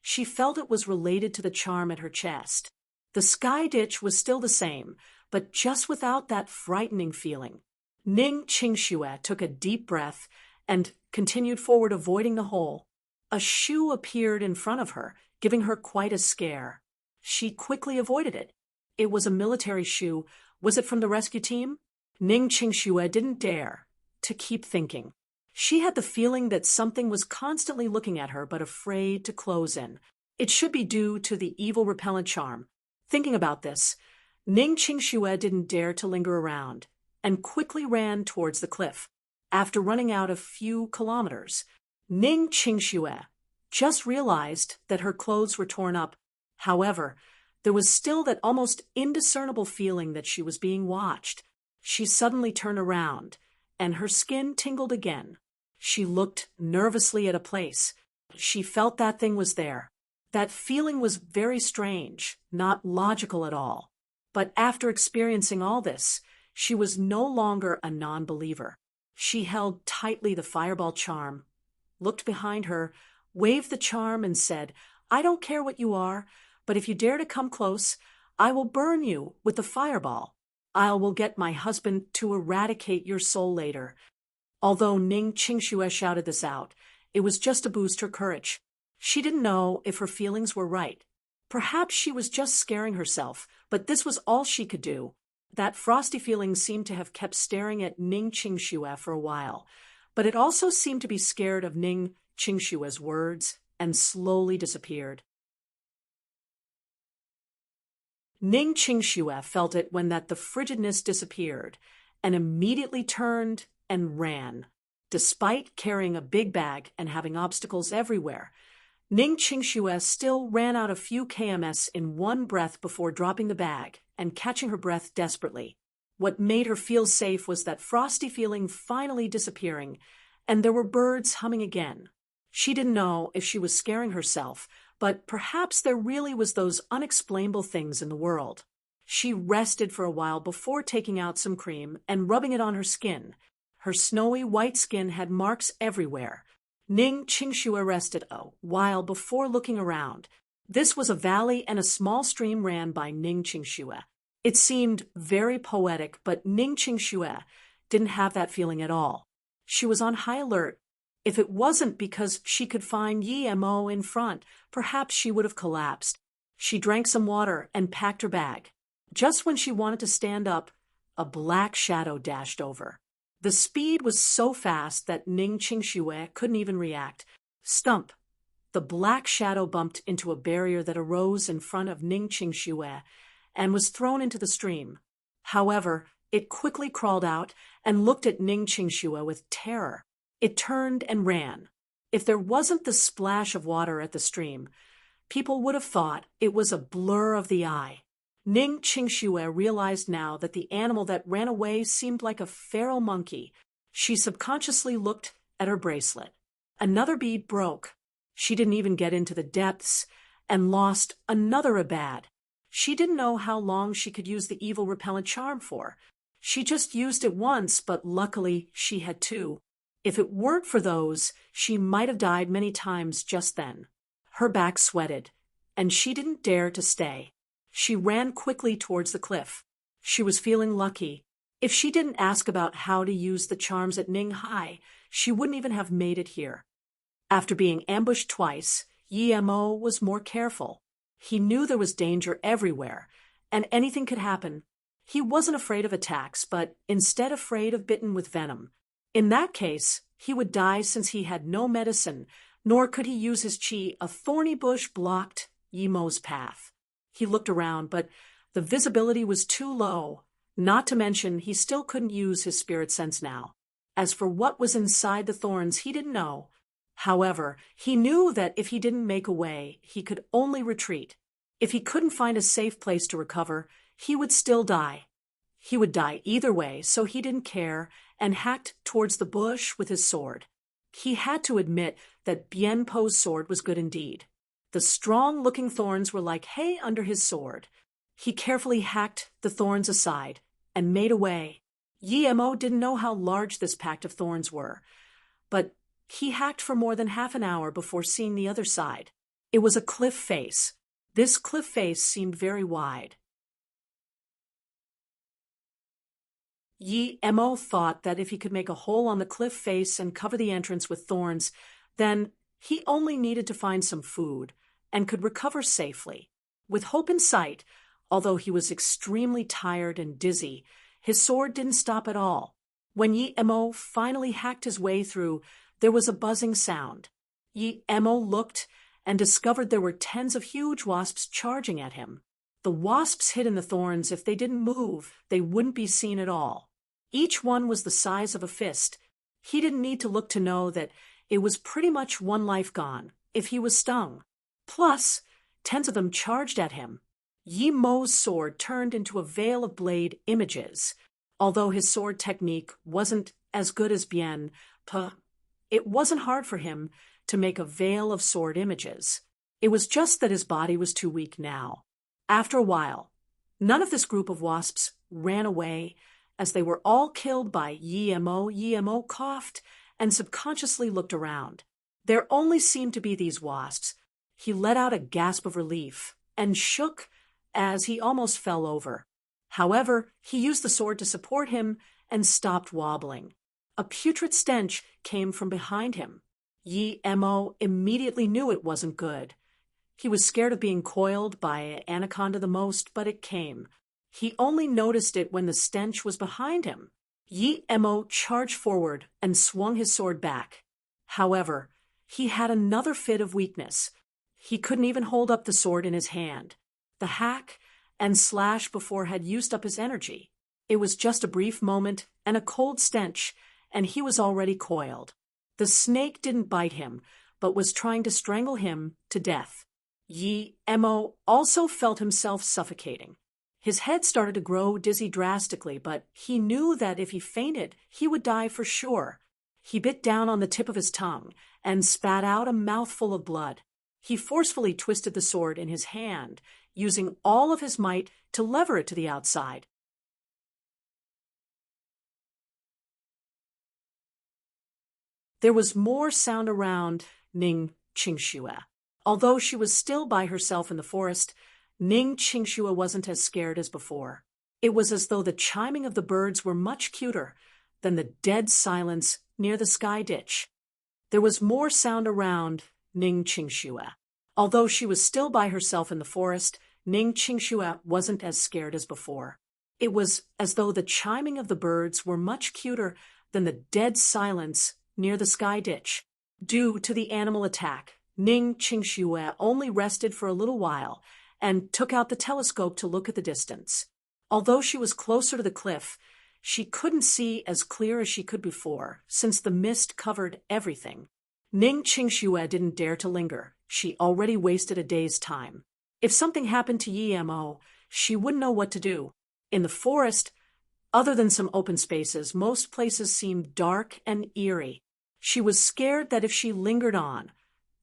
she felt it was related to the charm at her chest. The sky ditch was still the same, but just without that frightening feeling. Ning Qingxue took a deep breath and continued forward, avoiding the hole. A shoe appeared in front of her, giving her quite a scare. She quickly avoided it. It was a military shoe. Was it from the rescue team? Ning Qingxue didn't dare to keep thinking. She had the feeling that something was constantly looking at her but afraid to close in. It should be due to the evil repellent charm. Thinking about this, Ning Qingxue didn't dare to linger around and quickly ran towards the cliff. After running out a few kilometers, Ning Qingxue just realized that her clothes were torn up. However, there was still that almost indiscernible feeling that she was being watched. She suddenly turned around, and her skin tingled again. She looked nervously at a place. She felt that thing was there. That feeling was very strange, not logical at all. But after experiencing all this, she was no longer a non-believer. She held tightly the fireball charm, looked behind her, waved the charm, and said, "I don't care what you are, but if you dare to come close, I will burn you with the fireball. I will get my husband to eradicate your soul later." Although Ning Qingxue shouted this out, it was just to boost her courage. She didn't know if her feelings were right. Perhaps she was just scaring herself, but this was all she could do. That frosty feeling seemed to have kept staring at Ning Qingxue for a while, but it also seemed to be scared of Ning Qingxue's words and slowly disappeared. Ning Qingxue felt it when the frigidness disappeared and immediately turned and ran. Despite carrying a big bag and having obstacles everywhere, Ning Qingxue still ran out a few kms in one breath before dropping the bag and catching her breath desperately. What made her feel safe was that frosty feeling finally disappearing, and there were birds humming again. She didn't know if she was scaring herself, but perhaps there really was those unexplainable things in the world. She rested for a while before taking out some cream and rubbing it on her skin. Her snowy white skin had marks everywhere. Ning Qingxue rested a while before looking around. This was a valley and a small stream ran by Ning Qingxue. It seemed very poetic, but Ning Qingxue didn't have that feeling at all. She was on high alert. If it wasn't because she could find Yi Mo in front, perhaps she would have collapsed. She drank some water and packed her bag. Just when she wanted to stand up, a black shadow dashed over. The speed was so fast that Ning Qingxue couldn't even react. Stump! The black shadow bumped into a barrier that arose in front of Ning Qingxue and was thrown into the stream. However, it quickly crawled out and looked at Ning Qingxue with terror. It turned and ran. If there wasn't the splash of water at the stream, people would have thought it was a blur of the eye. Ning Qingxue realized now that the animal that ran away seemed like a feral monkey. She subconsciously looked at her bracelet. Another bead broke. She didn't even get into the depths and lost another abad. She didn't know how long she could use the evil repellent charm for. She just used it once, but luckily she had two. If it weren't for those, she might have died many times just then. Her back sweated, and she didn't dare to stay. She ran quickly towards the cliff. She was feeling lucky. If she didn't ask about how to use the charms at Ninghai, she wouldn't even have made it here. After being ambushed twice, Yi Mo was more careful. He knew there was danger everywhere, and anything could happen. He wasn't afraid of attacks, but instead afraid of bitten with venom. In that case, he would die since he had no medicine, nor could he use his qi. A thorny bush blocked Yi Mo's path. He looked around, but the visibility was too low. Not to mention, he still couldn't use his spirit sense now. As for what was inside the thorns, he didn't know. However, he knew that if he didn't make a way, he could only retreat. If he couldn't find a safe place to recover, he would still die. He would die either way, so he didn't care and hacked towards the bush with his sword. He had to admit that Bien Po's sword was good indeed. The strong-looking thorns were like hay under his sword. He carefully hacked the thorns aside and made away. Yi Mo didn't know how large this pact of thorns were, but he hacked for more than half an hour before seeing the other side. It was a cliff face. This cliff face seemed very wide. Yi Mo thought that if he could make a hole on the cliff face and cover the entrance with thorns, then he only needed to find some food and could recover safely. With hope in sight, although he was extremely tired and dizzy, his sword didn't stop at all. When Yi Mo finally hacked his way through, there was a buzzing sound. Yi Mo looked and discovered there were tens of huge wasps charging at him. The wasps hid in the thorns. If they didn't move, they wouldn't be seen at all. Each one was the size of a fist. He didn't need to look to know that it was pretty much one life gone if he was stung. Plus, tens of them charged at him. Yi Mo's sword turned into a veil of blade images. Although his sword technique wasn't as good as Bien Po, it wasn't hard for him to make a veil of sword images. It was just that his body was too weak now. After a while, none of this group of wasps ran away. As they were all killed by Yi Mo coughed and subconsciously looked around. There only seemed to be these wasps. He let out a gasp of relief and shook as he almost fell over. However, he used the sword to support him and stopped wobbling. A putrid stench came from behind him. Yi Mo immediately knew it wasn't good. He was scared of being coiled by an anaconda the most, but it came. He only noticed it when the stench was behind him. Yi Mo charged forward and swung his sword back. However, he had another fit of weakness. He couldn't even hold up the sword in his hand. The hack and slash before had used up his energy. It was just a brief moment and a cold stench, and he was already coiled. The snake didn't bite him, but was trying to strangle him to death. Yi Mo also felt himself suffocating. His head started to grow dizzy drastically, but he knew that if he fainted, he would die for sure. He bit down on the tip of his tongue and spat out a mouthful of blood. He forcefully twisted the sword in his hand, using all of his might to lever it to the outside. There was more sound around Ning Qingxue. Although she was still by herself in the forest, Ning Qingxue wasn't as scared as before. It was as though the chiming of the birds were much cuter than the dead silence near the sky ditch. There was more sound around Ning Qingxue. Although she was still by herself in the forest, Ning Qingxue wasn't as scared as before. It was as though the chiming of the birds were much cuter than the dead silence near the sky ditch. Due to the animal attack, Ning Qingxue only rested for a little while and took out the telescope to look at the distance. Although she was closer to the cliff, she couldn't see as clear as she could before, since the mist covered everything. Ning Qingxue didn't dare to linger. She already wasted a day's time. If something happened to Yi Mo, she wouldn't know what to do. In the forest, other than some open spaces, most places seemed dark and eerie. She was scared that if she lingered on,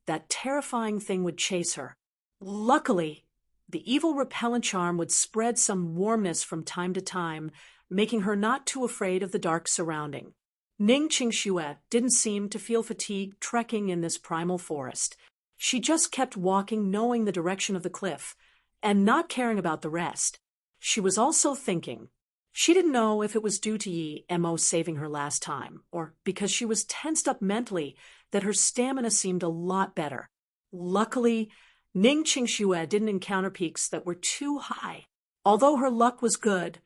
that terrifying thing would chase her. Luckily, the evil repellent charm would spread some warmness from time to time, making her not too afraid of the dark surrounding. Ning Qingxue didn't seem to feel fatigue trekking in this primal forest. She just kept walking, knowing the direction of the cliff, and not caring about the rest. She was also thinking. She didn't know if it was due to Yi Mo saving her last time, or because she was tensed up mentally that her stamina seemed a lot better. Luckily, Ning Qingxue didn't encounter peaks that were too high. Although her luck was good,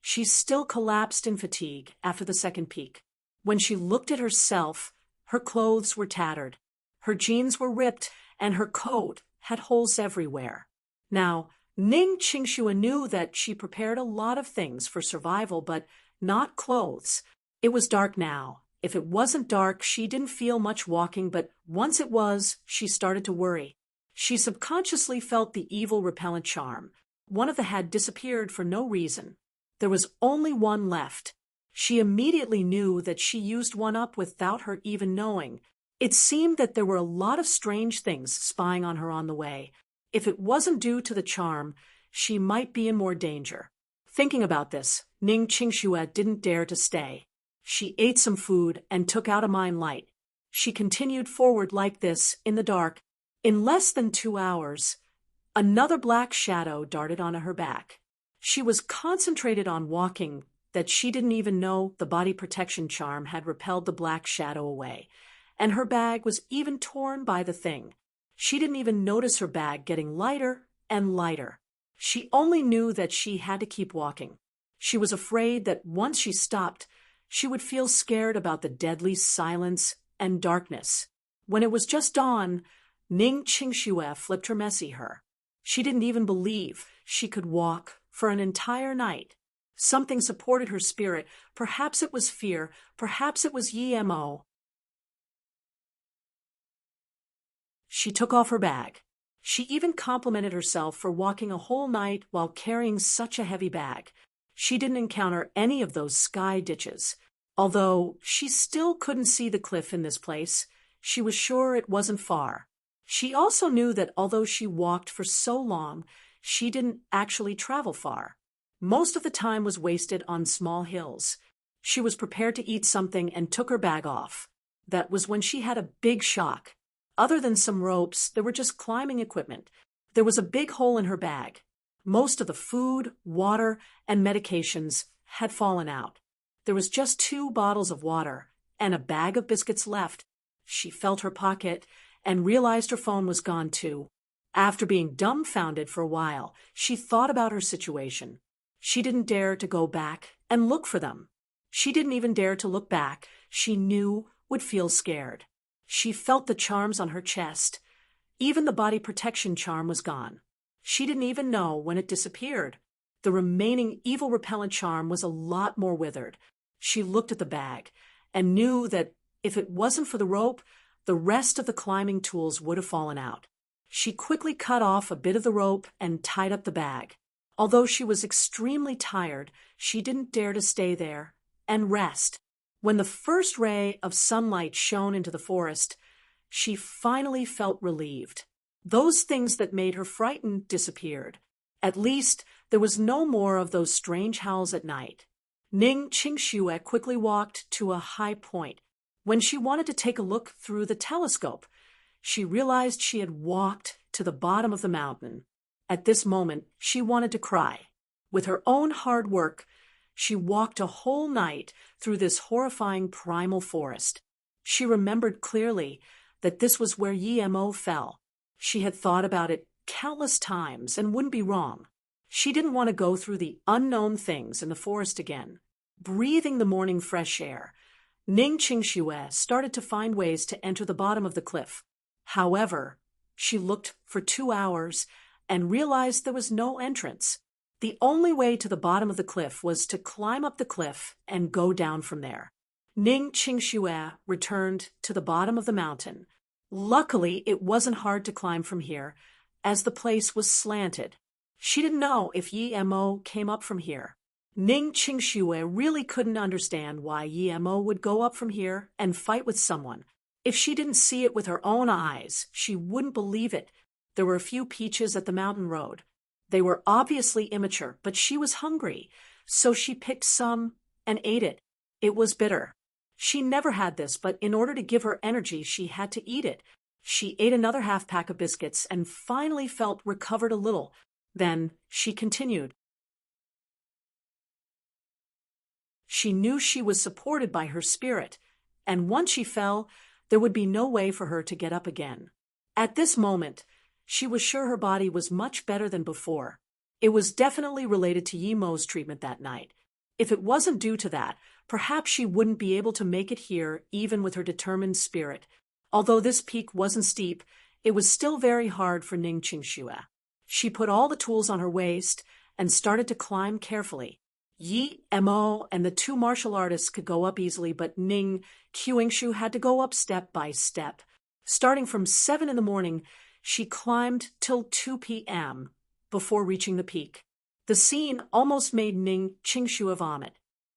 she still collapsed in fatigue after the second peak. When she looked at herself, her clothes were tattered. Her jeans were ripped, and her coat had holes everywhere. Now, Ning Qingxue knew that she prepared a lot of things for survival, but not clothes. It was dark now, If it wasn't dark, she didn't feel much walking, but once it was, she started to worry. She subconsciously felt the evil repellent charm. One of the had disappeared for no reason. There was only one left. She immediately knew that she used one up without her even knowing. It seemed that there were a lot of strange things spying on her on the way. If it wasn't due to the charm, she might be in more danger. Thinking about this, Ning Qingxue didn't dare to stay. She ate some food and took out a mine light. She continued forward like this, in the dark. In less than 2 hours, another black shadow darted onto her back. She was concentrated on walking that she didn't even know the body protection charm had repelled the black shadow away, and her bag was even torn by the thing. She didn't even notice her bag getting lighter and lighter. She only knew that she had to keep walking. She was afraid that once she stopped, she would feel scared about the deadly silence and darkness. When it was just dawn, Ning Qingxue flipped her messy her. She didn't even believe she could walk for an entire night. Something supported her spirit. Perhaps it was fear. Perhaps it was Yemo. She took off her bag. She even complimented herself for walking a whole night while carrying such a heavy bag. She didn't encounter any of those sky ditches. Although she still couldn't see the cliff in this place, she was sure it wasn't far. She also knew that although she walked for so long, she didn't actually travel far. Most of the time was wasted on small hills. She was prepared to eat something and took her bag off. That was when she had a big shock. Other than some ropes, there were just climbing equipment. There was a big hole in her bag. Most of the food, water, and medications had fallen out. There was just 2 bottles of water and a bag of biscuits left. She felt her pocket and realized her phone was gone too. After being dumbfounded for a while, she thought about her situation. She didn't dare to go back and look for them. She didn't even dare to look back. She knew would feel scared. She felt the charms on her chest. Even the body protection charm was gone. She didn't even know when it disappeared. The remaining evil repellent charm was a lot more withered. She looked at the bag and knew that if it wasn't for the rope, the rest of the climbing tools would have fallen out. She quickly cut off a bit of the rope and tied up the bag. Although she was extremely tired, she didn't dare to stay there and rest. When the first ray of sunlight shone into the forest, she finally felt relieved. Those things that made her frightened disappeared. At least there was no more of those strange howls at night. Ning Qingxue quickly walked to a high point. When she wanted to take a look through the telescope, she realized she had walked to the bottom of the mountain. At this moment, she wanted to cry. With her own hard work, she walked a whole night through this horrifying primal forest. She remembered clearly that this was where Yemo fell. She had thought about it countless times and wouldn't be wrong. She didn't want to go through the unknown things in the forest again. Breathing the morning fresh air, Ning Qingxue started to find ways to enter the bottom of the cliff. However, she looked for 2 hours and realized there was no entrance. The only way to the bottom of the cliff was to climb up the cliff and go down from there. Ning Qingxue returned to the bottom of the mountain. Luckily, it wasn't hard to climb from here, as the place was slanted. She didn't know if Yemo came up from here. Ning Qingxue really couldn't understand why Yemo would go up from here and fight with someone. If she didn't see it with her own eyes, she wouldn't believe it. There were a few peaches at the mountain road. They were obviously immature, but she was hungry, so she picked some and ate it. It was bitter. She never had this, but in order to give her energy, she had to eat it. She ate another half-pack of biscuits and finally felt recovered a little. Then she continued. She knew she was supported by her spirit, and once she fell, there would be no way for her to get up again. At this moment, she was sure her body was much better than before. It was definitely related to Yemo's treatment that night. If it wasn't due to that, perhaps she wouldn't be able to make it here even with her determined spirit. Although this peak wasn't steep, it was still very hard for Ning Qingxue. She put all the tools on her waist and started to climb carefully. Yi Mo and the two martial artists could go up easily, but Ning Qingshu had to go up step by step. Starting from 7 in the morning, she climbed till 2 p.m. before reaching the peak. The scene almost made Ning Qingshu vomit.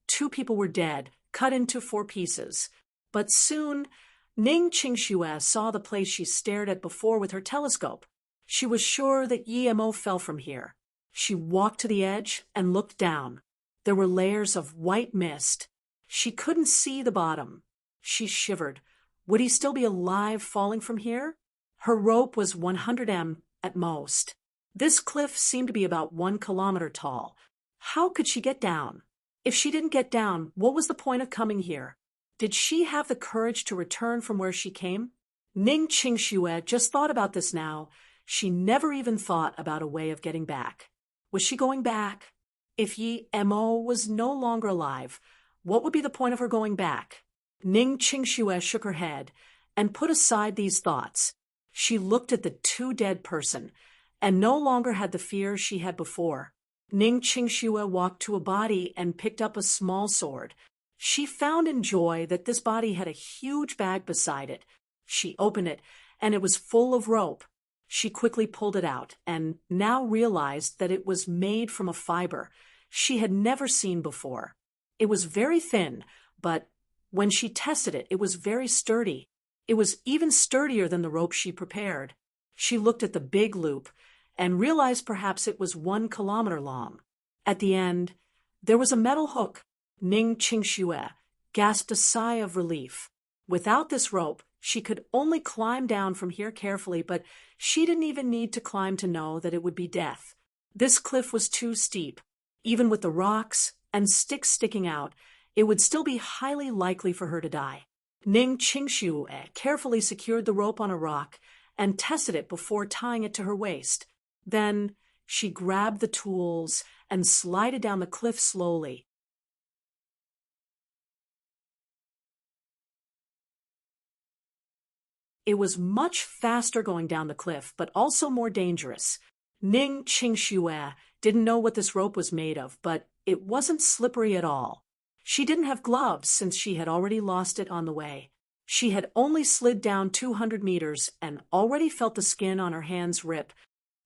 2 people were dead, cut into 4 pieces. But soon, Ning Qingshu saw the place she stared at before with her telescope. She was sure that Yi Mo fell from here. She walked to the edge and looked down. There were layers of white mist. She couldn't see the bottom. She shivered. Would he still be alive falling from here? Her rope was 100 m at most. This cliff seemed to be about 1 kilometer tall. How could she get down? If she didn't get down, what was the point of coming here? Did she have the courage to return from where she came? Ning Qingshu just thought about this now. She never even thought about a way of getting back. Was she going back? If Yi Mo was no longer alive, what would be the point of her going back? Ning Qingshu shook her head and put aside these thoughts. She looked at the 2 dead person and no longer had the fear she had before. Ning Qingshu walked to a body and picked up a small sword. She found in joy that this body had a huge bag beside it. She opened it, and it was full of rope. She quickly pulled it out and now realized that it was made from a fiber she had never seen before. It was very thin, but when she tested it, it was very sturdy. It was even sturdier than the rope she prepared. She looked at the big loop and realized perhaps it was 1 kilometer long. At the end, there was a metal hook. Ning Qingshu gasped a sigh of relief. Without this rope, she could only climb down from here carefully, but she didn't even need to climb to know that it would be death. This cliff was too steep. Even with the rocks and sticks sticking out, it would still be highly likely for her to die. Ning Qingshu carefully secured the rope on a rock and tested it before tying it to her waist. Then she grabbed the tools and slided down the cliff slowly. It was much faster going down the cliff, but also more dangerous. Ning Qingshu didn't know what this rope was made of, but it wasn't slippery at all. She didn't have gloves since she had already lost it on the way. She had only slid down 200 meters and already felt the skin on her hands rip.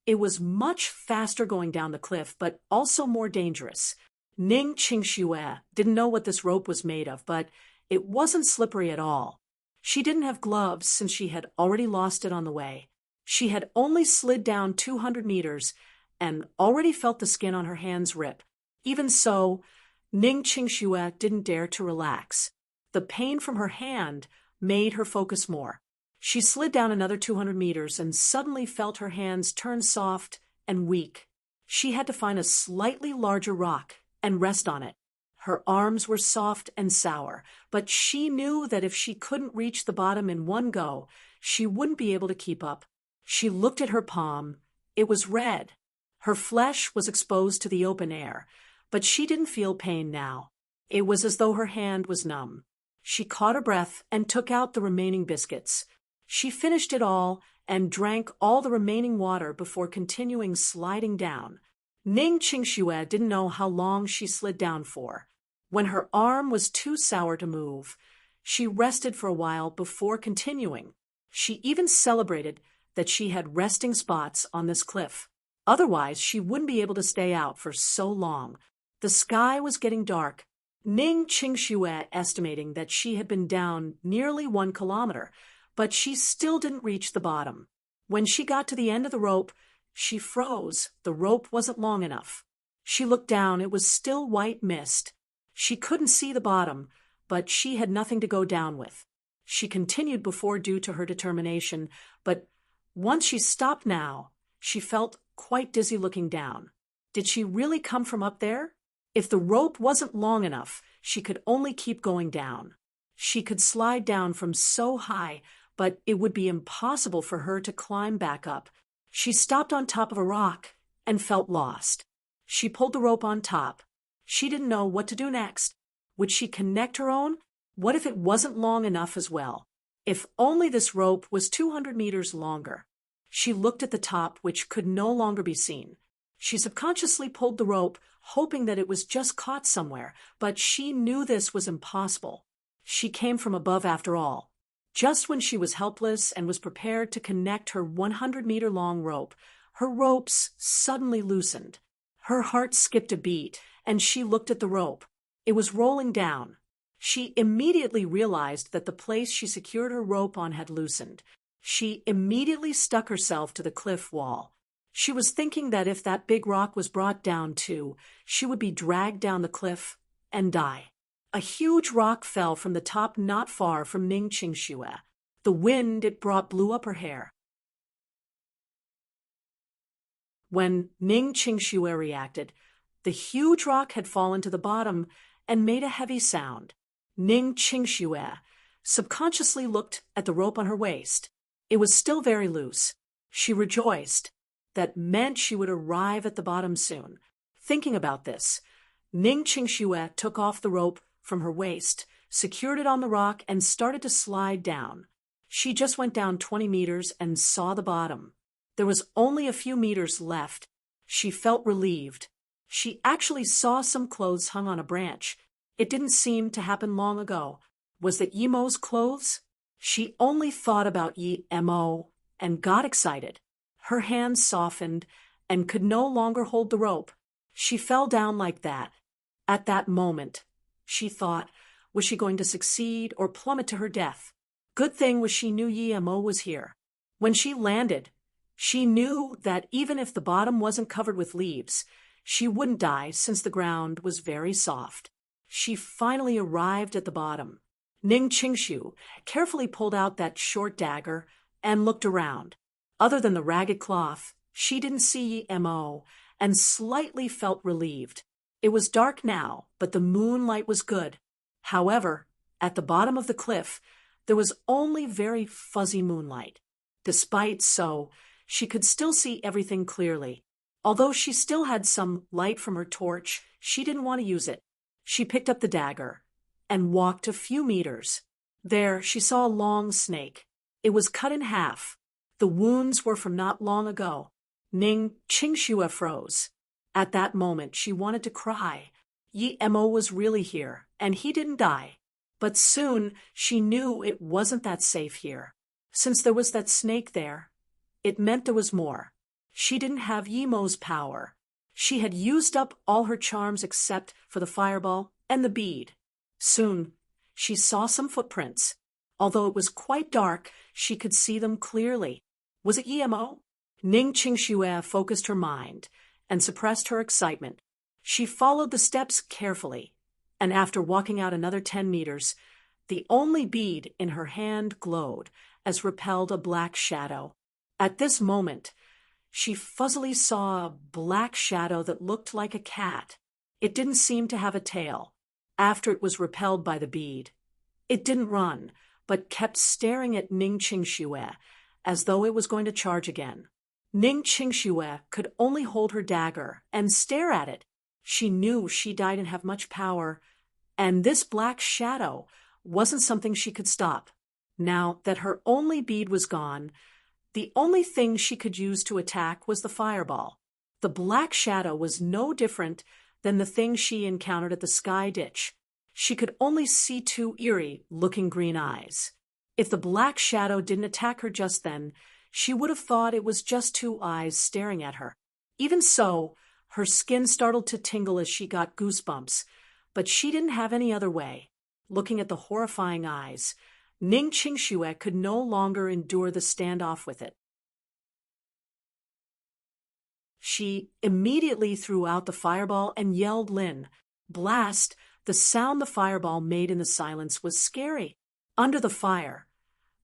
It was much faster going down the cliff, but also more dangerous. Ning Qingshu didn't know what this rope was made of, but it wasn't slippery at all. She didn't have gloves since she had already lost it on the way. She had only slid down 200 meters and already felt the skin on her hands rip. Even so, Ning Qingshu didn't dare to relax. The pain from her hand made her focus more. She slid down another 200 meters and suddenly felt her hands turn soft and weak. She had to find a slightly larger rock and rest on it. Her arms were soft and sour, but she knew that if she couldn't reach the bottom in one go, she wouldn't be able to keep up. She looked at her palm. It was red. Her flesh was exposed to the open air, but she didn't feel pain now. It was as though her hand was numb. She caught her breath and took out the remaining biscuits. She finished it all and drank all the remaining water before continuing sliding down. Ning Qingshu didn't know how long she slid down for. When her arm was too sour to move, she rested for a while before continuing. She even celebrated that she had resting spots on this cliff. Otherwise, she wouldn't be able to stay out for so long. The sky was getting dark. Ning Qingshu estimating that she had been down nearly 1 kilometer, but she still didn't reach the bottom. When she got to the end of the rope, she froze. The rope wasn't long enough. She looked down. It was still white mist. She couldn't see the bottom, but she had nothing to go down with. She continued before due to her determination, but once she stopped now, she felt quite dizzy looking down. Did she really come from up there? If the rope wasn't long enough, she could only keep going down. She could slide down from so high, but it would be impossible for her to climb back up. She stopped on top of a rock and felt lost. She pulled the rope on top. She didn't know what to do next. Would she connect her own? What if it wasn't long enough as well? If only this rope was 200 meters longer. She looked at the top, which could no longer be seen. She subconsciously pulled the rope, hoping that it was just caught somewhere, but she knew this was impossible. She came from above after all. Just when she was helpless and was prepared to connect her 100-meter-long rope, her ropes suddenly loosened. Her heart skipped a beat, and she looked at the rope. It was rolling down. She immediately realized that the place she secured her rope on had loosened. She immediately stuck herself to the cliff wall. She was thinking that if that big rock was brought down too, she would be dragged down the cliff and die. A huge rock fell from the top not far from Ning Qingxue. The wind it brought blew up her hair. When Ning Qingxue reacted, the huge rock had fallen to the bottom and made a heavy sound. Ning Qingxue subconsciously looked at the rope on her waist. It was still very loose. She rejoiced. That meant she would arrive at the bottom soon. Thinking about this, Ning Qingxue took off the rope from her waist, secured it on the rock, and started to slide down. She just went down 20 meters and saw the bottom. There was only a few meters left. She felt relieved. She actually saw some clothes hung on a branch. It didn't seem to happen long ago. Was that Yi Mo's clothes? She only thought about Yi Mo and got excited. Her hands softened and could no longer hold the rope. She fell down like that. At that moment, she thought, was she going to succeed or plummet to her death? Good thing was she knew Yi Mo was here. When she landed, she knew that even if the bottom wasn't covered with leaves, she wouldn't die since the ground was very soft. She finally arrived at the bottom. Ning Qingxue carefully pulled out that short dagger and looked around. Other than the ragged cloth, she didn't see Yi Mo and slightly felt relieved. It was dark now, but the moonlight was good. However, at the bottom of the cliff, there was only very fuzzy moonlight. Despite so, she could still see everything clearly. Although she still had some light from her torch, she didn't want to use it. She picked up the dagger and walked a few meters. There, she saw a long snake. It was cut in half. The wounds were from not long ago. Ning Qingxue froze. At that moment, she wanted to cry. Yi Mo was really here, and he didn't die. But soon, she knew it wasn't that safe here. Since there was that snake there, it meant there was more. She didn't have Yi Mo's power. She had used up all her charms except for the fireball and the bead. Soon, she saw some footprints. Although it was quite dark, she could see them clearly. Was it Yi Mo? Ning Qingxue focused her mind and suppressed her excitement. She followed the steps carefully, and after walking out another 10 meters, the only bead in her hand glowed as repelled a black shadow. At this moment, she fuzzily saw a black shadow that looked like a cat. It didn't seem to have a tail. After it was repelled by the bead, it didn't run, but kept staring at Ning Qingxue as though it was going to charge again. Ning Qingxue could only hold her dagger and stare at it. She knew she didn't have much power, and this black shadow wasn't something she could stop. Now that her only bead was gone, the only thing she could use to attack was the fireball. The black shadow was no different than the thing she encountered at the sky ditch. She could only see two eerie-looking green eyes. If the black shadow didn't attack her just then, she would have thought it was just two eyes staring at her. Even so, her skin started to tingle as she got goosebumps, but she didn't have any other way. Looking at the horrifying eyes, Ning Qingxue could no longer endure the standoff with it. She immediately threw out the fireball and yelled Lin. Blast! The sound the fireball made in the silence was scary. Under the fire,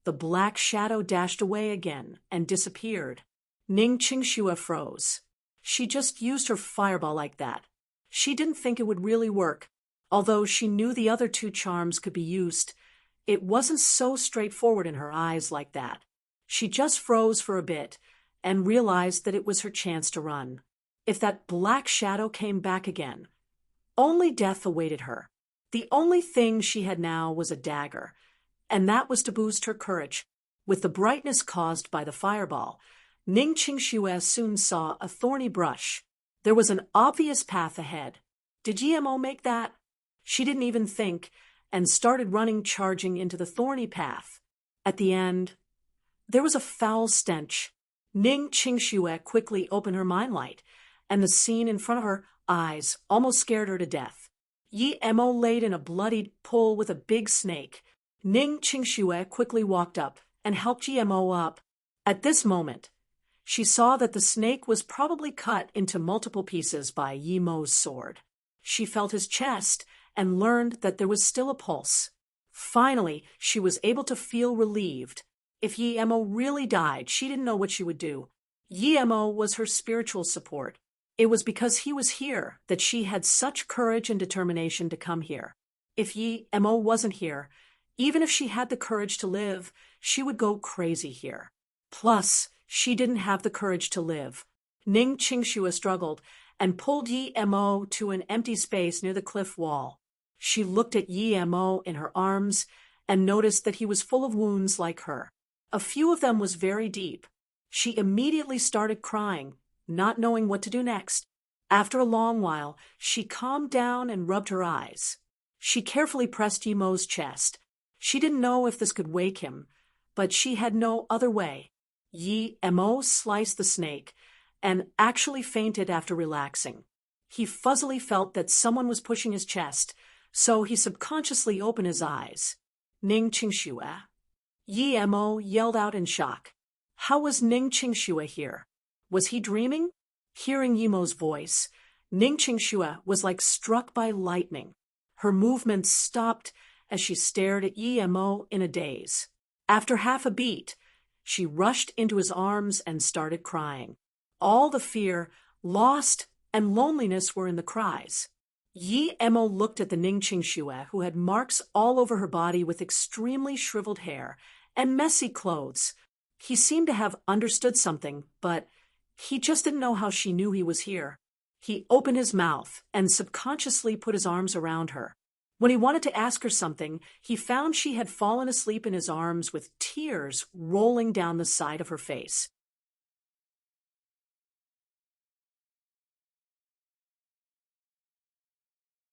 the black shadow dashed away again and disappeared. Ning Qingxue froze. She just used her fireball like that. She didn't think it would really work. Although she knew the other two charms could be used, it wasn't so straightforward in her eyes like that. She just froze for a bit and realized that it was her chance to run. If that black shadow came back again, only death awaited her. The only thing she had now was a dagger, and that was to boost her courage. With the brightness caused by the fireball, Ning Qingxue soon saw a thorny brush. There was an obvious path ahead. Did Yemo make that? She didn't even think, and started running, charging into the thorny path. At the end, there was a foul stench. Ning Qingxue quickly opened her mind light, and the scene in front of her eyes almost scared her to death. Yi Mo laid in a bloodied pool with a big snake. Ning Qingxue quickly walked up and helped Yi Mo up. At this moment, she saw that the snake was probably cut into multiple pieces by Yi Mo's sword. She felt his chest and learned that there was still a pulse. Finally, she was able to feel relieved. If Yi Mo really died, she didn't know what she would do. Yi Mo was her spiritual support. It was because he was here that she had such courage and determination to come here. If Yi Mo wasn't here, even if she had the courage to live, she would go crazy here. Plus, she didn't have the courage to live. Ning Qingxue struggled and pulled Yi Mo to an empty space near the cliff wall. She looked at Yi Mo in her arms and noticed that he was full of wounds like her. A few of them was very deep. She immediately started crying, not knowing what to do next. After a long while, she calmed down and rubbed her eyes. She carefully pressed Yi Mo's chest. She didn't know if this could wake him, but she had no other way. Yi Mo sliced the snake and actually fainted after relaxing. He fuzzily felt that someone was pushing his chest, so he subconsciously opened his eyes. Ning Qingxue. Yi Mo yelled out in shock. How was Ning Qingxue here? Was he dreaming? Hearing Yi Mo's voice, Ning Qingxue was like struck by lightning. Her movements stopped as she stared at Yi Mo in a daze. After half a beat, she rushed into his arms and started crying. All the fear, loss, and loneliness were in the cries. Yi Mo looked at the Ning Qingxue, who had marks all over her body with extremely shriveled hair and messy clothes. He seemed to have understood something, but he just didn't know how she knew he was here. He opened his mouth and subconsciously put his arms around her. When he wanted to ask her something, he found she had fallen asleep in his arms with tears rolling down the side of her face.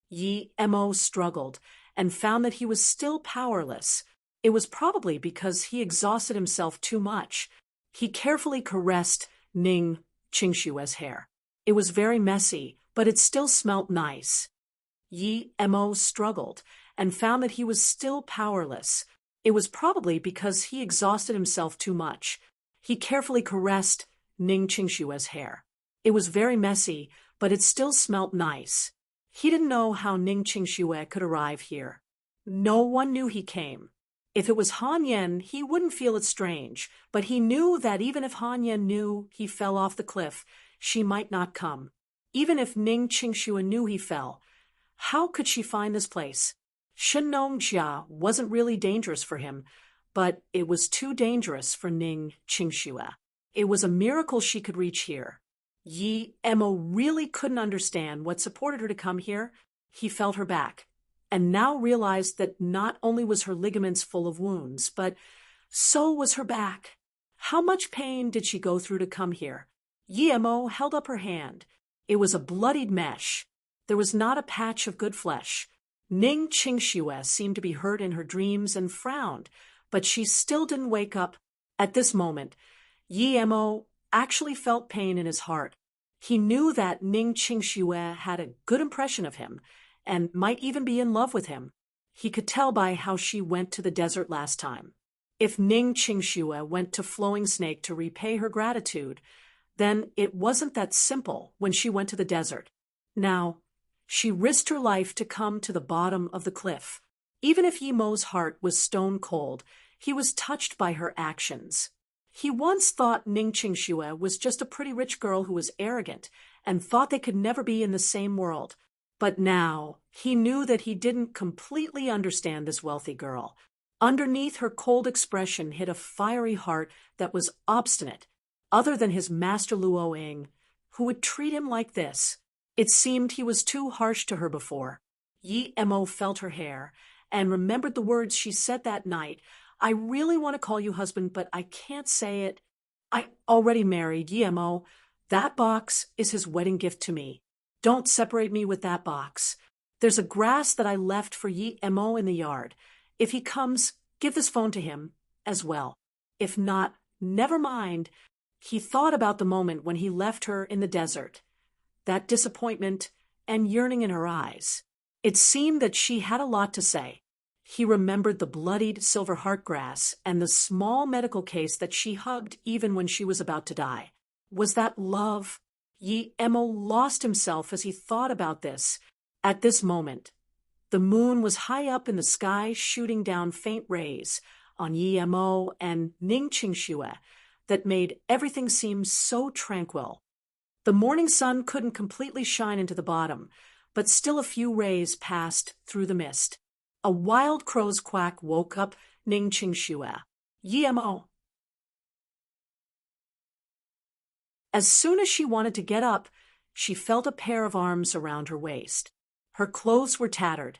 Yi Mo struggled and found that he was still powerless. It was probably because he exhausted himself too much. He carefully caressed Ning Qingxue's hair. It was very messy, but it still smelt nice. Yi Mo struggled and found that he was still powerless. It was probably because he exhausted himself too much. He carefully caressed Ning Qingxue's hair. It was very messy, but it still smelt nice. He didn't know how Ning Qingxue could arrive here. No one knew he came. If it was Han Yan, he wouldn't feel it strange, but he knew that even if Han Yan knew he fell off the cliff, she might not come. Even if Ning Qingxue knew he fell, how could she find this place? Shenong Jia wasn't really dangerous for him, but it was too dangerous for Ning Qingxue. It was a miracle she could reach here. Yi Mo really couldn't understand what supported her to come here. He felt her back, and now realized that not only was her ligaments full of wounds, but so was her back. How much pain did she go through to come here? Yi Mo held up her hand. It was a bloodied mesh. There was not a patch of good flesh. Ning Qingxue seemed to be hurt in her dreams and frowned, but she still didn't wake up. At this moment, Yi Mo actually felt pain in his heart. He knew that Ning Qingxue had a good impression of him and might even be in love with him. He could tell by how she went to the desert last time. If Ning Qingxue went to Flowing Snake to repay her gratitude, then it wasn't that simple when she went to the desert. Now, she risked her life to come to the bottom of the cliff. Even if Yi Mo's heart was stone cold, he was touched by her actions. He once thought Ning Qingxue was just a pretty rich girl who was arrogant and thought they could never be in the same world. But now he knew that he didn't completely understand this wealthy girl. Underneath her cold expression hid a fiery heart that was obstinate, other than his master Luoying, who would treat him like this. It seemed he was too harsh to her before. Yi Mo felt her hair and remembered the words she said that night. I really want to call you husband, but I can't say it. I already married, Yi Mo. That box is his wedding gift to me. Don't separate me with that box. There's a grass that I left for Yi Mo in the yard. If he comes, give this phone to him as well. If not, never mind. He thought about the moment when he left her in the desert, that disappointment and yearning in her eyes. It seemed that she had a lot to say. He remembered the bloodied silver heart grass and the small medical case that she hugged even when she was about to die. Was that love? Yi Mo lost himself as he thought about this. At this moment, the moon was high up in the sky, shooting down faint rays on Yi Mo and Ning Qingxue that made everything seem so tranquil. The morning sun couldn't completely shine into the bottom, but still a few rays passed through the mist. A wild crow's quack woke up Ning Qingxue. Yi Mo. As soon as she wanted to get up, she felt a pair of arms around her waist. Her clothes were tattered,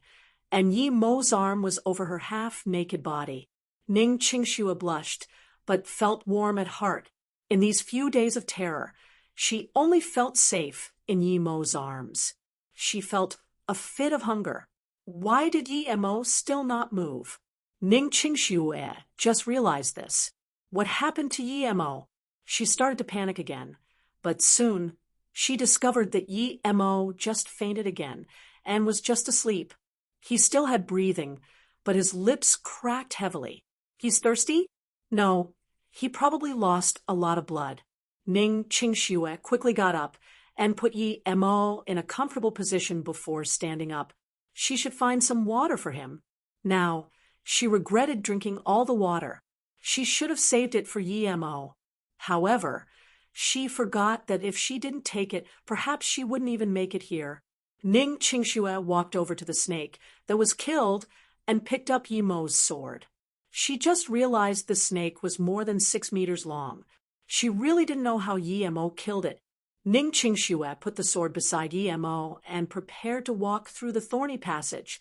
and Yi Mo's arm was over her half-naked body. Ning Qingxue blushed, but felt warm at heart. In these few days of terror, she only felt safe in Yi Mo's arms. She felt a fit of hunger. Why did Yi Mo still not move? Ning Qingxue just realized this. What happened to Yi Mo? She started to panic again, but soon she discovered that Yi Mo just fainted again and was just asleep. He still had breathing, but his lips cracked heavily. He's thirsty? No, he probably lost a lot of blood. Ning Qingxue quickly got up and put Yi Mo in a comfortable position before standing up. She should find some water for him. Now, she regretted drinking all the water. She should have saved it for Yi Mo. However, she forgot that if she didn't take it, perhaps she wouldn't even make it here. Ning Qingxue walked over to the snake that was killed and picked up Yi Mo's sword. She just realized the snake was more than 6 meters long. She really didn't know how Yi Mo killed it. Ning Qingxue put the sword beside Yi Mo and prepared to walk through the thorny passage.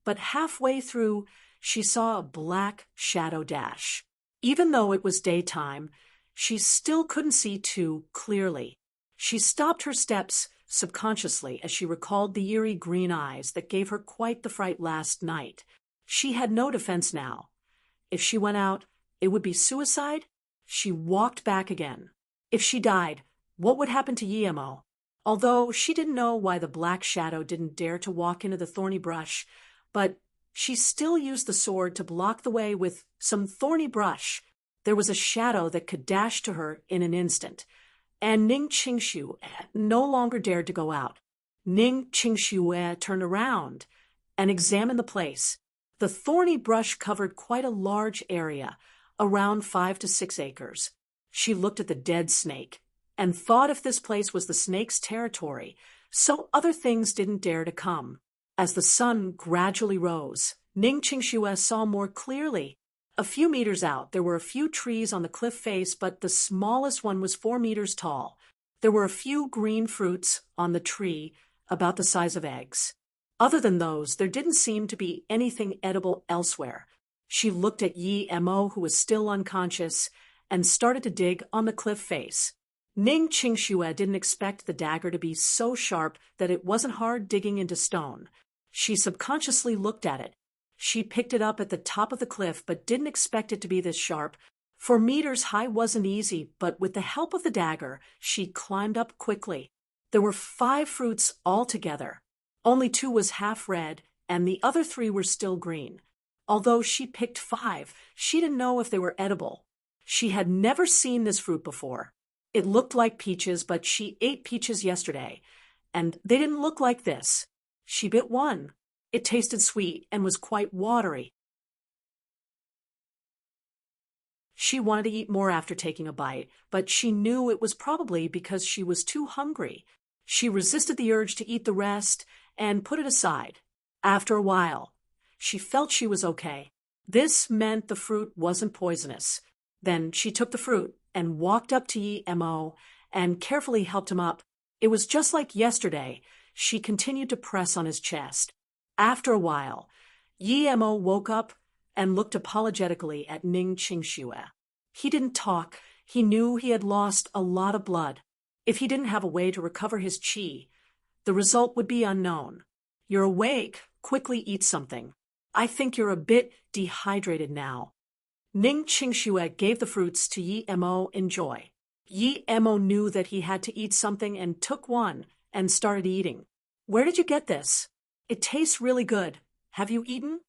But halfway through, she saw a black shadow dash. Even though it was daytime, she still couldn't see too clearly. She stopped her steps subconsciously as she recalled the eerie green eyes that gave her quite the fright last night. She had no defense now. If she went out, it would be suicide. She walked back again. If she died, what would happen to Yi Mo? Although she didn't know why the black shadow didn't dare to walk into the thorny brush, but she still used the sword to block the way with some thorny brush. There was a shadow that could dash to her in an instant, and Ning Qingxue no longer dared to go out. Ning Qingxue turned around and examined the place. The thorny brush covered quite a large area, around 5 to 6 acres. She looked at the dead snake and thought if this place was the snake's territory, so other things didn't dare to come. As the sun gradually rose, Ning Qingxue saw more clearly. A few meters out, there were a few trees on the cliff face, but the smallest one was 4 meters tall. There were a few green fruits on the tree, about the size of eggs. Other than those, there didn't seem to be anything edible elsewhere. She looked at Yi Mo, who was still unconscious, and started to dig on the cliff face. Ning Qingxue didn't expect the dagger to be so sharp that it wasn't hard digging into stone. She subconsciously looked at it. She picked it up at the top of the cliff, but didn't expect it to be this sharp. 4 meters high wasn't easy, but with the help of the dagger, she climbed up quickly. There were 5 fruits altogether. Only 2 was half red, and the other 3 were still green. Although she picked 5, she didn't know if they were edible. She had never seen this fruit before. It looked like peaches, but she ate peaches yesterday, and they didn't look like this. She bit one. It tasted sweet and was quite watery. She wanted to eat more after taking a bite, but she knew it was probably because she was too hungry. She resisted the urge to eat the rest and put it aside. After a while, she felt she was okay. This meant the fruit wasn't poisonous. Then she took the fruit and walked up to Yi Mo and carefully helped him up. It was just like yesterday. She continued to press on his chest. After a while, Yi Mo woke up and looked apologetically at Ning Qingxue. He didn't talk. He knew he had lost a lot of blood. If he didn't have a way to recover his qi, the result would be unknown. You're awake, quickly eat something. I think you're a bit dehydrated now. Ning Qingxue gave the fruits to Yi Mo in joy. Yi Mo knew that he had to eat something and took one and started eating. Where did you get this? It tastes really good. Have you eaten?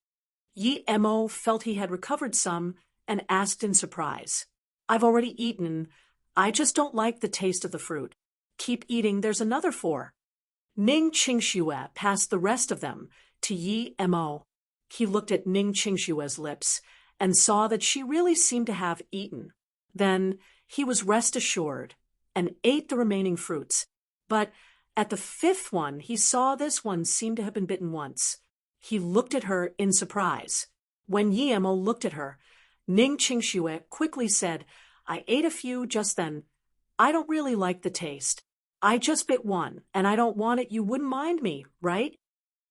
Yi Mo felt he had recovered some and asked in surprise. I've already eaten. I just don't like the taste of the fruit. Keep eating, there's another 4. Ning Qingxue passed the rest of them to Yi Mo. He looked at Ning Qingshue's lips and saw that she really seemed to have eaten. Then he was rest assured and ate the remaining fruits. But at the 5th one, he saw this one seemed to have been bitten once. He looked at her in surprise. When Yi Mo looked at her, Ning Qingxue quickly said, I ate a few just then. I don't really like the taste. I just bit one, and I don't want it. You wouldn't mind me, right?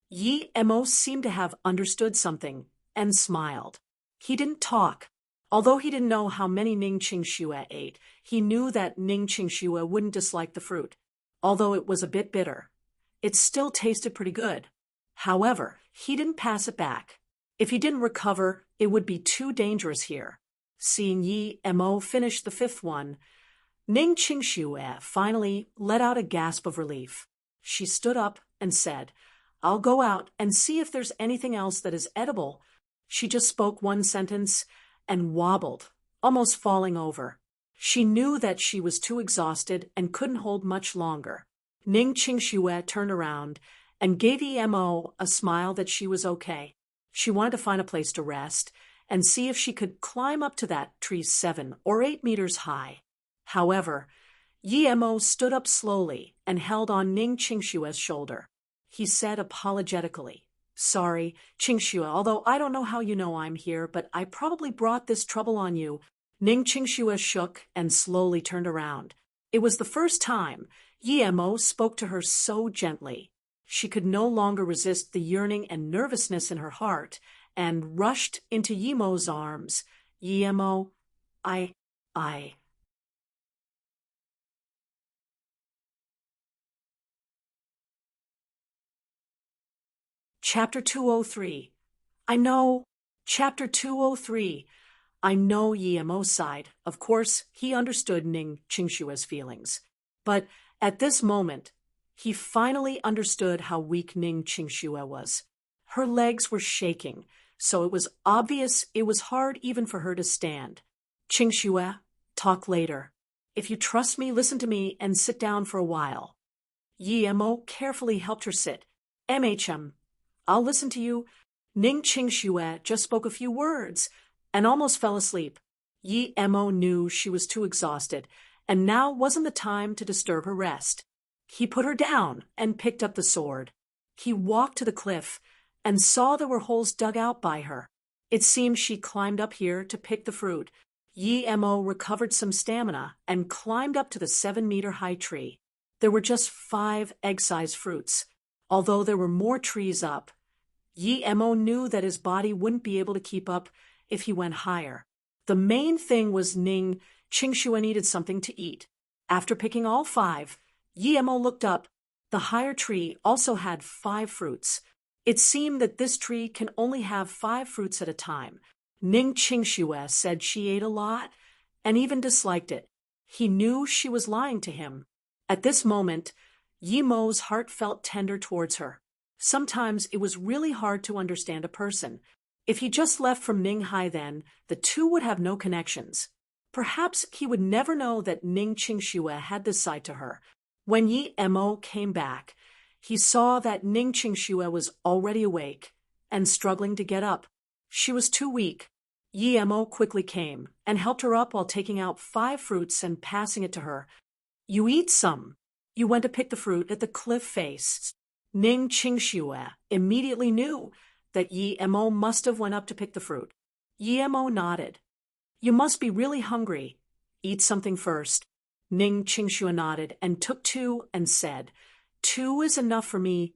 Yi Mo seemed to have understood something and smiled. He didn't talk. Although he didn't know how many Ning Qingxue ate, he knew that Ning Qingxue wouldn't dislike the fruit. Although it was a bit bitter, it still tasted pretty good. However, he didn't pass it back. If he didn't recover, it would be too dangerous here. Seeing Yi Mo finish the 5th one, Ning Qingxue finally let out a gasp of relief. She stood up and said, I'll go out and see if there's anything else that is edible. She just spoke one sentence and wobbled, almost falling over. She knew that she was too exhausted and couldn't hold much longer. Ning Qingxue turned around and gave Yi Mo a smile that she was okay. She wanted to find a place to rest and see if she could climb up to that tree 7 or 8 meters high. However, Yi Mo stood up slowly and held on Ning Qingshue's shoulder. He said apologetically, Sorry, Qingxue, although I don't know how you know I'm here, but I probably brought this trouble on you. Ning Qingxue shook and slowly turned around. It was the first time Yi Mo spoke to her so gently. She could no longer resist the yearning and nervousness in her heart and rushed into Yi Mo's arms. Yi Mo, I. Chapter 203. I know. Chapter 203. I know Yi Mo sighed. Of course, he understood Ning Qingshue's feelings. But at this moment, he finally understood how weak Ning Qingxue was. Her legs were shaking, so it was obvious it was hard even for her to stand. Qingxue, talk later. If you trust me, listen to me and sit down for a while. Yi Mo carefully helped her sit. I'll listen to you. Ning Qingxue just spoke a few words and almost fell asleep. Yi Mo knew she was too exhausted, and now wasn't the time to disturb her rest. He put her down and picked up the sword. He walked to the cliff and saw there were holes dug out by her. It seemed she climbed up here to pick the fruit. Yi Mo recovered some stamina and climbed up to the 7-meter-high tree. There were just 5 egg-sized fruits. Although there were more trees up, Yi Mo knew that his body wouldn't be able to keep up if he went higher. The main thing was Ning Qingxue needed something to eat. After picking all 5, Yi Mo looked up. The higher tree also had 5 fruits. It seemed that this tree can only have 5 fruits at a time. Ning Qingxue said she ate a lot and even disliked it. He knew she was lying to him. At this moment, Yi Mo's heart felt tender towards her. Sometimes it was really hard to understand a person. If he just left from Ninghai then, the two would have no connections. Perhaps he would never know that Ning Qingxue had this side to her. When Yi Mo came back, he saw that Ning Qingxue was already awake and struggling to get up. She was too weak. Yi Mo quickly came and helped her up while taking out 5 fruits and passing it to her. You eat some. You went to pick the fruit at the cliff face. Ning Qingxue immediately knew that Yi Mo must have went up to pick the fruit. Yi Mo nodded. You must be really hungry. Eat something first. Ning Qingxue nodded and took 2 and said, 2 is enough for me.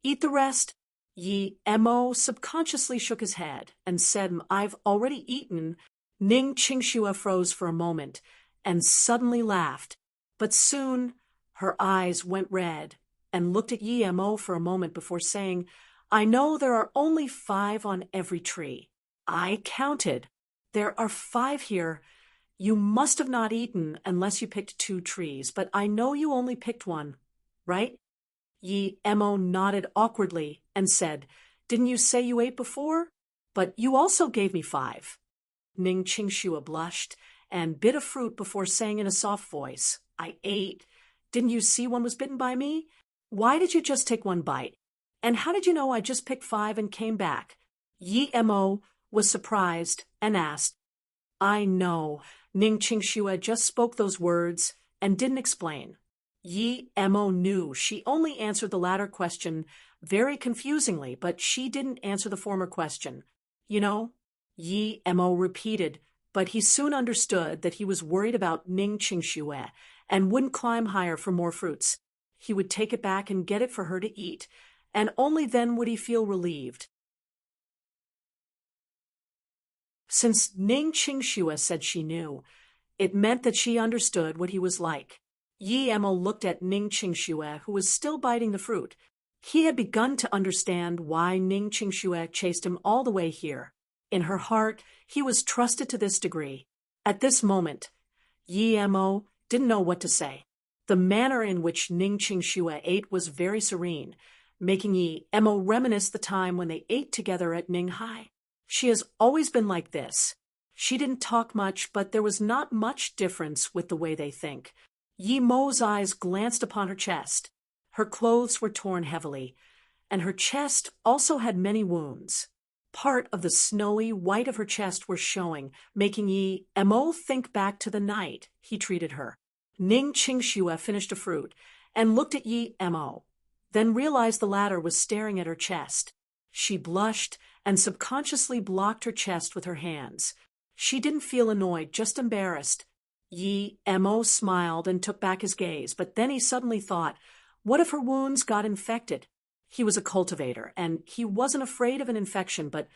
Eat the rest. Yi Mo subconsciously shook his head and said, I've already eaten. Ning Qingxue froze for a moment and suddenly laughed. But soon Her eyes went red and looked at Yi Mo for a moment before saying, "I know there are only 5 on every tree. I counted. There are 5 here. You must have not eaten unless you picked 2 trees, but I know you only picked one, right?" Yi Mo nodded awkwardly and said, "Didn't you say you ate before? But you also gave me 5. Ning Qingxue blushed and bit a fruit before saying in a soft voice, "I ate. Didn't you see one was bitten by me? Why did you just take 1 bite? And how did you know I just picked 5 and came back?" Yi Mo was surprised and asked, "I know." Ning Qingxue just spoke those words and didn't explain. Yi Mo knew she only answered the latter question very confusingly, but she didn't answer the former question. "You know," Yi Mo repeated, but he soon understood that he was worried about Ning Qingxue and wouldn't climb higher for more fruits. He would take it back and get it for her to eat, and only then would he feel relieved. Since Ning Qingxue said she knew, it meant that she understood what he was like. Yi Mo looked at Ning Qingxue, who was still biting the fruit. He had begun to understand why Ning Qingxue chased him all the way here. In her heart, he was trusted to this degree. At this moment, Yi Mo didn't know what to say. The manner in which Ning Qingxue ate was very serene, making Yi Mo reminisce the time when they ate together at Ninghai. She has always been like this. She didn't talk much, but there was not much difference with the way they think. Yi Mo's eyes glanced upon her chest. Her clothes were torn heavily, and her chest also had many wounds. Part of the snowy white of her chest were showing, making Yi Mo think back to the night he treated her. Ning Qingxue finished a fruit and looked at Yi Mo, then realized the latter was staring at her chest. She blushed and subconsciously blocked her chest with her hands. She didn't feel annoyed, just embarrassed. Yi Mo smiled and took back his gaze, but then he suddenly thought, what if her wounds got infected? He was a cultivator, and he wasn't afraid of an infection, but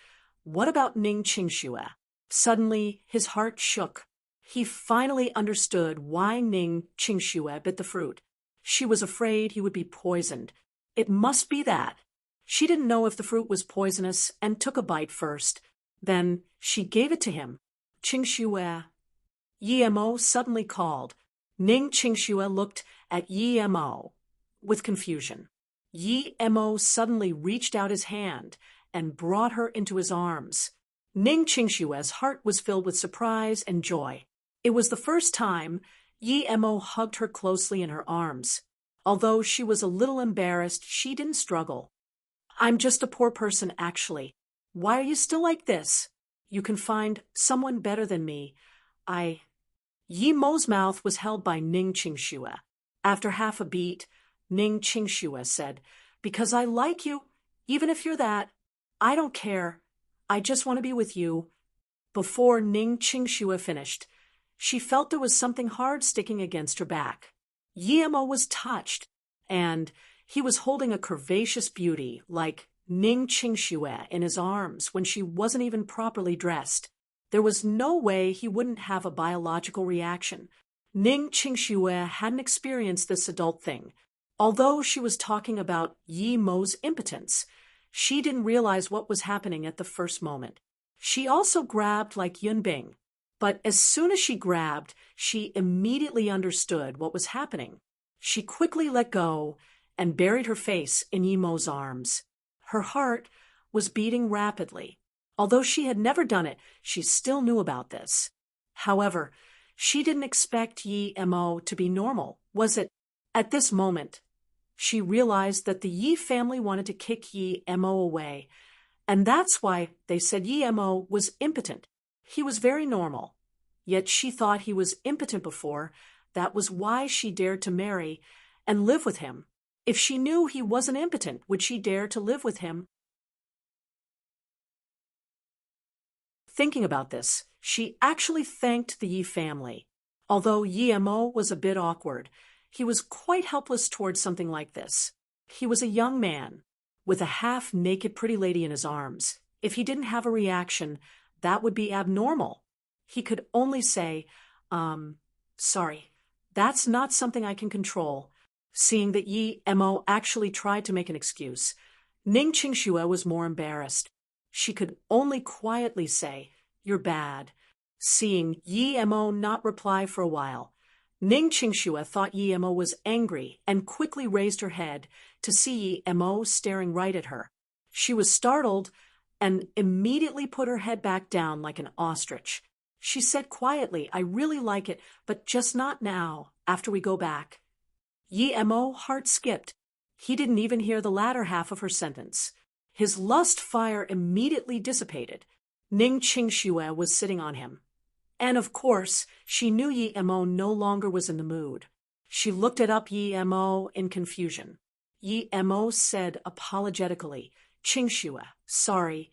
what about Ning Qingxue? Suddenly, his heart shook. He finally understood why Ning Qingxue bit the fruit. She was afraid he would be poisoned. It must be that. She didn't know if the fruit was poisonous and took a bite first. Then she gave it to him. "Qingxue." Yi Mo suddenly called. Ning Qingxue looked at Yi Mo with confusion. Yi Mo suddenly reached out his hand and brought her into his arms. Ning Qingxue's heart was filled with surprise and joy. It was the first time Yi Mo hugged her closely in her arms. Although she was a little embarrassed, she didn't struggle. "I'm just a poor person, actually. Why are you still like this? You can find someone better than me. Yi Mo's mouth was held by Ning Qingxue. After half a beat, Ning Qingxue said, "Because I like you, even if you're that. I don't care. I just want to be with you." Before Ning Qingxue finished, she felt there was something hard sticking against her back. Yi Mo was touched, and he was holding a curvaceous beauty like Ning Qingxue in his arms when she wasn't even properly dressed. There was no way he wouldn't have a biological reaction. Ning Qingxue hadn't experienced this adult thing. Although she was talking about Yi Mo's impotence, she didn't realize what was happening at the first moment. She also grabbed like Yunbing, but as soon as she grabbed, she immediately understood what was happening. She quickly let go and buried her face in Yi Mo's arms. Her heart was beating rapidly. Although she had never done it, she still knew about this. However, she didn't expect Yi Mo to be normal, was it? At this moment, she realized that the Yi family wanted to kick Yi Mo away, and that's why they said Yi Mo was impotent. He was very normal, yet she thought he was impotent before. That was why she dared to marry and live with him. If she knew he wasn't impotent, would she dare to live with him? Thinking about this, she actually thanked the Yi family. Although Yi Mo was a bit awkward, he was quite helpless towards something like this. He was a young man with a half-naked pretty lady in his arms. If he didn't have a reaction, that would be abnormal. He could only say, sorry, that's not something I can control. Seeing that Yi Mo actually tried to make an excuse, Ning Qingxue was more embarrassed. She could only quietly say, "You're bad." Seeing Yi Mo not reply for a while, Ning Qingxue thought Yi Mo was angry and quickly raised her head to see Yi Mo staring right at her. She was startled and immediately put her head back down like an ostrich. She said quietly, "I really like it, but just not now, after we go back." Yi Mo heart skipped. He didn't even hear the latter half of her sentence. His lust fire immediately dissipated. Ning Qingxue was sitting on him. And of course, she knew Yi Mo no longer was in the mood. She looked up Yi Mo in confusion. Yi Mo said apologetically, "Qingxue, sorry."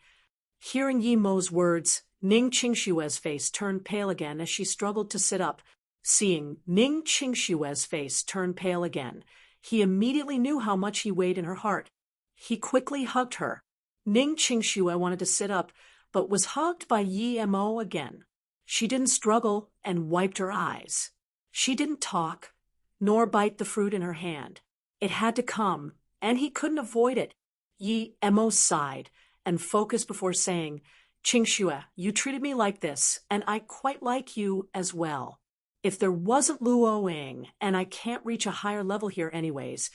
Hearing Yi Mo's words, Ning Qingxue's face turned pale again as she struggled to sit up. Seeing Ning Qingxue's face turn pale again, he immediately knew how much he weighed in her heart. He quickly hugged her. Ning Qingxue wanted to sit up, but was hugged by Yi Mo again. She didn't struggle and wiped her eyes. She didn't talk, nor bite the fruit in her hand. It had to come, and he couldn't avoid it. Yi Mo sighed and focused before saying, "Qingxue, you treated me like this, and I quite like you as well. If there wasn't Luo Ying, and I can't reach a higher level here anyways,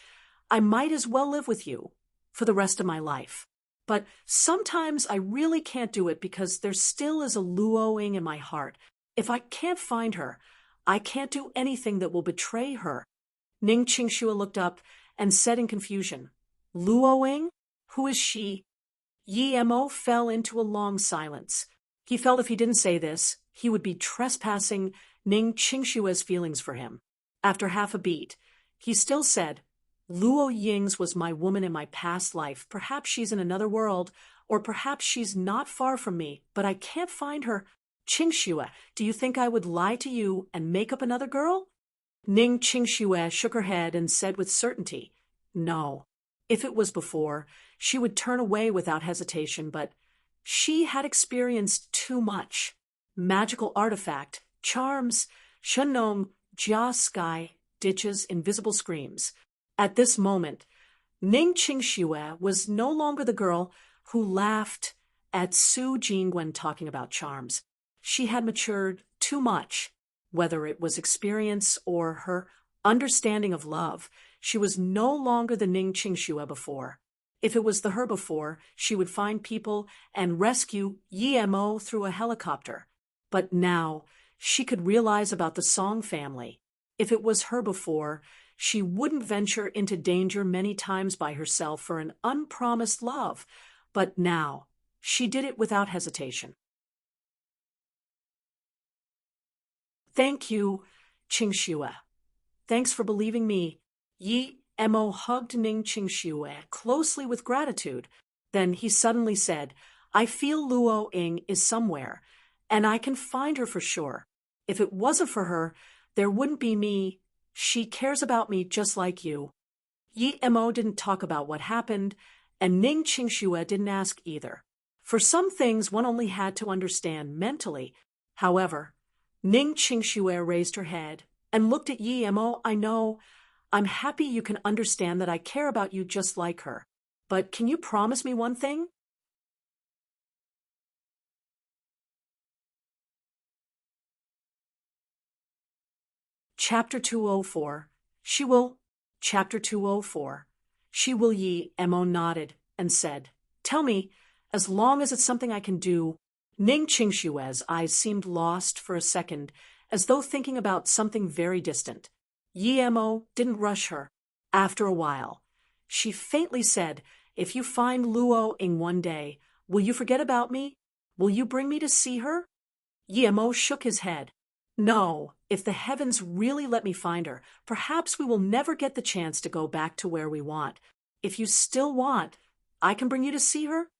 I might as well live with you for the rest of my life. But sometimes I really can't do it because there still is a Luo Ying in my heart. If I can't find her, I can't do anything that will betray her." Ning Qingxue looked up and said in confusion, "Luo Ying? Who is she?" Yi Mo fell into a long silence. He felt if he didn't say this, he would be trespassing Ning Qingxue's feelings for him. After half a beat, he still said, "Luo Ying's was my woman in my past life. Perhaps she's in another world, or perhaps she's not far from me, but I can't find her. Qingxue, do you think I would lie to you and make up another girl?" Ning Qingxue shook her head and said with certainty, "No." If it was before, she would turn away without hesitation, but she had experienced too much. Magical artifact, charms, shenong, jia sky, ditches, invisible screams. At this moment, Ning Qingxue was no longer the girl who laughed at Su Jing when talking about charms. She had matured too much, whether it was experience or her understanding of love. She was no longer the Ning Qingxue before. If it was the her before, she would find people and rescue Yi Mo through a helicopter. But now, she could realize about the Song family. If it was her before, she wouldn't venture into danger many times by herself for an unpromised love. But now, she did it without hesitation. "Thank you, Qingxue. Thanks for believing me." Yi Mo hugged Ning Qingxue closely with gratitude. Then he suddenly said, "I feel Luo Ying is somewhere, and I can find her for sure. If it wasn't for her, there wouldn't be me. She cares about me just like you." Yi Mo didn't talk about what happened, and Ning Qingxue didn't ask either. For some things one only had to understand mentally. However, Ning Qingxue raised her head and looked at Yi Mo. "I know. I'm happy you can understand that I care about you just like her. But can you promise me one thing?" Chapter 204. She will. Chapter 204. She will. Yi Mo nodded and said, "Tell me, as long as it's something I can do." Ning Qingxue's eyes seemed lost for a second, as though thinking about something very distant. Yi Mo didn't rush her. After a while, she faintly said, "If you find Luo Ying one day, will you forget about me? Will you bring me to see her?" Yi Mo shook his head. "No, if the heavens really let me find her, perhaps we will never get the chance to go back to where we want. If you still want, I can bring you to see her."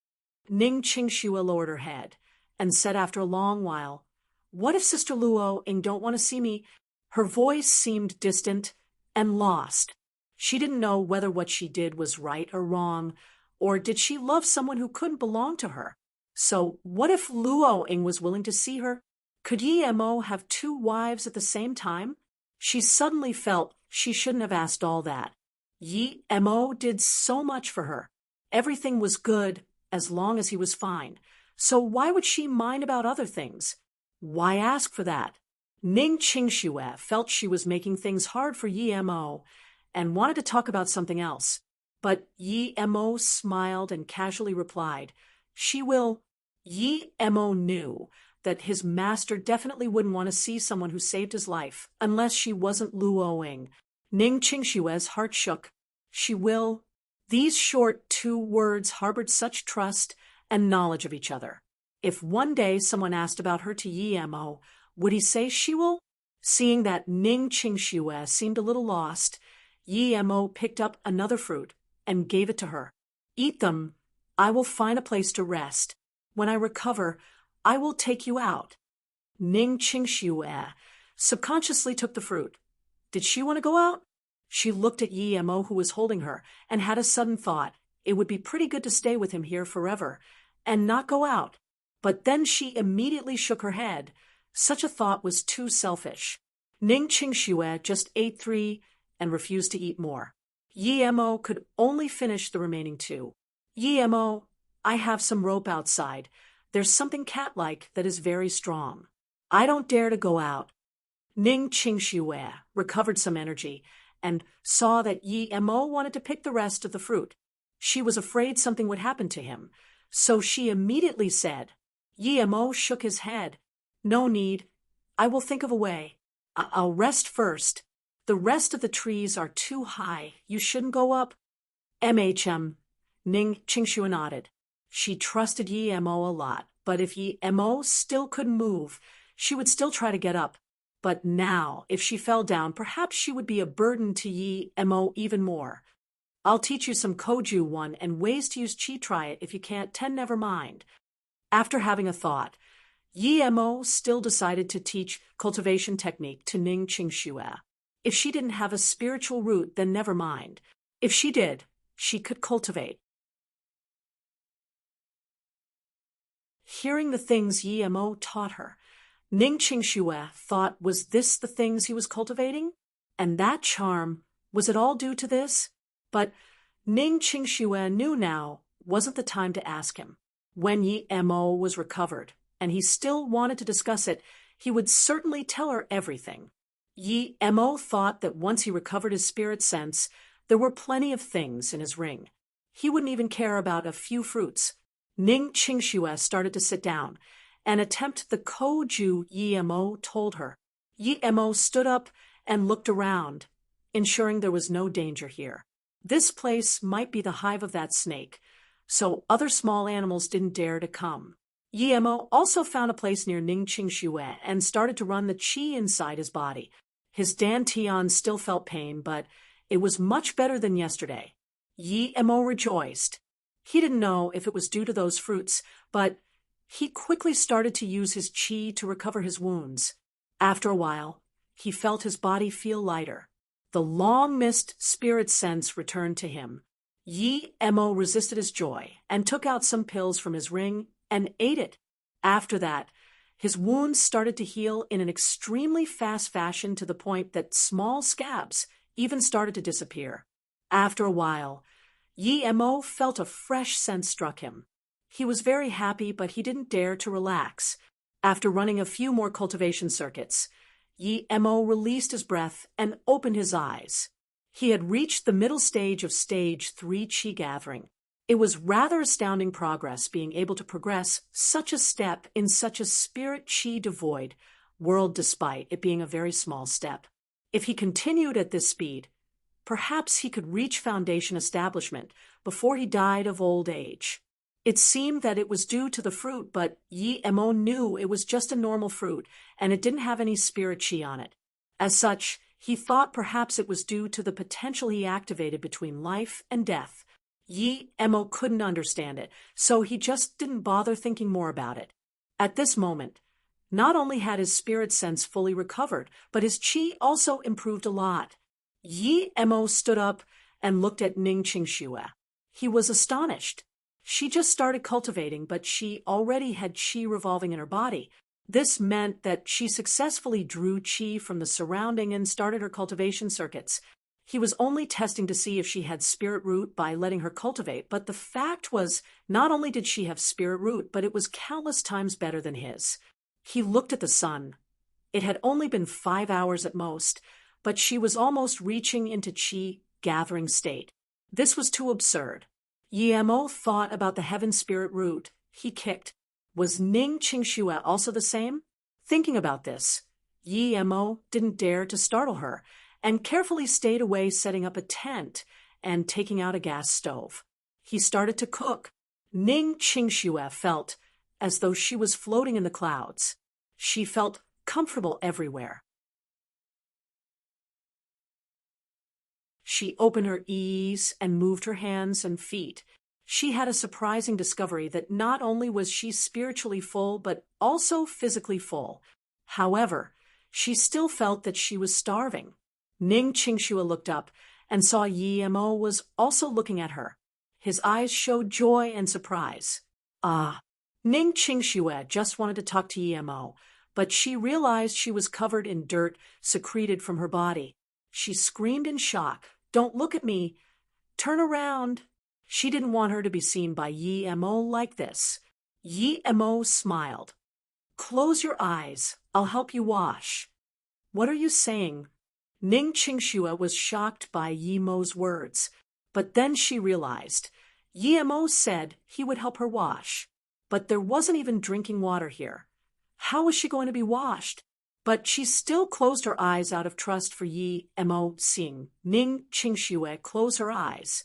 Ning Qingxue lowered her head and said after a long while, "What if Sister Luo Ying don't want to see me?" Her voice seemed distant and lost. She didn't know whether what she did was right or wrong, or did she love someone who couldn't belong to her? So what if Luo Ying was willing to see her? Could Yi Mo have two wives at the same time? She suddenly felt she shouldn't have asked all that. Yi Mo did so much for her. Everything was good as long as he was fine. So why would she mind about other things? Why ask for that? Ning Qingxue felt she was making things hard for Yi Mo and wanted to talk about something else. But Yi Mo smiled and casually replied, "She will." Yi Mo knew that his master definitely wouldn't want to see someone who saved his life unless she wasn't Luoing. Ning Qingshue's heart shook. "She will." These short 2 words harbored such trust and knowledge of each other. If one day someone asked about her to Yi Mo, would he say she will? Seeing that Ning Qingxue seemed a little lost, Yi Mo picked up another fruit and gave it to her. "Eat them. I will find a place to rest. When I recover, I will take you out." Ning Qingxue subconsciously took the fruit. Did she want to go out? She looked at Yi Mo, who was holding her, and had a sudden thought. It would be pretty good to stay with him here forever and not go out. But then she immediately shook her head. Such a thought was too selfish. Ning Qingxue just ate 3 and refused to eat more. Yi Mo could only finish the remaining 2. "Yi Mo, I have some rope outside. There's something cat-like that is very strong. I don't dare to go out." Ning Qingxue recovered some energy and saw that Yi Mo wanted to pick the rest of the fruit. She was afraid something would happen to him, so she immediately said. Yi Mo shook his head. "No need. I will think of a way. I'll rest first. The rest of the trees are too high. You shouldn't go up." "MHM." Ning Qingxue nodded. She trusted Yi Mo a lot, but if Yi Mo still couldn't move, she would still try to get up. But now, if she fell down, perhaps she would be a burden to Yi Mo even more. "I'll teach you some Koju 1 and ways to use Qi. Try it. If you can't, 10 never mind." After having a thought, Yi Mo still decided to teach cultivation technique to Ning Qingxue. If she didn't have a spiritual root, then never mind. If she did, she could cultivate. Hearing the things Yi Mo taught her, Ning Qingxue thought, was this the things he was cultivating? And that charm, was it all due to this? But Ning Qingxue knew now wasn't the time to ask him. When Yi Mo was recovered, and he still wanted to discuss it, he would certainly tell her everything. Yi Mo thought that once he recovered his spirit sense, there were plenty of things in his ring. He wouldn't even care about a few fruits. Ning Qingxue started to sit down and attempt the Koju Yi Mo told her. Yi Mo stood up and looked around, ensuring there was no danger here. This place might be the hive of that snake, so other small animals didn't dare to come. Yi Mo also found a place near Ning Qingxue and started to run the qi inside his body. His dantian still felt pain, but it was much better than yesterday. Yi Mo rejoiced. He didn't know if it was due to those fruits, but he quickly started to use his qi to recover his wounds. After a while, he felt his body feel lighter. The long-missed spirit sense returned to him. Yi Mo resisted his joy and took out some pills from his ring and ate it. After that, his wounds started to heal in an extremely fast fashion to the point that small scabs even started to disappear. After a while, Yi Mo felt a fresh sense struck him. He was very happy, but he didn't dare to relax. After running a few more cultivation circuits, Yi Mo released his breath and opened his eyes. He had reached the middle stage of Stage 3 Qi gathering. It was rather astounding progress being able to progress such a step in such a spirit Qi devoid world despite it being a very small step. If he continued at this speed, perhaps he could reach foundation establishment before he died of old age. It seemed that it was due to the fruit, but Yi Mo knew it was just a normal fruit, and it didn't have any spirit qi on it. As such, he thought perhaps it was due to the potential he activated between life and death. Yi Mo couldn't understand it, so he just didn't bother thinking more about it. At this moment, not only had his spirit sense fully recovered, but his qi also improved a lot. Yi Mo stood up and looked at Ning Qingxue. He was astonished. She just started cultivating, but she already had qi revolving in her body. This meant that she successfully drew qi from the surrounding and started her cultivation circuits. He was only testing to see if she had spirit root by letting her cultivate, but the fact was, not only did she have spirit root, but it was countless times better than his. He looked at the sun. It had only been 5 hours at most, but she was almost reaching into chi gathering state. This was too absurd. Yemo thought about the heaven spirit root. He kicked. Was Ning Qingxue also the same? Thinking about this, Yemo didn't dare to startle her, and carefully stayed away, setting up a tent and taking out a gas stove. He started to cook. Ning Qingxue felt as though she was floating in the clouds. She felt comfortable everywhere. She opened her ease and moved her hands and feet. She had a surprising discovery that not only was she spiritually full, but also physically full. However, she still felt that she was starving. Ning Qingxue looked up and saw Yemo was also looking at her. His eyes showed joy and surprise. Ning Qingxue just wanted to talk to Yemo, but she realized she was covered in dirt secreted from her body. She screamed in shock, "Don't look at me! Turn around!" She didn't want her to be seen by Yemo like this. Yemo smiled. "Close your eyes. I'll help you wash." "What are you saying?" Ning Qingxue was shocked by Yemo's words, but then she realized. Yemo said he would help her wash, but there wasn't even drinking water here. How was she going to be washed? But she still closed her eyes out of trust for Yemo, seeing Ning Qingxue close her eyes.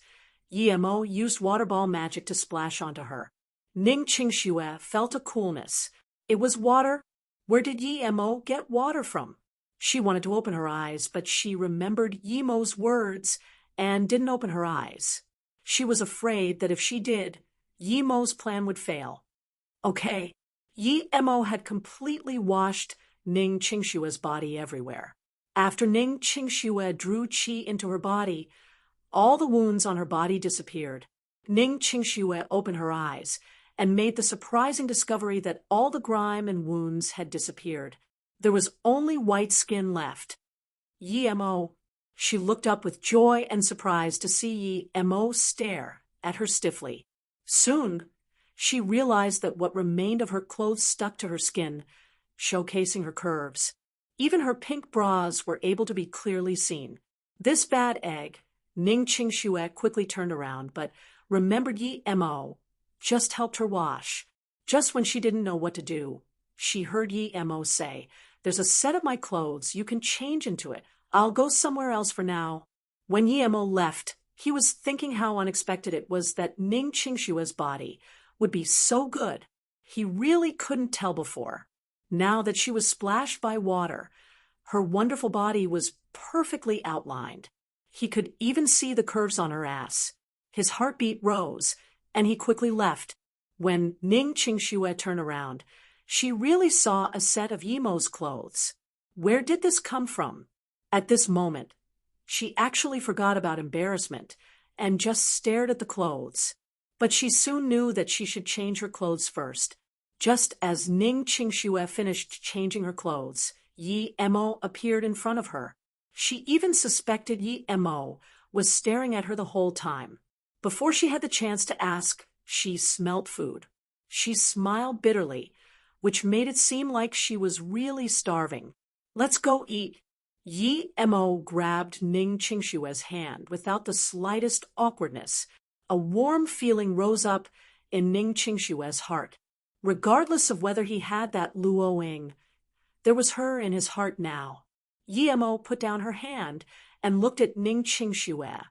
Yemo used water ball magic to splash onto her. Ning Qingxue felt a coolness. It was water. Where did Yemo get water from? She wanted to open her eyes, but she remembered Yemo's words and didn't open her eyes. She was afraid that if she did, Yemo's plan would fail. Okay, Yemo had completely washed Ning Qingxue's body everywhere. After Ning Qingxue drew qi into her body, all the wounds on her body disappeared. Ning Qingxue opened her eyes and made the surprising discovery that all the grime and wounds had disappeared. There was only white skin left. Yemo. She looked up with joy and surprise to see Yemo stare at her stiffly. Soon, she realized that what remained of her clothes stuck to her skin, showcasing her curves. Even her pink bras were able to be clearly seen. This bad egg, Ning Qingxue quickly turned around, but remembered Yemo just helped her wash. Just when she didn't know what to do, she heard Yemo say, "There's a set of my clothes. You can change into it. I'll go somewhere else for now." When Yemo left, he was thinking how unexpected it was that Ning Qingxue's body would be so good. He really couldn't tell before. Now that she was splashed by water, her wonderful body was perfectly outlined. He could even see the curves on her ass. His heartbeat rose, and he quickly left. When Ning Qingxue turned around, she really saw a set of Yemo's clothes. Where did this come from? At this moment, she actually forgot about embarrassment and just stared at the clothes. But she soon knew that she should change her clothes first. Just as Ning Qingxue finished changing her clothes, Yemo appeared in front of her. She even suspected Yemo was staring at her the whole time. Before she had the chance to ask, she smelt food. She smiled bitterly, which made it seem like she was really starving. "Let's go eat." Yemo grabbed Ning Qingxue's hand without the slightest awkwardness. A warm feeling rose up in Ning Qingxue's heart. Regardless of whether he had that luoing, there was her in his heart now. Yemo put down her hand and looked at Ning Qingxue,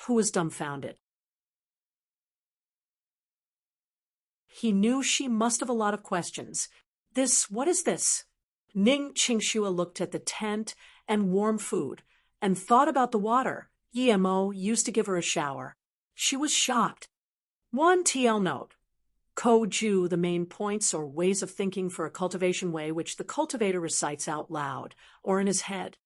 who was dumbfounded. He knew she must have a lot of questions. What is this? Ning Qingxue looked at the tent and warm food and thought about the water Yemo used to give her a shower. She was shocked. 1 TL note. Ko-ju, the main points or ways of thinking for a cultivation way which the cultivator recites out loud or in his head.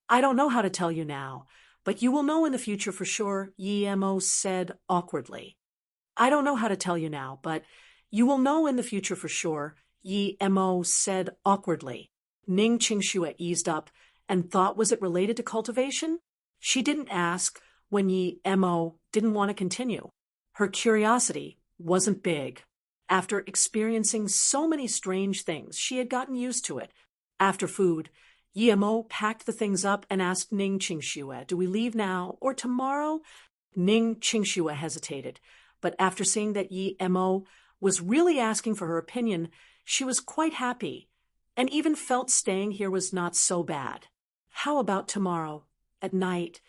"I don't know how to tell you now, but you will know in the future for sure," Yemo said awkwardly. "I don't know how to tell you now, but you will know in the future for sure," Yi Mo said awkwardly. Ning Qingxue eased up and thought, was it related to cultivation? She didn't ask when Yi Mo didn't want to continue. Her curiosity wasn't big. After experiencing so many strange things, she had gotten used to it. After food, Yi Mo packed the things up and asked Ning Qingxue, do we leave now or tomorrow? Ning Qingxue hesitated, but after seeing that Yi Mo was really asking for her opinion, she was quite happy, and even felt staying here was not so bad. How about tomorrow, at night?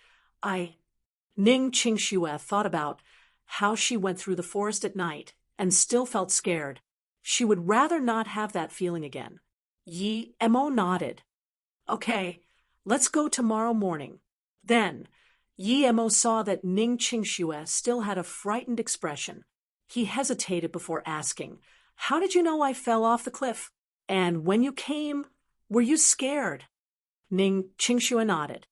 Ning Qingxue thought about how she went through the forest at night and still felt scared. She would rather not have that feeling again. Yi Mo nodded. Okay, let's go tomorrow morning. Then, Yi Mo saw that Ning Qingxue still had a frightened expression. He hesitated before asking, how did you know I fell off the cliff? And when you came, were you scared? Ning Qingxue nodded.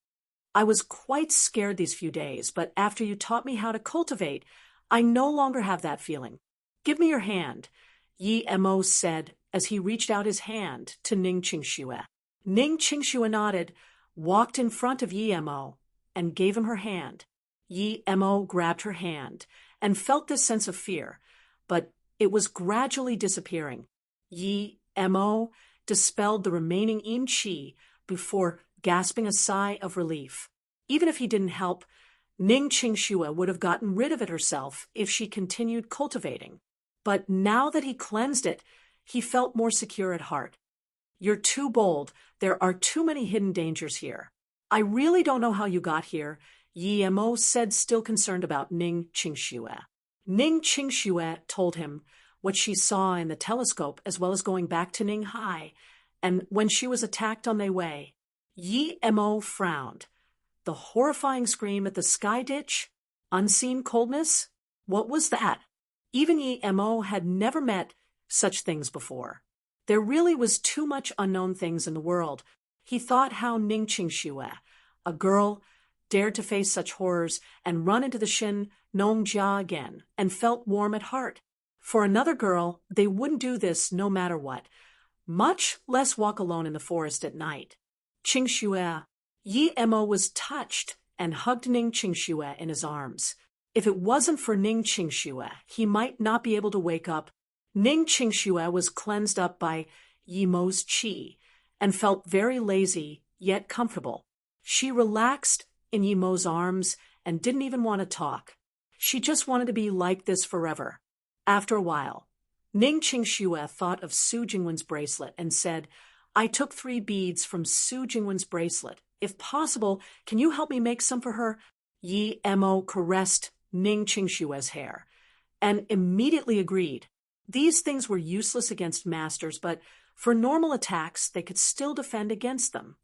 I was quite scared these few days, but after you taught me how to cultivate, I no longer have that feeling. Give me your hand, Yi Mo said as he reached out his hand to Ning Qingxue. Ning Qingxue nodded, walked in front of Yi Mo, and gave him her hand. Yi Mo grabbed her hand and felt this sense of fear, but it was gradually disappearing. Yi Mo dispelled the remaining yin qi before gasping a sigh of relief. Even if he didn't help, Ning Qingxue would have gotten rid of it herself if she continued cultivating. But now that he cleansed it, he felt more secure at heart. You're too bold. There are too many hidden dangers here. I really don't know how you got here, Yi Mo said, still concerned about Ning Qingxue. Ning Qingxue told him what she saw in the telescope as well as going back to Ninghai, and when she was attacked on their way. Yi Mo frowned. The horrifying scream at the sky ditch? Unseen coldness? What was that? Even Yi Mo had never met such things before. There really was too much unknown things in the world. He thought how Ning Qingxue, a girl, dared to face such horrors and run into the Shin Nongjia again, and felt warm at heart. For another girl, they wouldn't do this no matter what, much less walk alone in the forest at night. Qingxue. Yi Mo was touched and hugged Ning Qingxue in his arms. If it wasn't for Ning Qingxue, he might not be able to wake up. Ning Qingxue was cleansed up by Yi Mo's qi and felt very lazy yet comfortable. She relaxed in Yi Mo's arms and didn't even want to talk. She just wanted to be like this forever. After a while, Ning Qingxue thought of Su Jingwen's bracelet and said, I took 3 beads from Su Jingwen's bracelet. If possible, can you help me make some for her? Yi Mo caressed Ning Qingxue's hair and immediately agreed. These things were useless against masters, but for normal attacks, they could still defend against them.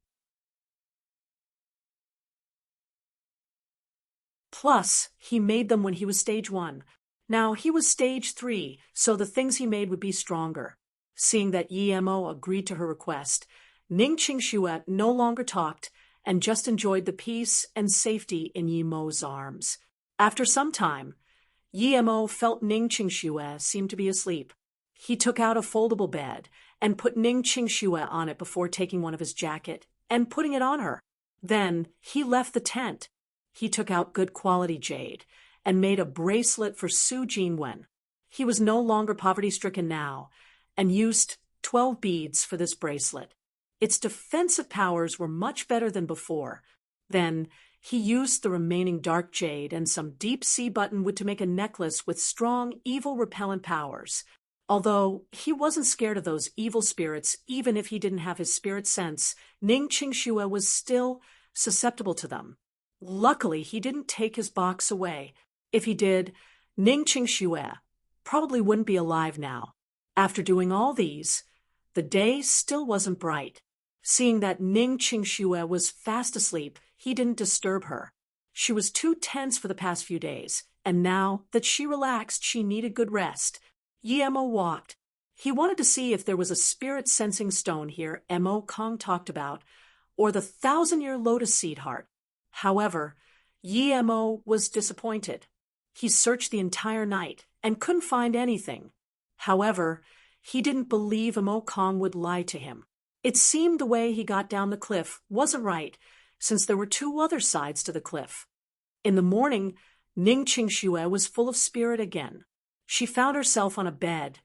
Plus, he made them when he was stage 1. Now he was stage 3, so the things he made would be stronger. Seeing that Yi Mo agreed to her request, Ning Qingxue no longer talked and just enjoyed the peace and safety in Yi Mo's arms. After some time, Yi Mo felt Ning Qingxue seemed to be asleep. He took out a foldable bed and put Ning Qingxue on it before taking one of his jacket and putting it on her. Then he left the tent. He took out good quality jade and made a bracelet for Su Jingwen. He was no longer poverty-stricken now and used 12 beads for this bracelet. Its defensive powers were much better than before. Then he used the remaining dark jade and some deep sea buttonwood to make a necklace with strong evil repellent powers. Although he wasn't scared of those evil spirits, even if he didn't have his spirit sense, Ning Qingxue was still susceptible to them. Luckily, he didn't take his box away. If he did, Ning Qingxue probably wouldn't be alive now. After doing all these, the day still wasn't bright. Seeing that Ning Qingxue was fast asleep, he didn't disturb her. She was too tense for the past few days, and now that she relaxed, she needed good rest. Yi Mo walked. He wanted to see if there was a spirit-sensing stone here Mo Kong talked about, or the 1,000-year lotus seed heart. However, Yi Mo was disappointed. He searched the entire night and couldn't find anything. However, He didn't believe Mo Kong would lie to him. It seemed the way he got down the cliff wasn't right, since there were two other sides to the cliff. In the morning, Ning Qingxue was full of spirit again. She found herself on a bed,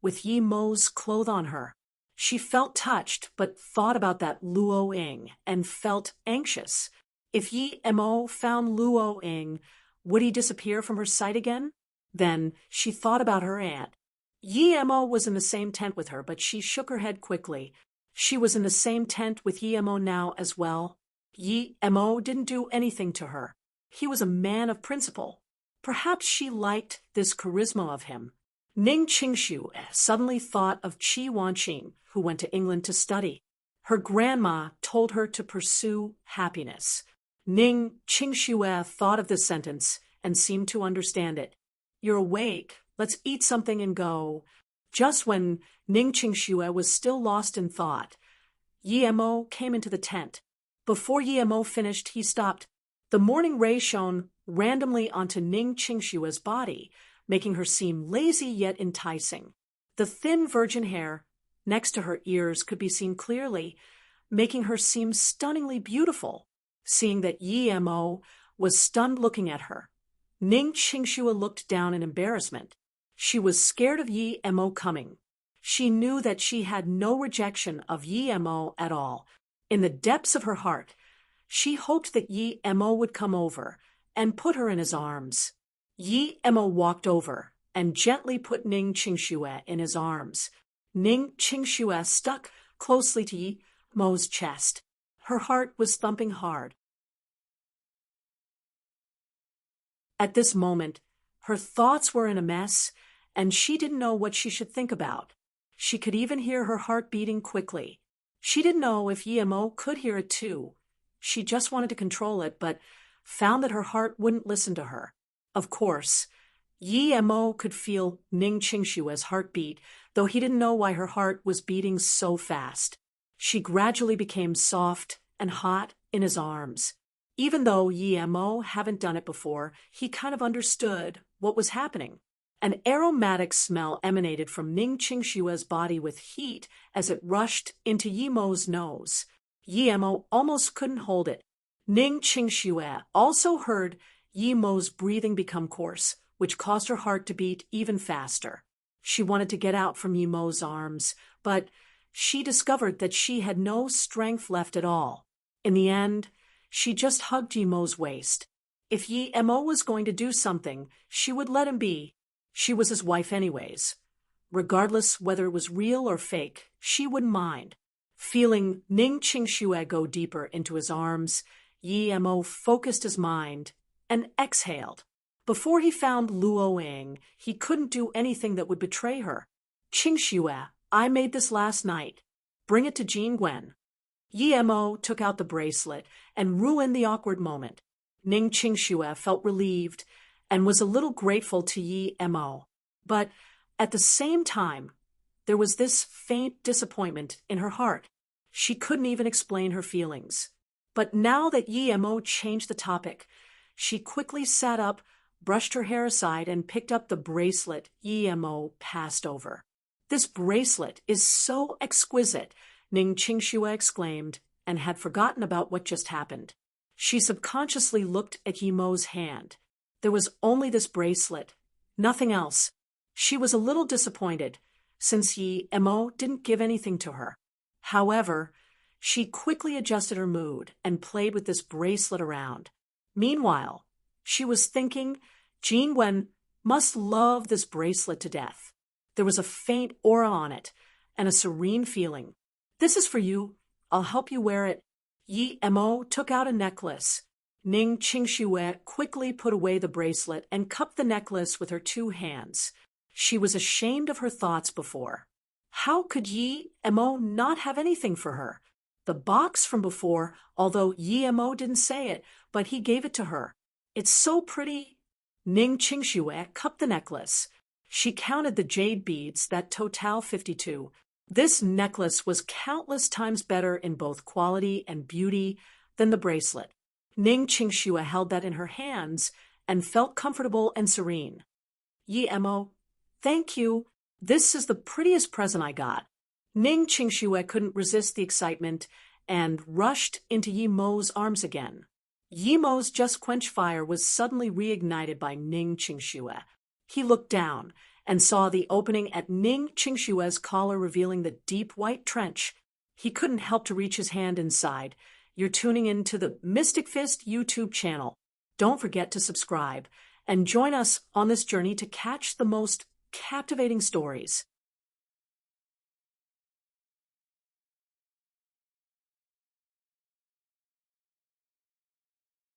with Yi Mo's clothes on her. She felt touched, but thought about that Luo Ying and felt anxious. If Yi Mo found Luo Ying, would he disappear from her sight again? Then she thought about her aunt. Yi Mo was in the same tent with her, but she shook her head quickly. She was in the same tent with Yi Mo now as well. Yi Mo didn't do anything to her. He was a man of principle. Perhaps she liked this charisma of him. Ning Qingxue suddenly thought of Qi Wanqing, who went to England to study. Her grandma told her to pursue happiness. Ning Qingxue thought of this sentence and seemed to understand it. You're awake. Let's eat something and go. Just when Ning Qingxue was still lost in thought, Yi Mo came into the tent. Before Yi Mo finished, he stopped. The morning ray shone randomly onto Ning Qingxue's body, making her seem lazy yet enticing. The thin virgin hair next to her ears could be seen clearly, making her seem stunningly beautiful. Seeing that Yi Mo was stunned looking at her, Ning Qingxue looked down in embarrassment. She was scared of Yi Mo coming. She knew that she had no rejection of Yi Mo at all. In the depths of her heart, she hoped that Yi Mo would come over and put her in his arms. Yi Mo walked over and gently put Ning Qingxue in his arms. Ning Qingxue stuck closely to Yi Mo's chest. Her heart was thumping hard. At this moment, her thoughts were in a mess, and she didn't know what she should think about. She could even hear her heart beating quickly. She didn't know if Yi Mo could hear it too. She just wanted to control it, but found that her heart wouldn't listen to her. Of course, Yi Mo could feel Ning Qingxue's heartbeat, though he didn't know why her heart was beating so fast. She gradually became soft and hot in his arms. Even though Yi Mo hadn't done it before, he kind of understood what was happening. An aromatic smell emanated from Ning Qingxue's body with heat as it rushed into Yi Mo's nose. Yi Mo almost couldn't hold it. Ning Qingxue also heard Yi Mo's breathing become coarse, which caused her heart to beat even faster. She wanted to get out from Yi Mo's arms, but she discovered that she had no strength left at all. In the end, she just hugged Yi Mo's waist. If Yi Mo was going to do something, she would let him be. She was his wife anyways. Regardless whether it was real or fake, she wouldn't mind. Feeling Ning Qingxue go deeper into his arms, Yi Mo focused his mind and exhaled. Before he found Luo Ying, he couldn't do anything that would betray her. Qingxue, I made this last night. Bring it to Jean Gwen. Yi Mo took out the bracelet and ruined the awkward moment. Ning Qingxue felt relieved and was a little grateful to Yi Mo. But at the same time, there was this faint disappointment in her heart. She couldn't even explain her feelings. But now that Yi Mo changed the topic, she quickly sat up, brushed her hair aside, and picked up the bracelet Yi Mo passed over. This bracelet is so exquisite, Ning Qingxue exclaimed, and had forgotten about what just happened. She subconsciously looked at Yi Mo's hand. There was only this bracelet, nothing else. She was a little disappointed, since Yi Mo didn't give anything to her. However, she quickly adjusted her mood and played with this bracelet around. Meanwhile, she was thinking Jean Wen must love this bracelet to death. There was a faint aura on it and a serene feeling. This is for you. I'll help you wear it. Yi Mo took out a necklace. Ning Qingxue quickly put away the bracelet and cupped the necklace with her two hands. She was ashamed of her thoughts before. How could Yi Mo not have anything for her? The box from before, although Yi Mo didn't say it, but he gave it to her. It's so pretty. Ning Qingxue cupped the necklace. She counted the jade beads that total 52. This necklace was countless times better in both quality and beauty than the bracelet. Ning Qingxue held that in her hands and felt comfortable and serene. Yi Mo, thank you. This is the prettiest present I got." Ning Qingxue couldn't resist the excitement and rushed into Yi Mo's arms again. Yi Mo's just quenched fire was suddenly reignited by Ning Qingxue. He looked down and saw the opening at Ning Qingxue's collar revealing the deep white trench. He couldn't help to reach his hand inside. You're tuning into the Mystic Fist YouTube channel. Don't forget to subscribe and join us on this journey to catch the most captivating stories.